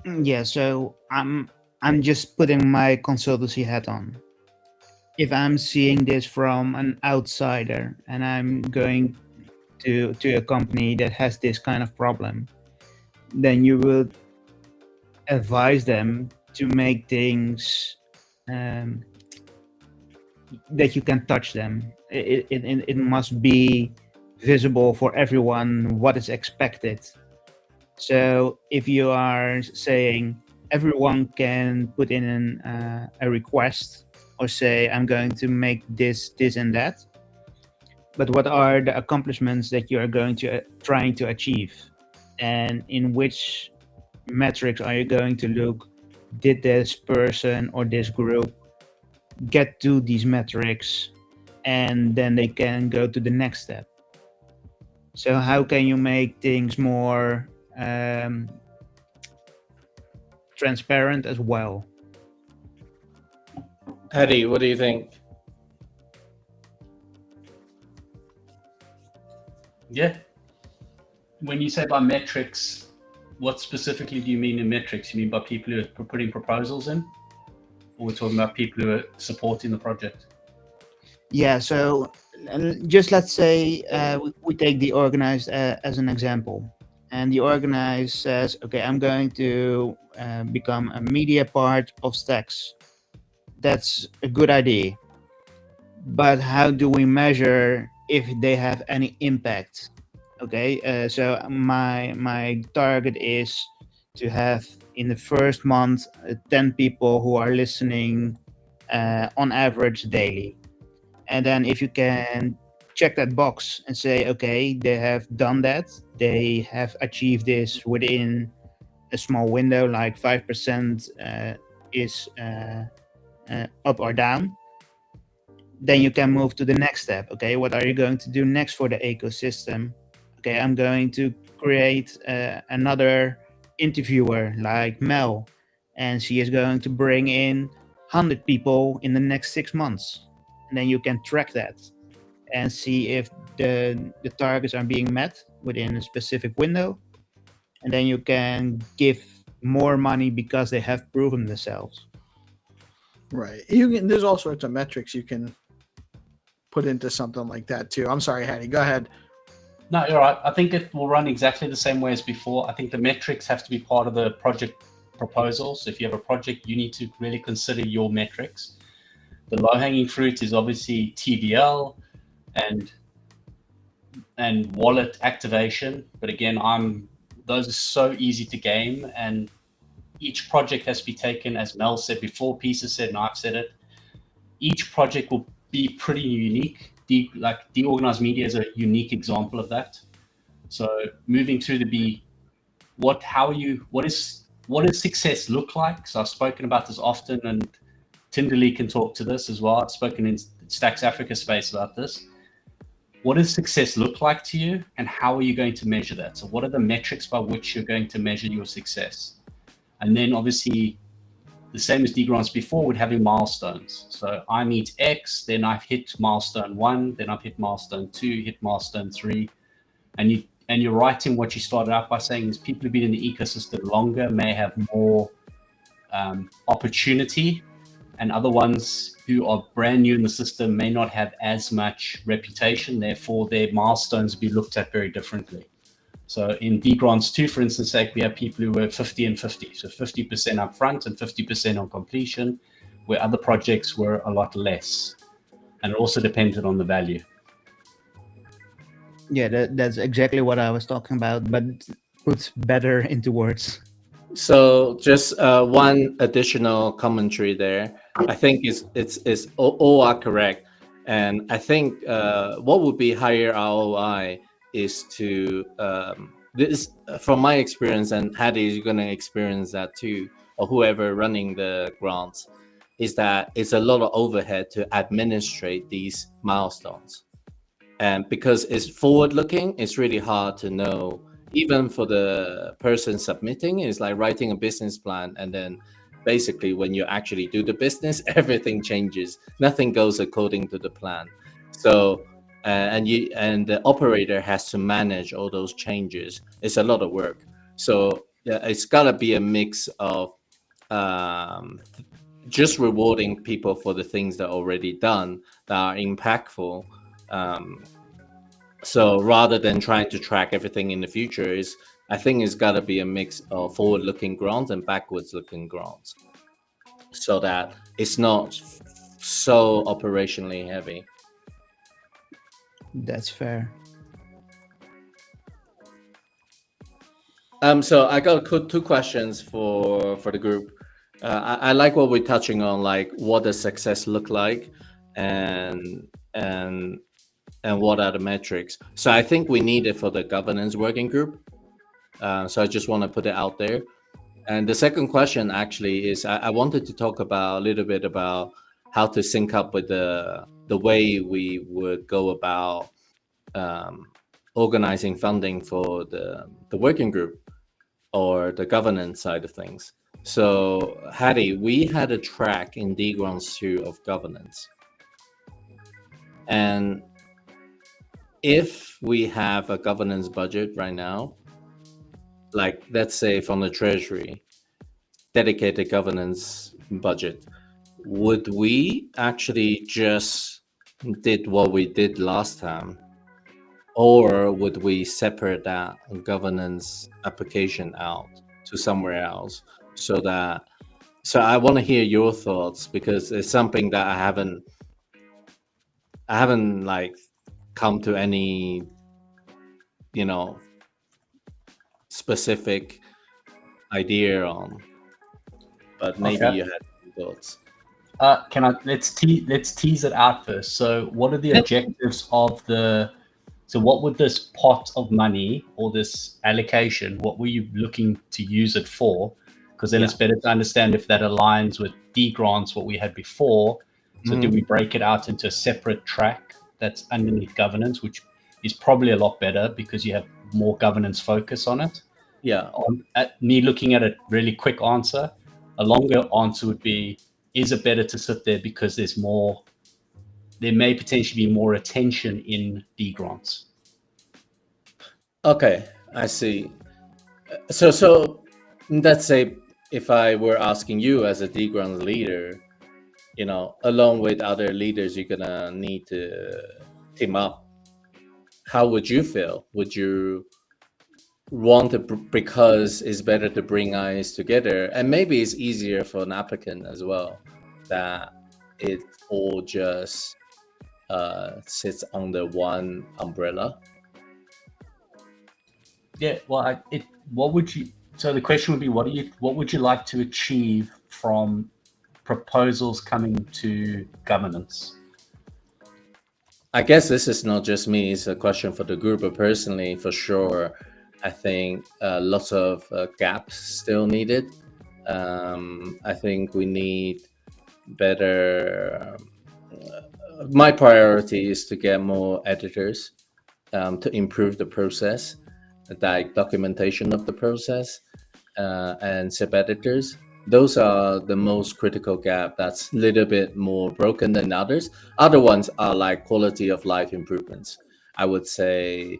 E: Yeah, so I'm just putting my consultancy hat on. If I'm seeing this from an outsider and I'm going to a company that has this kind of problem, then you will advise them to make things that you can touch them. It must be visible for everyone what is expected. So if you are saying everyone can put in a request or say, I'm going to make this, and that, but what are the accomplishments that you are going to trying to achieve? And in which metrics are you going to look? Did this person or this group get to these metrics? And then they can go to the next step. So how can you make things more transparent as well?
G: Haddy, what do you think?
H: Yeah. When you say by metrics, what specifically do you mean in metrics? You mean by people who are putting proposals in? Or we're talking about people who are supporting the project?
E: Yeah, so just let's say we take the organized as an example. And the organized says, okay, I'm going to become a media part of Stacks. That's a good idea. But how do we measure if they have any impact? Okay, so my target is to have in the first month 10 people who are listening on average daily. And then if you can check that box and say, okay, they have done that, they have achieved this within a small window, like 5% is up or down, then you can move to the next step. Okay, what are you going to do next for the ecosystem? Okay, I'm going to create another interviewer like Mel, and she is going to bring in 100 people in the next 6 months. And then you can track that and see if the targets are being met within a specific window. And then you can give more money because they have proven themselves.
A: Right. There's all sorts of metrics you can put into something like that too. I'm sorry, Haddy, go ahead.
H: No, you're right. I think it will run exactly the same way as before. I think the metrics have to be part of the project proposal. So if you have a project, you need to really consider your metrics. The low-hanging fruit is obviously TVL and wallet activation. But again, those are so easy to game, and each project has to be taken, as Mel said before, Peace has said, and I've said it. Each project will be pretty unique. Deorganized media is a unique example of that. So moving to what does success look like? So I've spoken about this often, and Tinderly can talk to this as well. I've spoken in Stacks Africa space about this. What does success look like to you, and how are you going to measure that? So what are the metrics by which you're going to measure your success? And then obviously the same as D-Grants before, with having milestones. So I meet X, then I've hit milestone 1, then I've hit milestone 2, hit milestone 3. And you're writing what you started out by saying is people who've been in the ecosystem longer may have more opportunity, and other ones who are brand new in the system may not have as much reputation. Therefore, their milestones will be looked at very differently. So in D-Grants 2, for instance, we have people who were 50 and 50. So 50% upfront and 50% on completion, where other projects were a lot less. And it also depended on the value.
E: Yeah, that's exactly what I was talking about, but put better into words.
G: So just one additional commentary there. I think it's all are correct, and I think what would be higher ROI is to this from my experience, and Haddy is going to experience that too, or whoever running the grants, is that it's a lot of overhead to administrate these milestones, and because it's forward looking, it's really hard to know even for the person submitting, is like writing a business plan, and then basically when you actually do the business, everything changes. Nothing goes according to the plan. So and the operator has to manage all those changes. It's a lot of work. So yeah, it's gotta be a mix of just rewarding people for the things that are already done that are impactful. So rather than trying to track everything in the future, I think it's got to be a mix of forward-looking grants and backwards-looking grants, so that it's not so operationally heavy.
E: That's fair.
G: So I got two questions for the group. I like what we're touching on, like what does success look like, and what are the metrics. So I think we need it for the governance working group. So I just want to put it out there. And the second question actually is I wanted to talk about a little bit about how to sync up with the way we would go about organizing funding for the working group or the governance side of things. So Haddy, we had a track in DGrants 2 of governance. And if we have a governance budget right now, like let's say from the Treasury, dedicated governance budget, would we actually just did what we did last time, or would we separate that governance application out to somewhere else? So I want to hear your thoughts, because it's something that I haven't like come to any specific idea on, but maybe you had some thoughts.
H: Let's tease it out first. So what are the objectives of so what would this pot of money or this allocation, what were you looking to use it for? Because then it's better to understand if that aligns with D grants, what we had before. So do we break it out into a separate track that's underneath governance, which is probably a lot better because you have more governance focus on it?
G: Yeah.
H: Me looking at a really quick answer, a longer answer would be, is it better to sit there because there may potentially be more attention in D grants?
G: Okay, I see. So let's say if I were asking you as a D grants leader, along with other leaders, you're gonna need to team up. How would you feel? Would you want to, because it's better to bring eyes together, and maybe it's easier for an applicant as well, that it all just sits under one umbrella?
H: Yeah, well, so the question would be, what would you like to achieve from proposals coming to governance?
G: I guess this is not just me, it's a question for the group, but personally, for sure, I think lots of gaps still needed. I think we need better. My priority is to get more editors to improve the process, like documentation of the process, and sub-editors. Those are the most critical gap that's a little bit more broken than others. Other ones are like quality of life improvements. I would say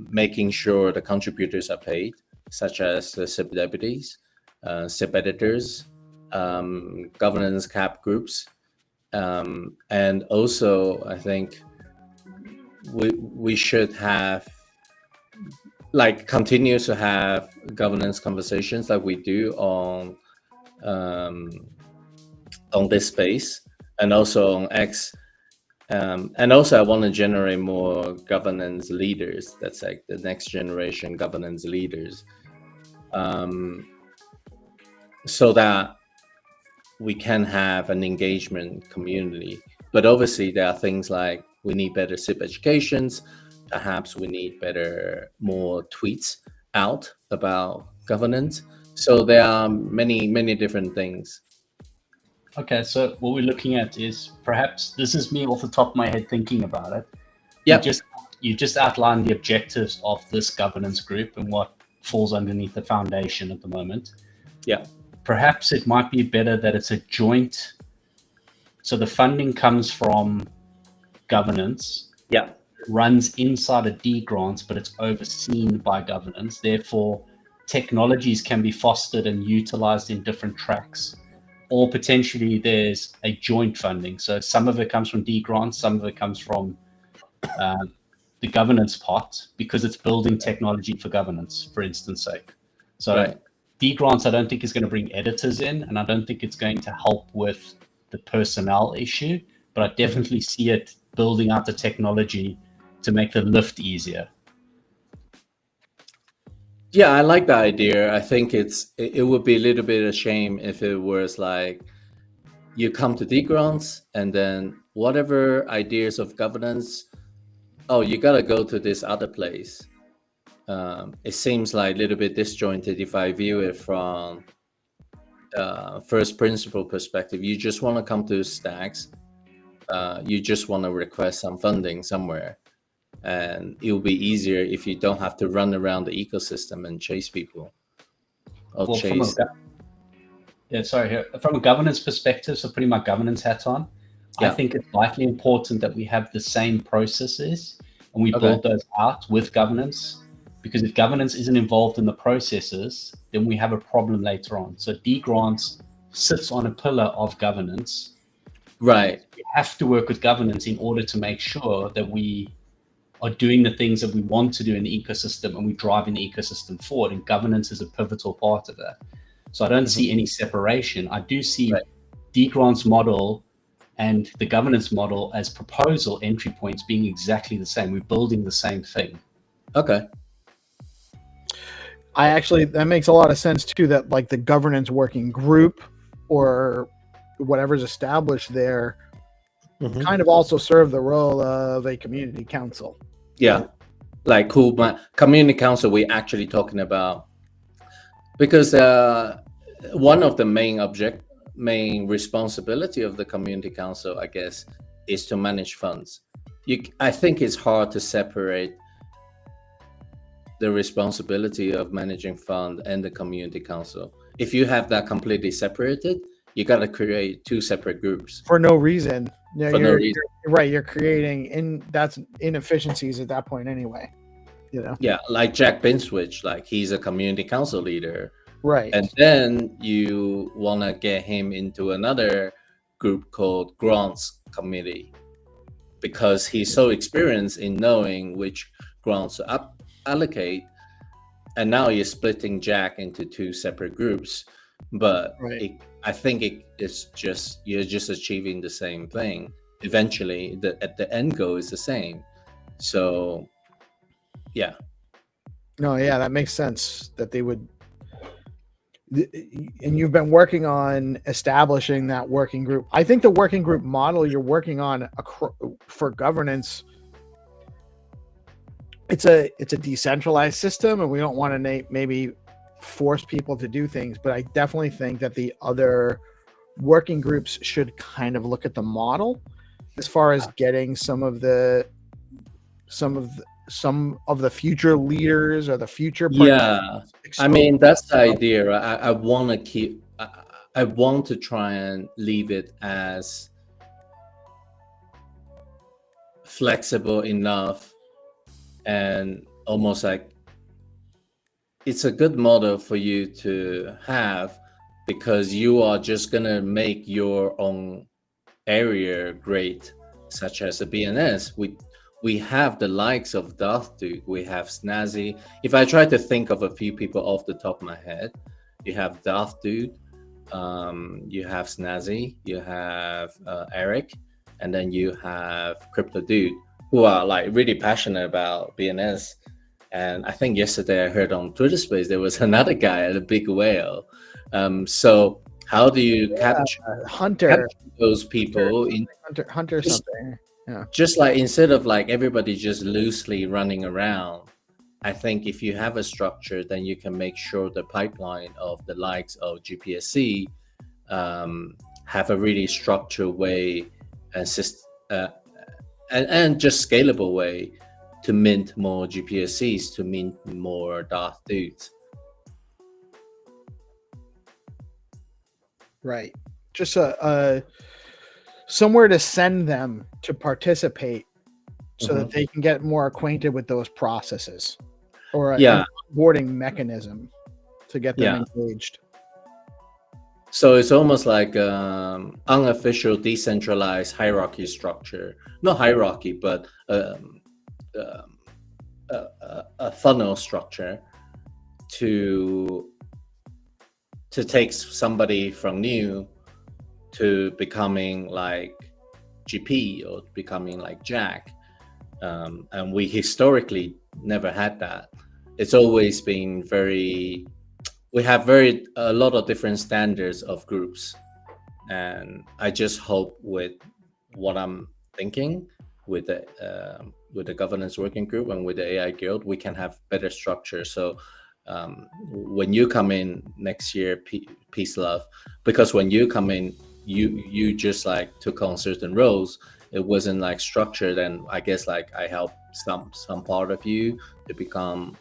G: making sure the contributors are paid, such as the sub-deputies, sub-editors, governance cap groups. And also, I think we should have, continue to have governance conversations like we do on this space, and also on X. And also I want to generate more governance leaders. That's like the next generation governance leaders, so that we can have an engagement community. But obviously there are things like we need better SIP educations. Perhaps we need more tweets out about governance. So there are many different things.
H: Okay, so what we're looking at is, perhaps this is me off the top of my head thinking about it.
G: Yeah.
H: you just outlined the objectives of this governance group and what falls underneath the foundation at the moment.
G: Yeah.
H: Perhaps it might be better that it's a joint. So the funding comes from governance.
G: Yeah.
H: Runs inside of D grants, but it's overseen by governance. Therefore, technologies can be fostered and utilized in different tracks. Or potentially there's a joint funding. So some of it comes from D grants, some of it comes from the governance part, because it's building technology for governance, for instance sake. So D grants, I don't think is going to bring editors in, and I don't think it's going to help with the personnel issue, but I definitely see it building out the technology to make the lift easier.
G: Yeah, I like the idea. I think it would be a little bit of a shame if it was like you come to D grants and then whatever ideas of governance, oh, you gotta go to this other place. It seems like a little bit disjointed if I view it from first principle perspective. You just want to come to Stacks. You just want to request some funding somewhere. And it will be easier if you don't have to run around the ecosystem and chase people. Or chase.
H: From a governance perspective, so putting my governance hat on, I think it's vitally important that we have the same processes and we build those out with governance, because if governance isn't involved in the processes, then we have a problem later on. So D grants sits on a pillar of governance.
G: Right.
H: We have to work with governance in order to make sure that we are doing the things that we want to do in the ecosystem and we driving the ecosystem forward, and governance is a pivotal part of that. So I don't see any separation. I do see D grants model and the governance model as proposal entry points being exactly the same. We're building the same thing.
G: Okay.
A: That makes a lot of sense too, that like the governance working group or whatever's established there kind of also serve the role of a community council.
G: Yeah. Like community council, we're actually talking about, because one of the main responsibility of the community council, I guess, is to manage funds. I think it's hard to separate the responsibility of managing fund and the community council. If you have that completely separated, you got to create two separate groups
A: for no reason. Yeah,
G: for no reason.
A: You're creating that's inefficiencies at that point anyway. You know.
G: Yeah, like Jack Binswitch, like he's a community council leader.
A: Right.
G: And then you want to get him into another group called grants committee, because he's so experienced in knowing which grants to allocate. And now you're splitting Jack into two separate groups. But I think you're just achieving the same thing. Eventually, at the end goal is the same. So, yeah.
A: No, yeah, that makes sense that they would. And you've been working on establishing that working group. I think the working group model you're working on for governance, it's a decentralized system, and we don't want to maybe force people to do things, but I definitely think that the other working groups should kind of look at the model as far as getting some of the future leaders or the future.
G: Yeah, I mean, that's the idea. I want to try and leave it as flexible enough and almost like it's a good model for you to have, because you are just gonna make your own area great, such as the BNS. We have the likes of Darth Dude, we have Snazzy. If I try to think of a few people off the top of my head, you have Darth Dude, you have Snazzy, you have Eric, and then you have Crypto Dude, who are like really passionate about BNS. And I think yesterday I heard on Twitter Space there was another guy at a big whale. So how do you capture those people?
A: Hunter something. Yeah.
G: Just like instead of like everybody just loosely running around, I think if you have a structure, then you can make sure the pipeline of the likes of GPSC have a really structured way and just scalable way to mint more GPSCs, to mint more Darth dudes.
A: Right. Just a somewhere to send them to participate so that they can get more acquainted with those processes, or an onboarding mechanism to get them engaged.
G: So it's almost like unofficial decentralized hierarchy structure. Not hierarchy, but a funnel structure to take somebody from new to becoming like GP or becoming like Jack. And we historically never had that. It's always been we have a lot of different standards of groups. And I just hope with what I'm thinking with the governance working group and with the AI Guild, we can have better structure. So when you come in next year, Peace Love, because when you come in, you just like took on certain roles. It wasn't like structured, and I guess like I helped some part of you to become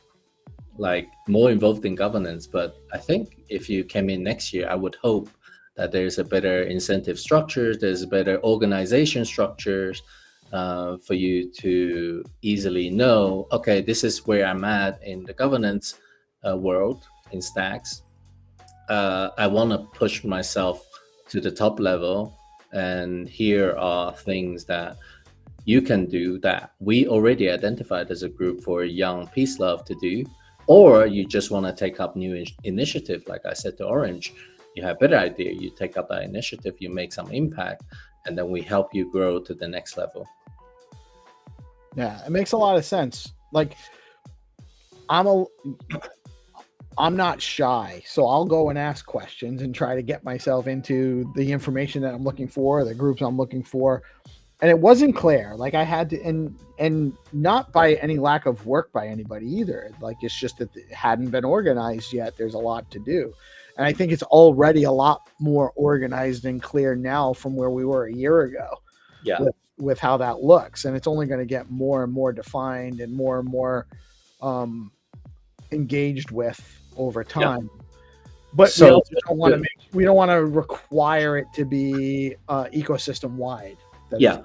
G: like more involved in governance. But I think if you came in next year, I would hope that there's a better incentive structure, there's better organization structures for you to easily know, okay, this is where I'm at in the governance world in Stacks. I want to push myself to the top level, and here are things that you can do that we already identified as a group for young Peace Love to do. Or you just want to take up new initiative, like I said to Orange, you have a better idea, you take up that initiative, you make some impact, and then we help you grow to the next level.
A: Yeah, it makes a lot of sense. Like, I'm not shy, so I'll go and ask questions and try to get myself into the information that I'm looking for, the groups I'm looking for. And it wasn't clear. Like I had to, and not by any lack of work by anybody either. Like it's just that it hadn't been organized yet. There's a lot to do. And I think it's already a lot more organized and clear now from where we were a year ago.
G: Yeah.
A: With how that looks. And it's only going to get more and more defined and more engaged with over time. Yeah. But so, we also don't want to we don't want to require it to be ecosystem wide.
G: Yeah.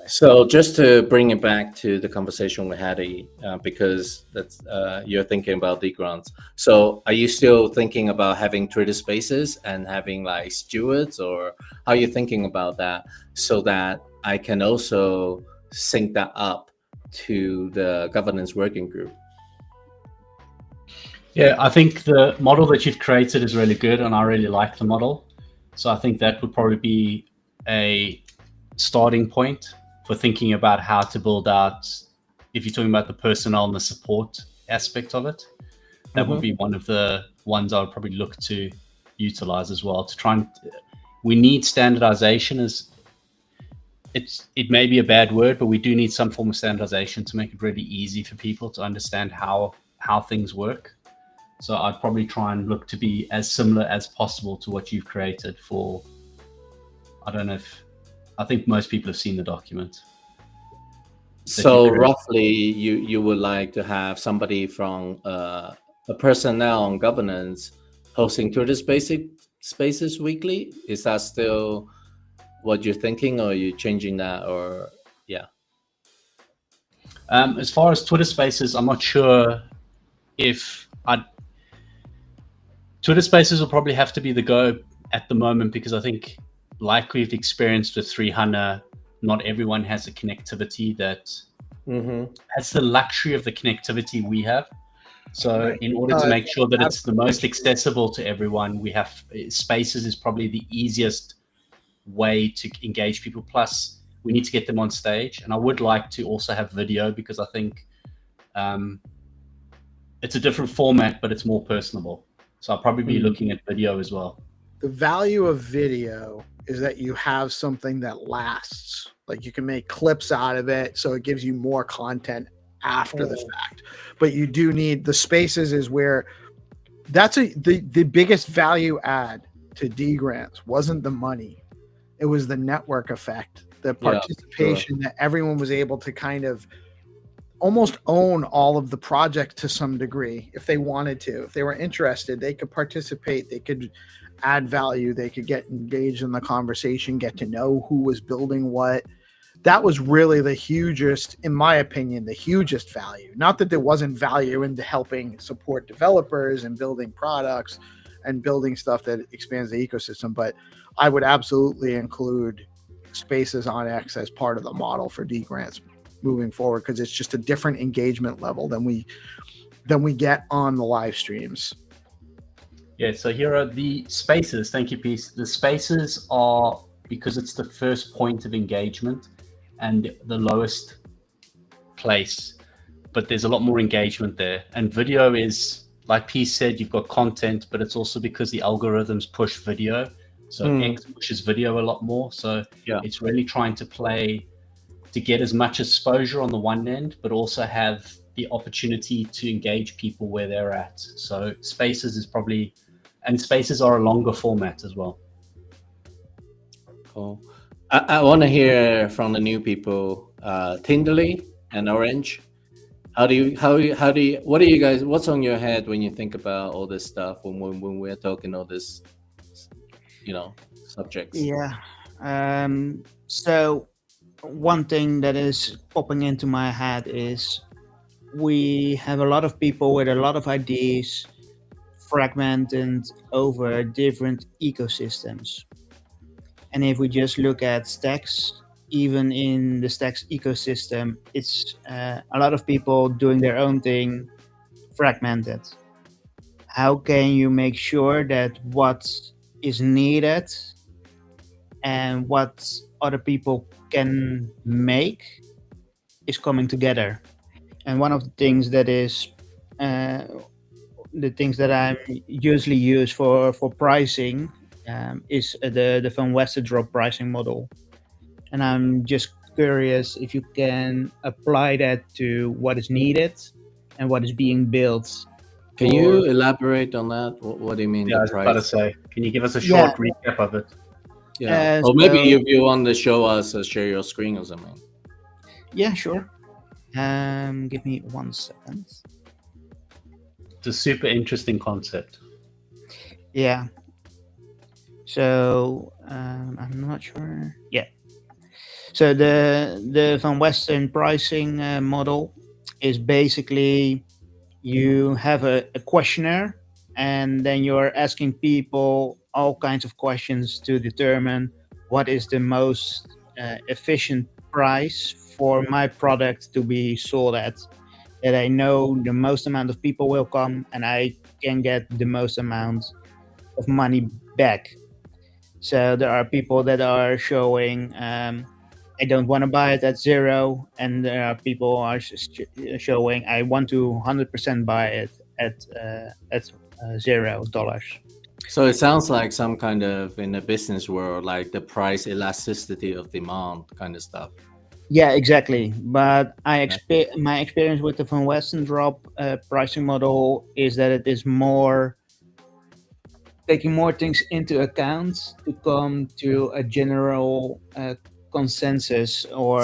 G: So just to bring it back to the conversation with Haddy, because that's you're thinking about the grants. So are you still thinking about having Twitter Spaces and having like stewards, or how are you thinking about that, so that I can also sync that up to the governance working group?
H: Yeah, I think the model that you've created is really good, and I really like the model. So I think that would probably be a starting point for thinking about how to build out, if you're talking about the personnel and the support aspect of it, that would be one of the ones I would probably look to utilize as well, to try and, we need standardization. It may be a bad word, but we do need some form of standardization to make it really easy for people to understand how things work. So I'd probably try and look to be as similar as possible to what you've created for, I don't know if, I think most people have seen the document.
G: So roughly you would like to have somebody from a personnel on governance hosting Twitter spaces weekly? Is that still what you're thinking, or are you changing that, or yeah?
H: As far as Twitter spaces, I'm not sure if Twitter spaces will probably have to be the go at the moment, because I think, like we've experienced with 300, not everyone has the connectivity that has the luxury of the connectivity we have. So in order to make sure that it's the most accessible to everyone, we have spaces is probably the easiest way to engage people. Plus we need to get them on stage, and I would like to also have video, because I think it's a different format, but it's more personable. So I'll probably be looking at video as well.
A: The value of video is that you have something that lasts. Like you can make clips out of it, so it gives you more content after the fact. But you do need the spaces, is where that's the biggest value add to D grants wasn't the money. It was the network effect, the participation that everyone was able to kind of almost own all of the project to some degree if they wanted to. If they were interested, they could participate, they could add value, they could get engaged in the conversation, get to know who was building what. That was really the hugest, in my opinion, the hugest value. Not that there wasn't value into helping support developers and building products and building stuff that expands the ecosystem, but I would absolutely include Spaces on X as part of the model for D grants moving forward, because it's just a different engagement level than we get on the live streams.
H: Yeah, so here are the spaces. Thank you, Peace. The spaces are, because it's the first point of engagement and the lowest place, but there's a lot more engagement there. And video is, like Peace said, you've got content, but it's also because the algorithms push video. So X pushes video a lot more. So it's really trying to play to get as much exposure on the one end, but also have the opportunity to engage people where they're at. So spaces is probably, and spaces are a longer format as well.
G: Cool. I want to hear from the new people, Tinderly and Orange. What are you guys, what's on your head when you think about all this stuff when we're talking all this, subjects?
E: Yeah. So one thing that is popping into my head is we have a lot of people with a lot of ideas fragmented over different ecosystems. And if we just look at stacks, even in the stacks ecosystem, it's a lot of people doing their own thing, fragmented. How can you make sure that what is needed and what other people can make is coming together? And one of the things that is the things that I usually use for pricing is the Van Westerdrop pricing model. And I'm just curious if you can apply that to what is needed and what is being built.
G: Can you elaborate on that? What do you mean?
H: Yeah, I was about to say, can you give us a short recap of it?
G: Yeah, or maybe if you want to show us, share your screen or something.
E: Yeah, sure. Give me 1 second.
H: It's a super interesting concept.
E: Yeah. So I'm not sure. Yeah. So the Van Western pricing model is basically you have a questionnaire, and then you're asking people all kinds of questions to determine what is the most efficient price for my product to be sold at, that I know the most amount of people will come and I can get the most amount of money back. So there are people that are showing I don't want to buy it at 0, and there are people are showing I want to 100% buy it at $0.
G: So it sounds like some kind of, in the business world, like the price elasticity of demand kind of stuff.
E: Yeah, exactly. But my experience with the Van Westerdrop pricing model is that it is more taking more things into account to come to a general consensus, or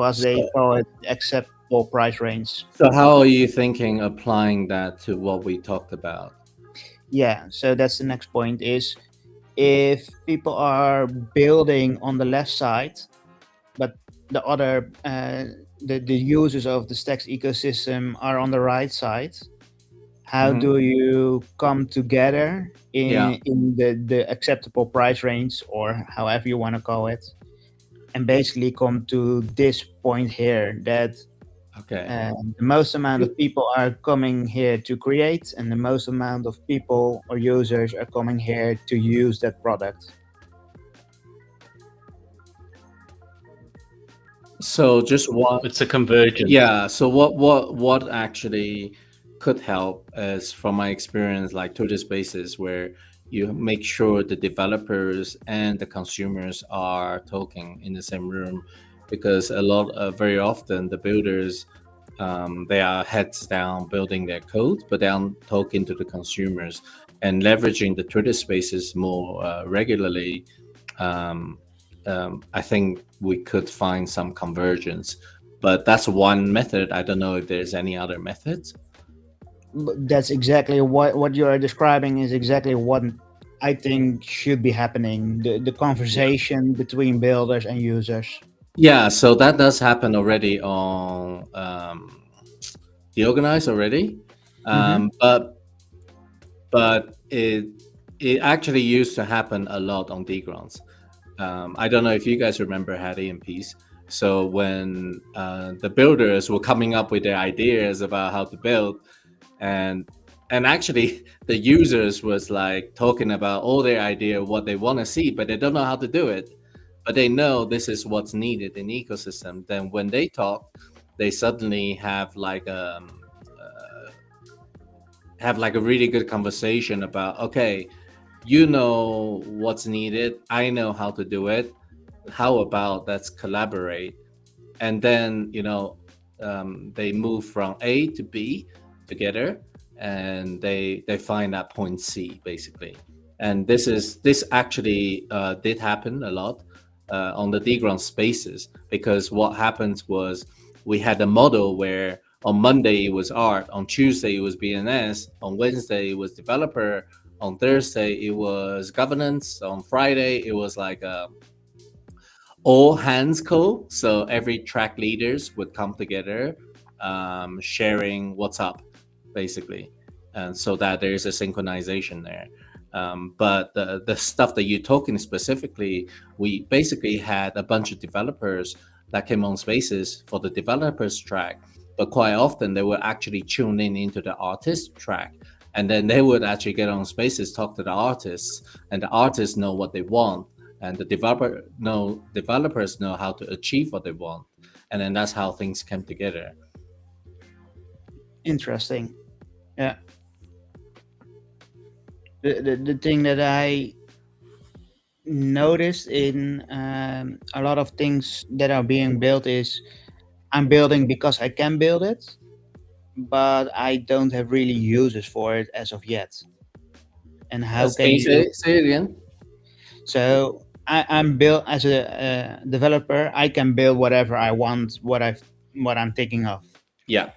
E: as they call it, acceptable price range.
G: So how are you thinking applying that to what we talked about?
E: Yeah, so that's the next point, is if people are building on the left side, but the other the users of the stacks ecosystem are on the right side, how do you come together in the acceptable price range, or however you want to call it, and basically come to this point here, that the most amount of people are coming here to create, and the most amount of people or users are coming here to use that product.
G: So just what
H: it's a convergence.
G: Yeah. So what actually could help is, from my experience, like Twitter Spaces, where you make sure the developers and the consumers are talking in the same room, because very often the builders they are heads down building their code, but they aren't talking to the consumers, and leveraging the Twitter Spaces more regularly. I think we could find some convergence But that's one method. I don't know if there's any other methods.
E: That's exactly what you are describing is exactly what I think should be happening. The conversation between builders and users.
G: Yeah, so that does happen already on the organized already, but it actually used to happen a lot on Degrants. I don't know if you guys remember Haddy and Peace. So when the builders were coming up with their ideas about how to build, and actually the users was like talking about all their idea, what they want to see, but they don't know how to do it. But they know this is what's needed in the ecosystem. Then when they talk, they suddenly have like a really good conversation about, okay, you know what's needed, I know how to do it, how about let's collaborate? And then they move from A to B together, and they find that point C basically. And this actually did happen a lot on the Degrant spaces, because what happened was we had a model where on Monday it was art, on Tuesday it was BNS, on Wednesday it was developer, on Thursday it was governance, on Friday it was like all hands call. So every track leaders would come together, sharing what's up basically, and so that there's a synchronization there. But the stuff that you're talking specifically, we basically had a bunch of developers that came on spaces for the developers track, but quite often they would actually tune in into the artist track, and then they would actually get on spaces, talk to the artists, and the artists know what they want, and the developers know how to achieve what they want, and then that's how things came together.
E: Interesting. Yeah. The thing that I noticed in a lot of things that are being built is I'm building because I can build it, but I don't have really uses for it as of yet. And how can you
G: say it again?
E: So I'm built as a developer. I can build whatever I want, what I'm thinking of.
G: Yeah.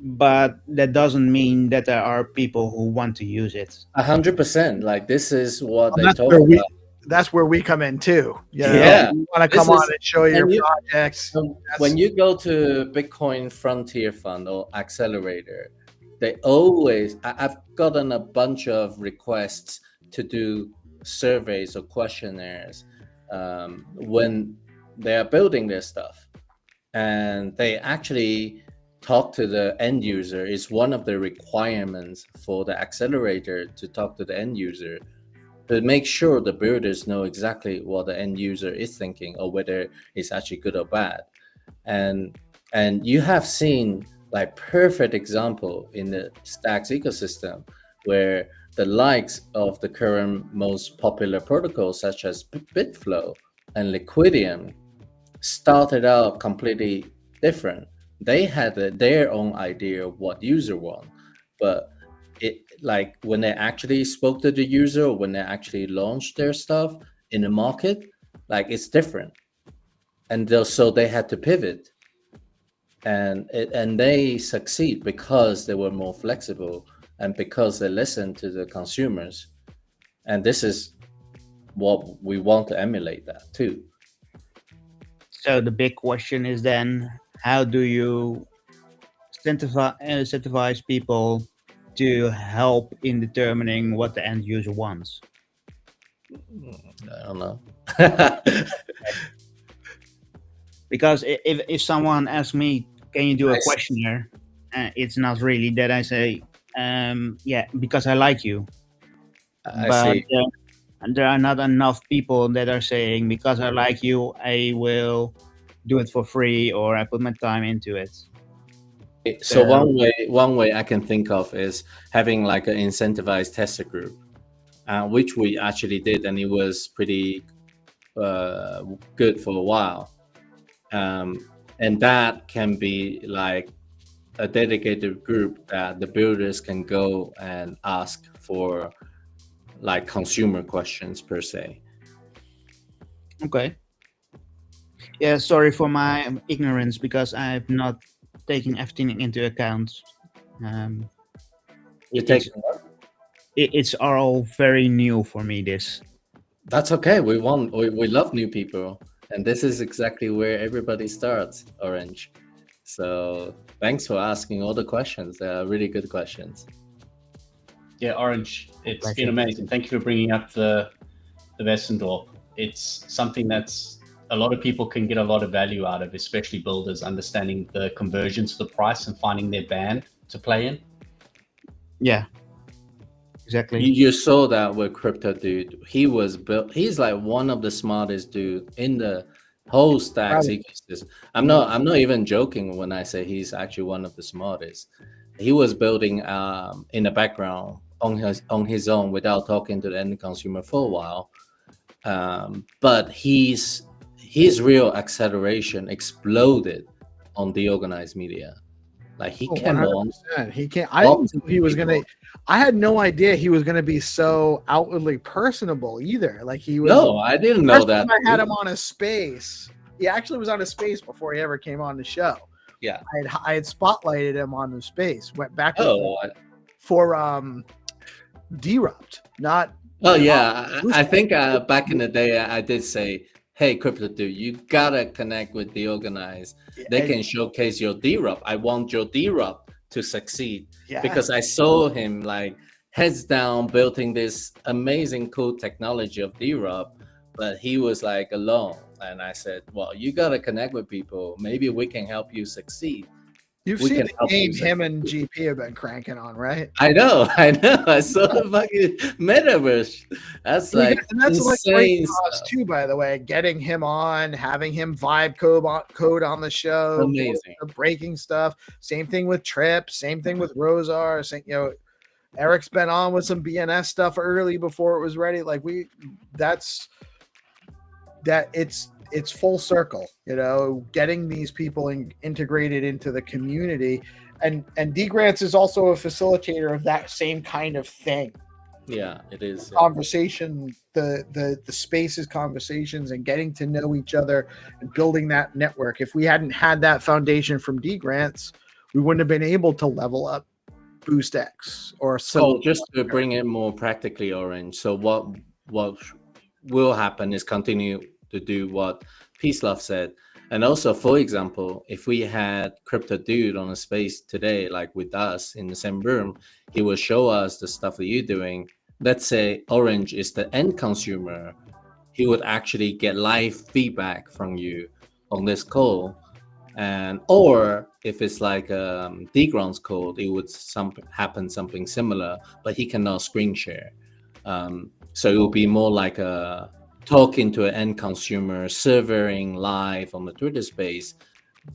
E: But that doesn't mean that there are people who want to use it.
G: 100%. Like this is what they
A: that's
G: talk
A: where
G: about.
A: That's where we come in too.
G: Yeah.
A: You want to come on and show your projects.
G: When you go to Bitcoin Frontier Fund or Accelerator, they always, I've gotten a bunch of requests to do surveys or questionnaires when they are building their stuff, and they actually talk to the end user. Is one of the requirements for the accelerator to talk to the end user, to make sure the builders know exactly what the end user is thinking, or whether it's actually good or bad. And you have seen like perfect example in the Stacks ecosystem, where the likes of the current most popular protocols such as Bitflow and Liquidium started out completely different. They had their own idea of what user want, but it, like when they actually spoke to the user, or when they actually launched their stuff in the market, like it's different. And so they had to pivot, and they succeed because they were more flexible and because they listened to the consumers. And this is what we want to emulate that too.
E: So the big question is then, how do you incentivize people to help in determining what the end user wants?
G: I don't know.
E: Because if someone asks me, can you do a questionnaire? It's not really that I say, yeah, because I like you. But there are not enough people that are saying, because I like you, I will do it for free, or I put my time into it.
G: So one way I can think of is having like an incentivized tester group, which we actually did, and it was pretty good for a while. And that can be like a dedicated group that the builders can go and ask for like consumer questions per se.
E: Okay. Yeah, sorry for my ignorance because I've not taken everything into account. Um,
G: You
E: it-
G: take
E: it's it's all very new for me. This.
G: That's okay. We love new people, and this is exactly where everybody starts. Orange. So thanks for asking all the questions. They are really good questions.
H: Yeah, Orange, it's
E: Pleasure.
H: been amazing. Thank you for bringing up the Westendorp. It's something that's a lot of people can get a lot of value out of, especially builders, understanding the conversion to the price and finding their band to play in.
E: Yeah. Exactly.
G: You saw that with Crypto Dude. He was built. He's like one of the smartest dude in the whole Stacks
A: Right.
G: ecosystem. I'm not even joking when I say he's actually one of the smartest. He was building in the background on his own without talking to the end consumer for a while. But his real acceleration exploded on the organized media. Like he can launch.
A: 100%. He can't. I didn't know he was gonna. I had no idea he was gonna be so outwardly personable either. Like he was.
G: No, I didn't know
A: First
G: that.
A: time I had him on a space. He actually was on a space before he ever came on the show.
G: Yeah.
A: I had spotlighted him on the space. Went back
G: Oh,
A: for Derupt, not.
G: oh yeah. I think back in the day I did say, hey, Crypto Dude, you gotta connect with the organized. They can showcase your Derupt. I want your Derupt to succeed.
A: Yeah.
G: Because I saw him like heads down building this amazing cool technology of Derupt, but he was like alone. And I said, well, you gotta connect with people. Maybe we can help you succeed.
A: You've
G: we
A: seen
G: can
A: the
G: help you
A: game him
G: succeed.
A: and GP have been cranking on, right?
G: I know. I saw the fucking metaverse. That's like
A: and that's like great
G: insane
A: for us
G: stuff.
A: too, by the way. Getting him on, having him vibe code on the show,
G: Amazing.
A: breaking stuff. Same thing with Trip. Same thing with Rosar. Eric's been on with some BNS stuff early before it was ready. Like it's full circle, getting these people integrated into the community, and DGrants is also a facilitator of that same kind of thing.
G: Yeah, it is.
A: Conversation, the spaces, conversations, and getting to know each other and building that network. If we hadn't had that foundation from DGrants, we wouldn't have been able to level up BoostX or
G: So just to bring it more practically, Orange. So what will happen is continue to do what PeaceLove said. And also, for example, if we had Crypto Dude on a space today, like with us in the same room, he will show us the stuff that you're doing. Let's say Orange is the end consumer. He would actually get live feedback from you on this call. Or if it's like DGrants code, it would happen something similar, but he cannot screen share. So it will be more like a talking to an end consumer, servering live on the Twitter space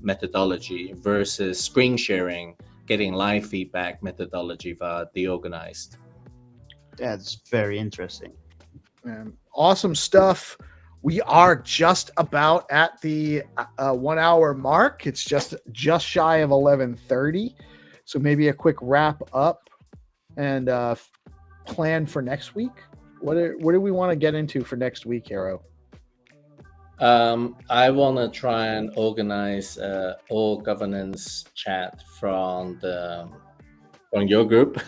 G: methodology versus screen sharing, getting live feedback methodology via the organized.
E: That's very interesting.
A: Awesome stuff. We are just about at the 1 hour mark. It's just shy of 11:30. So maybe a quick wrap up and plan for next week. What do we want to get into for next week, Hero?
G: I want to try and organize all governance chat from your group,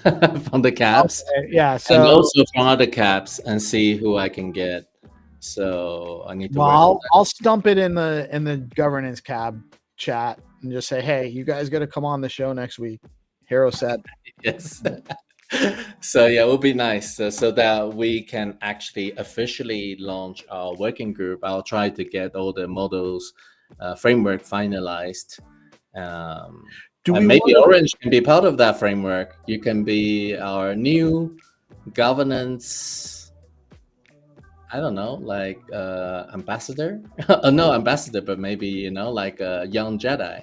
G: from the caps.
A: Okay, yeah.
G: And also from other caps, and see who I can get. So I need to.
A: Well, I'll stump it in the governance cab chat and just say, hey, you guys got to come on the show next week. Hero said.
G: Yes. So yeah, it would be nice so that we can actually officially launch our working group. I'll try to get all the models framework finalized. Maybe Orange can be part of that framework. You can be our new governance, I don't know, like ambassador. No ambassador, but maybe like a young Jedi.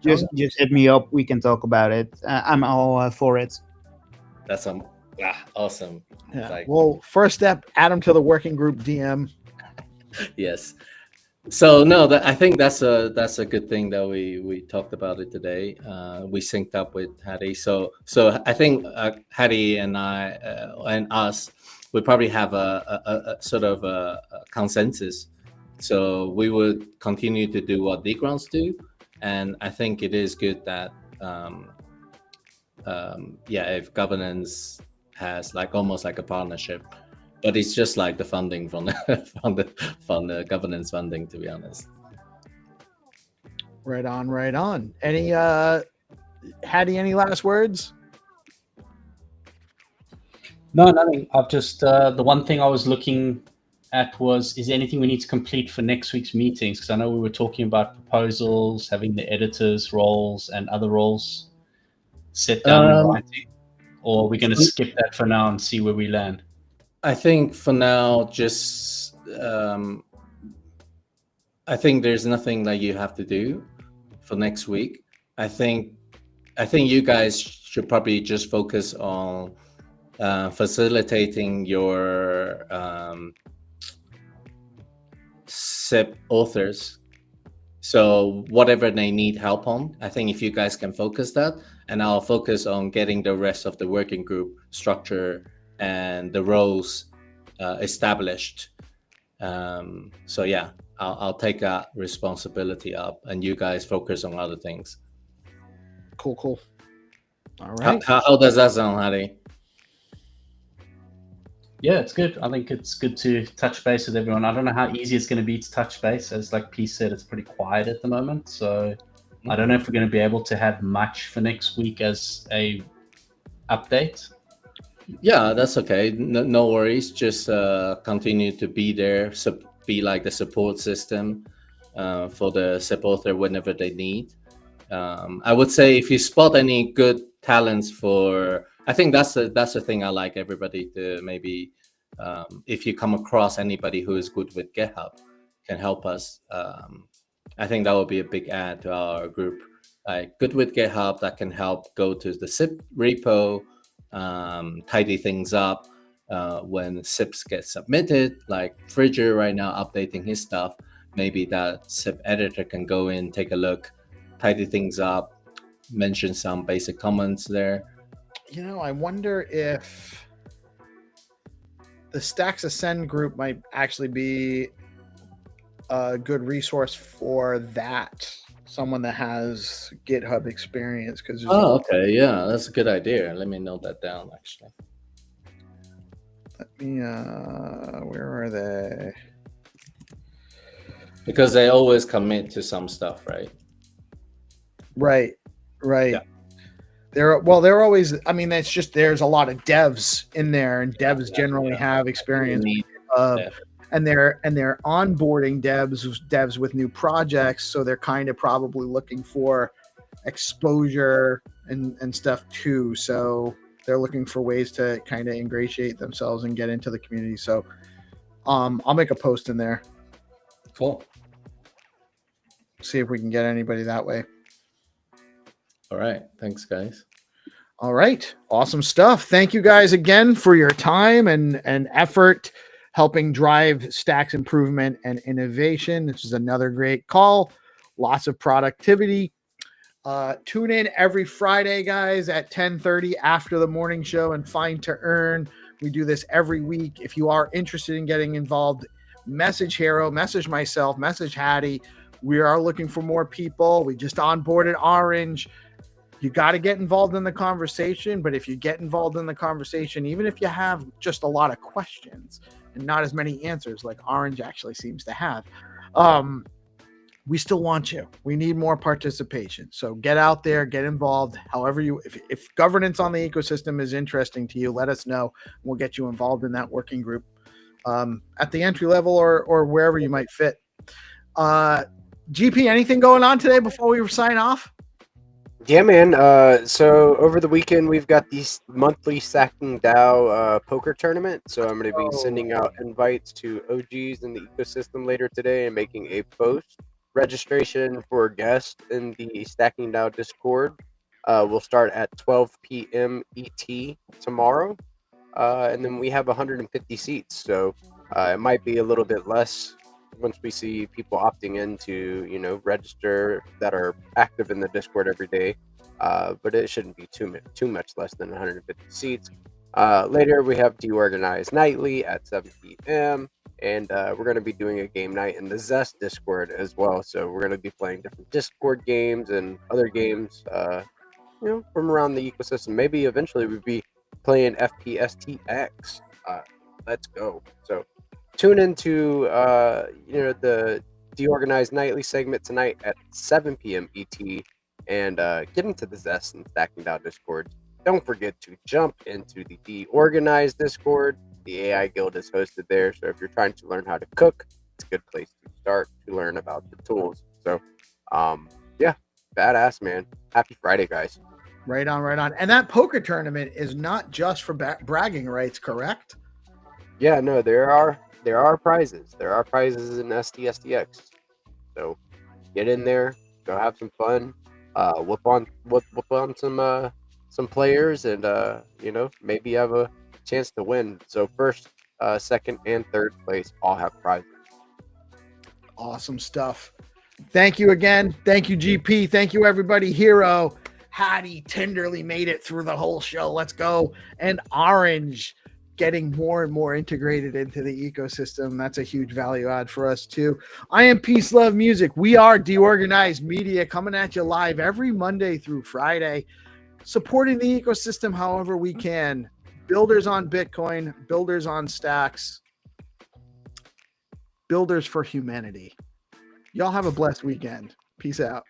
E: Just hit me up. We can talk about it. I'm all for it.
G: That's awesome.
A: Yeah. Well, first step, add them to the working group DM.
G: Yes. So no, I think that's a good thing that we talked about it today. We synced up with Haddy. So I think Haddy and I and us, we probably have a sort of a consensus So we would continue to do what Degrants do, and I think it is good that if governance has like almost like a partnership, but it's just like the funding from the from the governance funding, to be honest.
A: Right on, right on. Any Haddy, any last words?
H: No, nothing. I've just the one thing I was looking at was, is there anything we need to complete for next week's meetings? Because I know we were talking about proposals, having the editors' roles and other roles set down in writing, or are we going to skip that for now and see where we land?
G: I think for now, just I think there's nothing that you have to do for next week. I think you guys should probably just focus on facilitating your SIP authors. So whatever they need help on, I think if you guys can focus that, and I'll focus on getting the rest of the working group structure and the roles established. So yeah, I'll take that responsibility up, and you guys focus on other things.
A: Cool. All right.
G: How does that sound, Haddy?
H: Yeah, it's good. I think it's good to touch base with everyone. I don't know how easy it's going to be to touch base. As like Peace said, it's pretty quiet at the moment. So I don't know if we're going to be able to have much for next week as a update.
G: Yeah, that's okay. No worries. Just continue to be there. Be like the support system for the SIP author whenever they need. I would say if you spot any good talents I think that's the thing I like everybody to maybe, if you come across anybody who is good with GitHub, can help us. I think that would be a big add to our group. Like good with GitHub that can help go to the SIP repo, tidy things up when SIPs get submitted. Like Fridger right now updating his stuff. Maybe that SIP editor can go in, take a look, tidy things up, mention some basic comments there.
A: I wonder if the Stacks Ascend group might actually be a good resource for that. Someone that has GitHub experience.
G: Okay, yeah, that's a good idea. Let me note that down, actually.
A: Let me, where are they?
G: Because they always commit to some stuff, right?
A: Right.
G: Yeah.
A: They're always, it's just, there's a lot of devs in there, and devs generally have experience. And they're onboarding devs with new projects, so they're kind of probably looking for exposure and stuff too. So they're looking for ways to kind of ingratiate themselves and get into the community. So I'll make a post in there.
G: Cool.
A: See if we can get anybody that way.
G: All right. Thanks, guys.
A: All right. Awesome stuff. Thank you guys again for your time and effort helping drive Stacks improvement and innovation. This is another great call. Lots of productivity. Tune in every Friday, guys, at 10:30 after the morning show and Find to Earn. We do this every week. If you are interested in getting involved, message Hero, message myself, message Haddy. We are looking for more people. We just onboarded Orange. You got to get involved in the conversation, but if you get involved in the conversation, even if you have just a lot of questions and not as many answers like Orange actually seems to have, we still want you. We need more participation. So get out there, get involved. However if governance on the ecosystem is interesting to you, let us know. We'll get you involved in that working group at the entry level or wherever you might fit. GP, anything going on today before we sign off?
B: Yeah, man. So over the weekend, we've got these monthly Stacking DAO poker tournament. So I'm going to be sending out invites to OGs in the ecosystem later today and making a post. Registration for guests in the Stacking DAO Discord will start at 12 p.m. ET tomorrow. And then we have 150 seats. So it might be a little bit less once we see people opting in to, register that are active in the Discord every day. But it shouldn't be too much less than 150 seats. Later, we have Deorganized Nightly at 7 p.m. And we're going to be doing a game night in the Zest Discord as well. So we're going to be playing different Discord games and other games, from around the ecosystem. Maybe eventually we'll be playing FPSTX. Let's go. So tune into the Deorganized Nightly segment tonight at 7 p.m. ET, and get into the Zest and Stacking Down Discord. Don't forget to jump into the Deorganized Discord. The AI Guild is hosted there, so if you're trying to learn how to cook, it's a good place to start to learn about the tools. So, yeah, badass, man. Happy Friday, guys.
A: Right on, right on. And that poker tournament is not just for bragging rights, correct?
B: Yeah, no, there are prizes. There are prizes in STSDX. So get in there, go have some fun, whoop on some players, and maybe have a chance to win. So first, second, and third place all have prizes.
A: Awesome stuff. Thank you again. Thank you, GP. Thank you, everybody. Hero, Haddy tenderly made it through the whole show. Let's go. And Orange getting more and more integrated into the ecosystem. That's a huge value add for us too. I am Peace Love Music. We are Deorganized Media, coming at you live every Monday through Friday, supporting the ecosystem however we can. Builders on Bitcoin, builders on stacks, builders for humanity. Y'all have a blessed weekend. Peace out.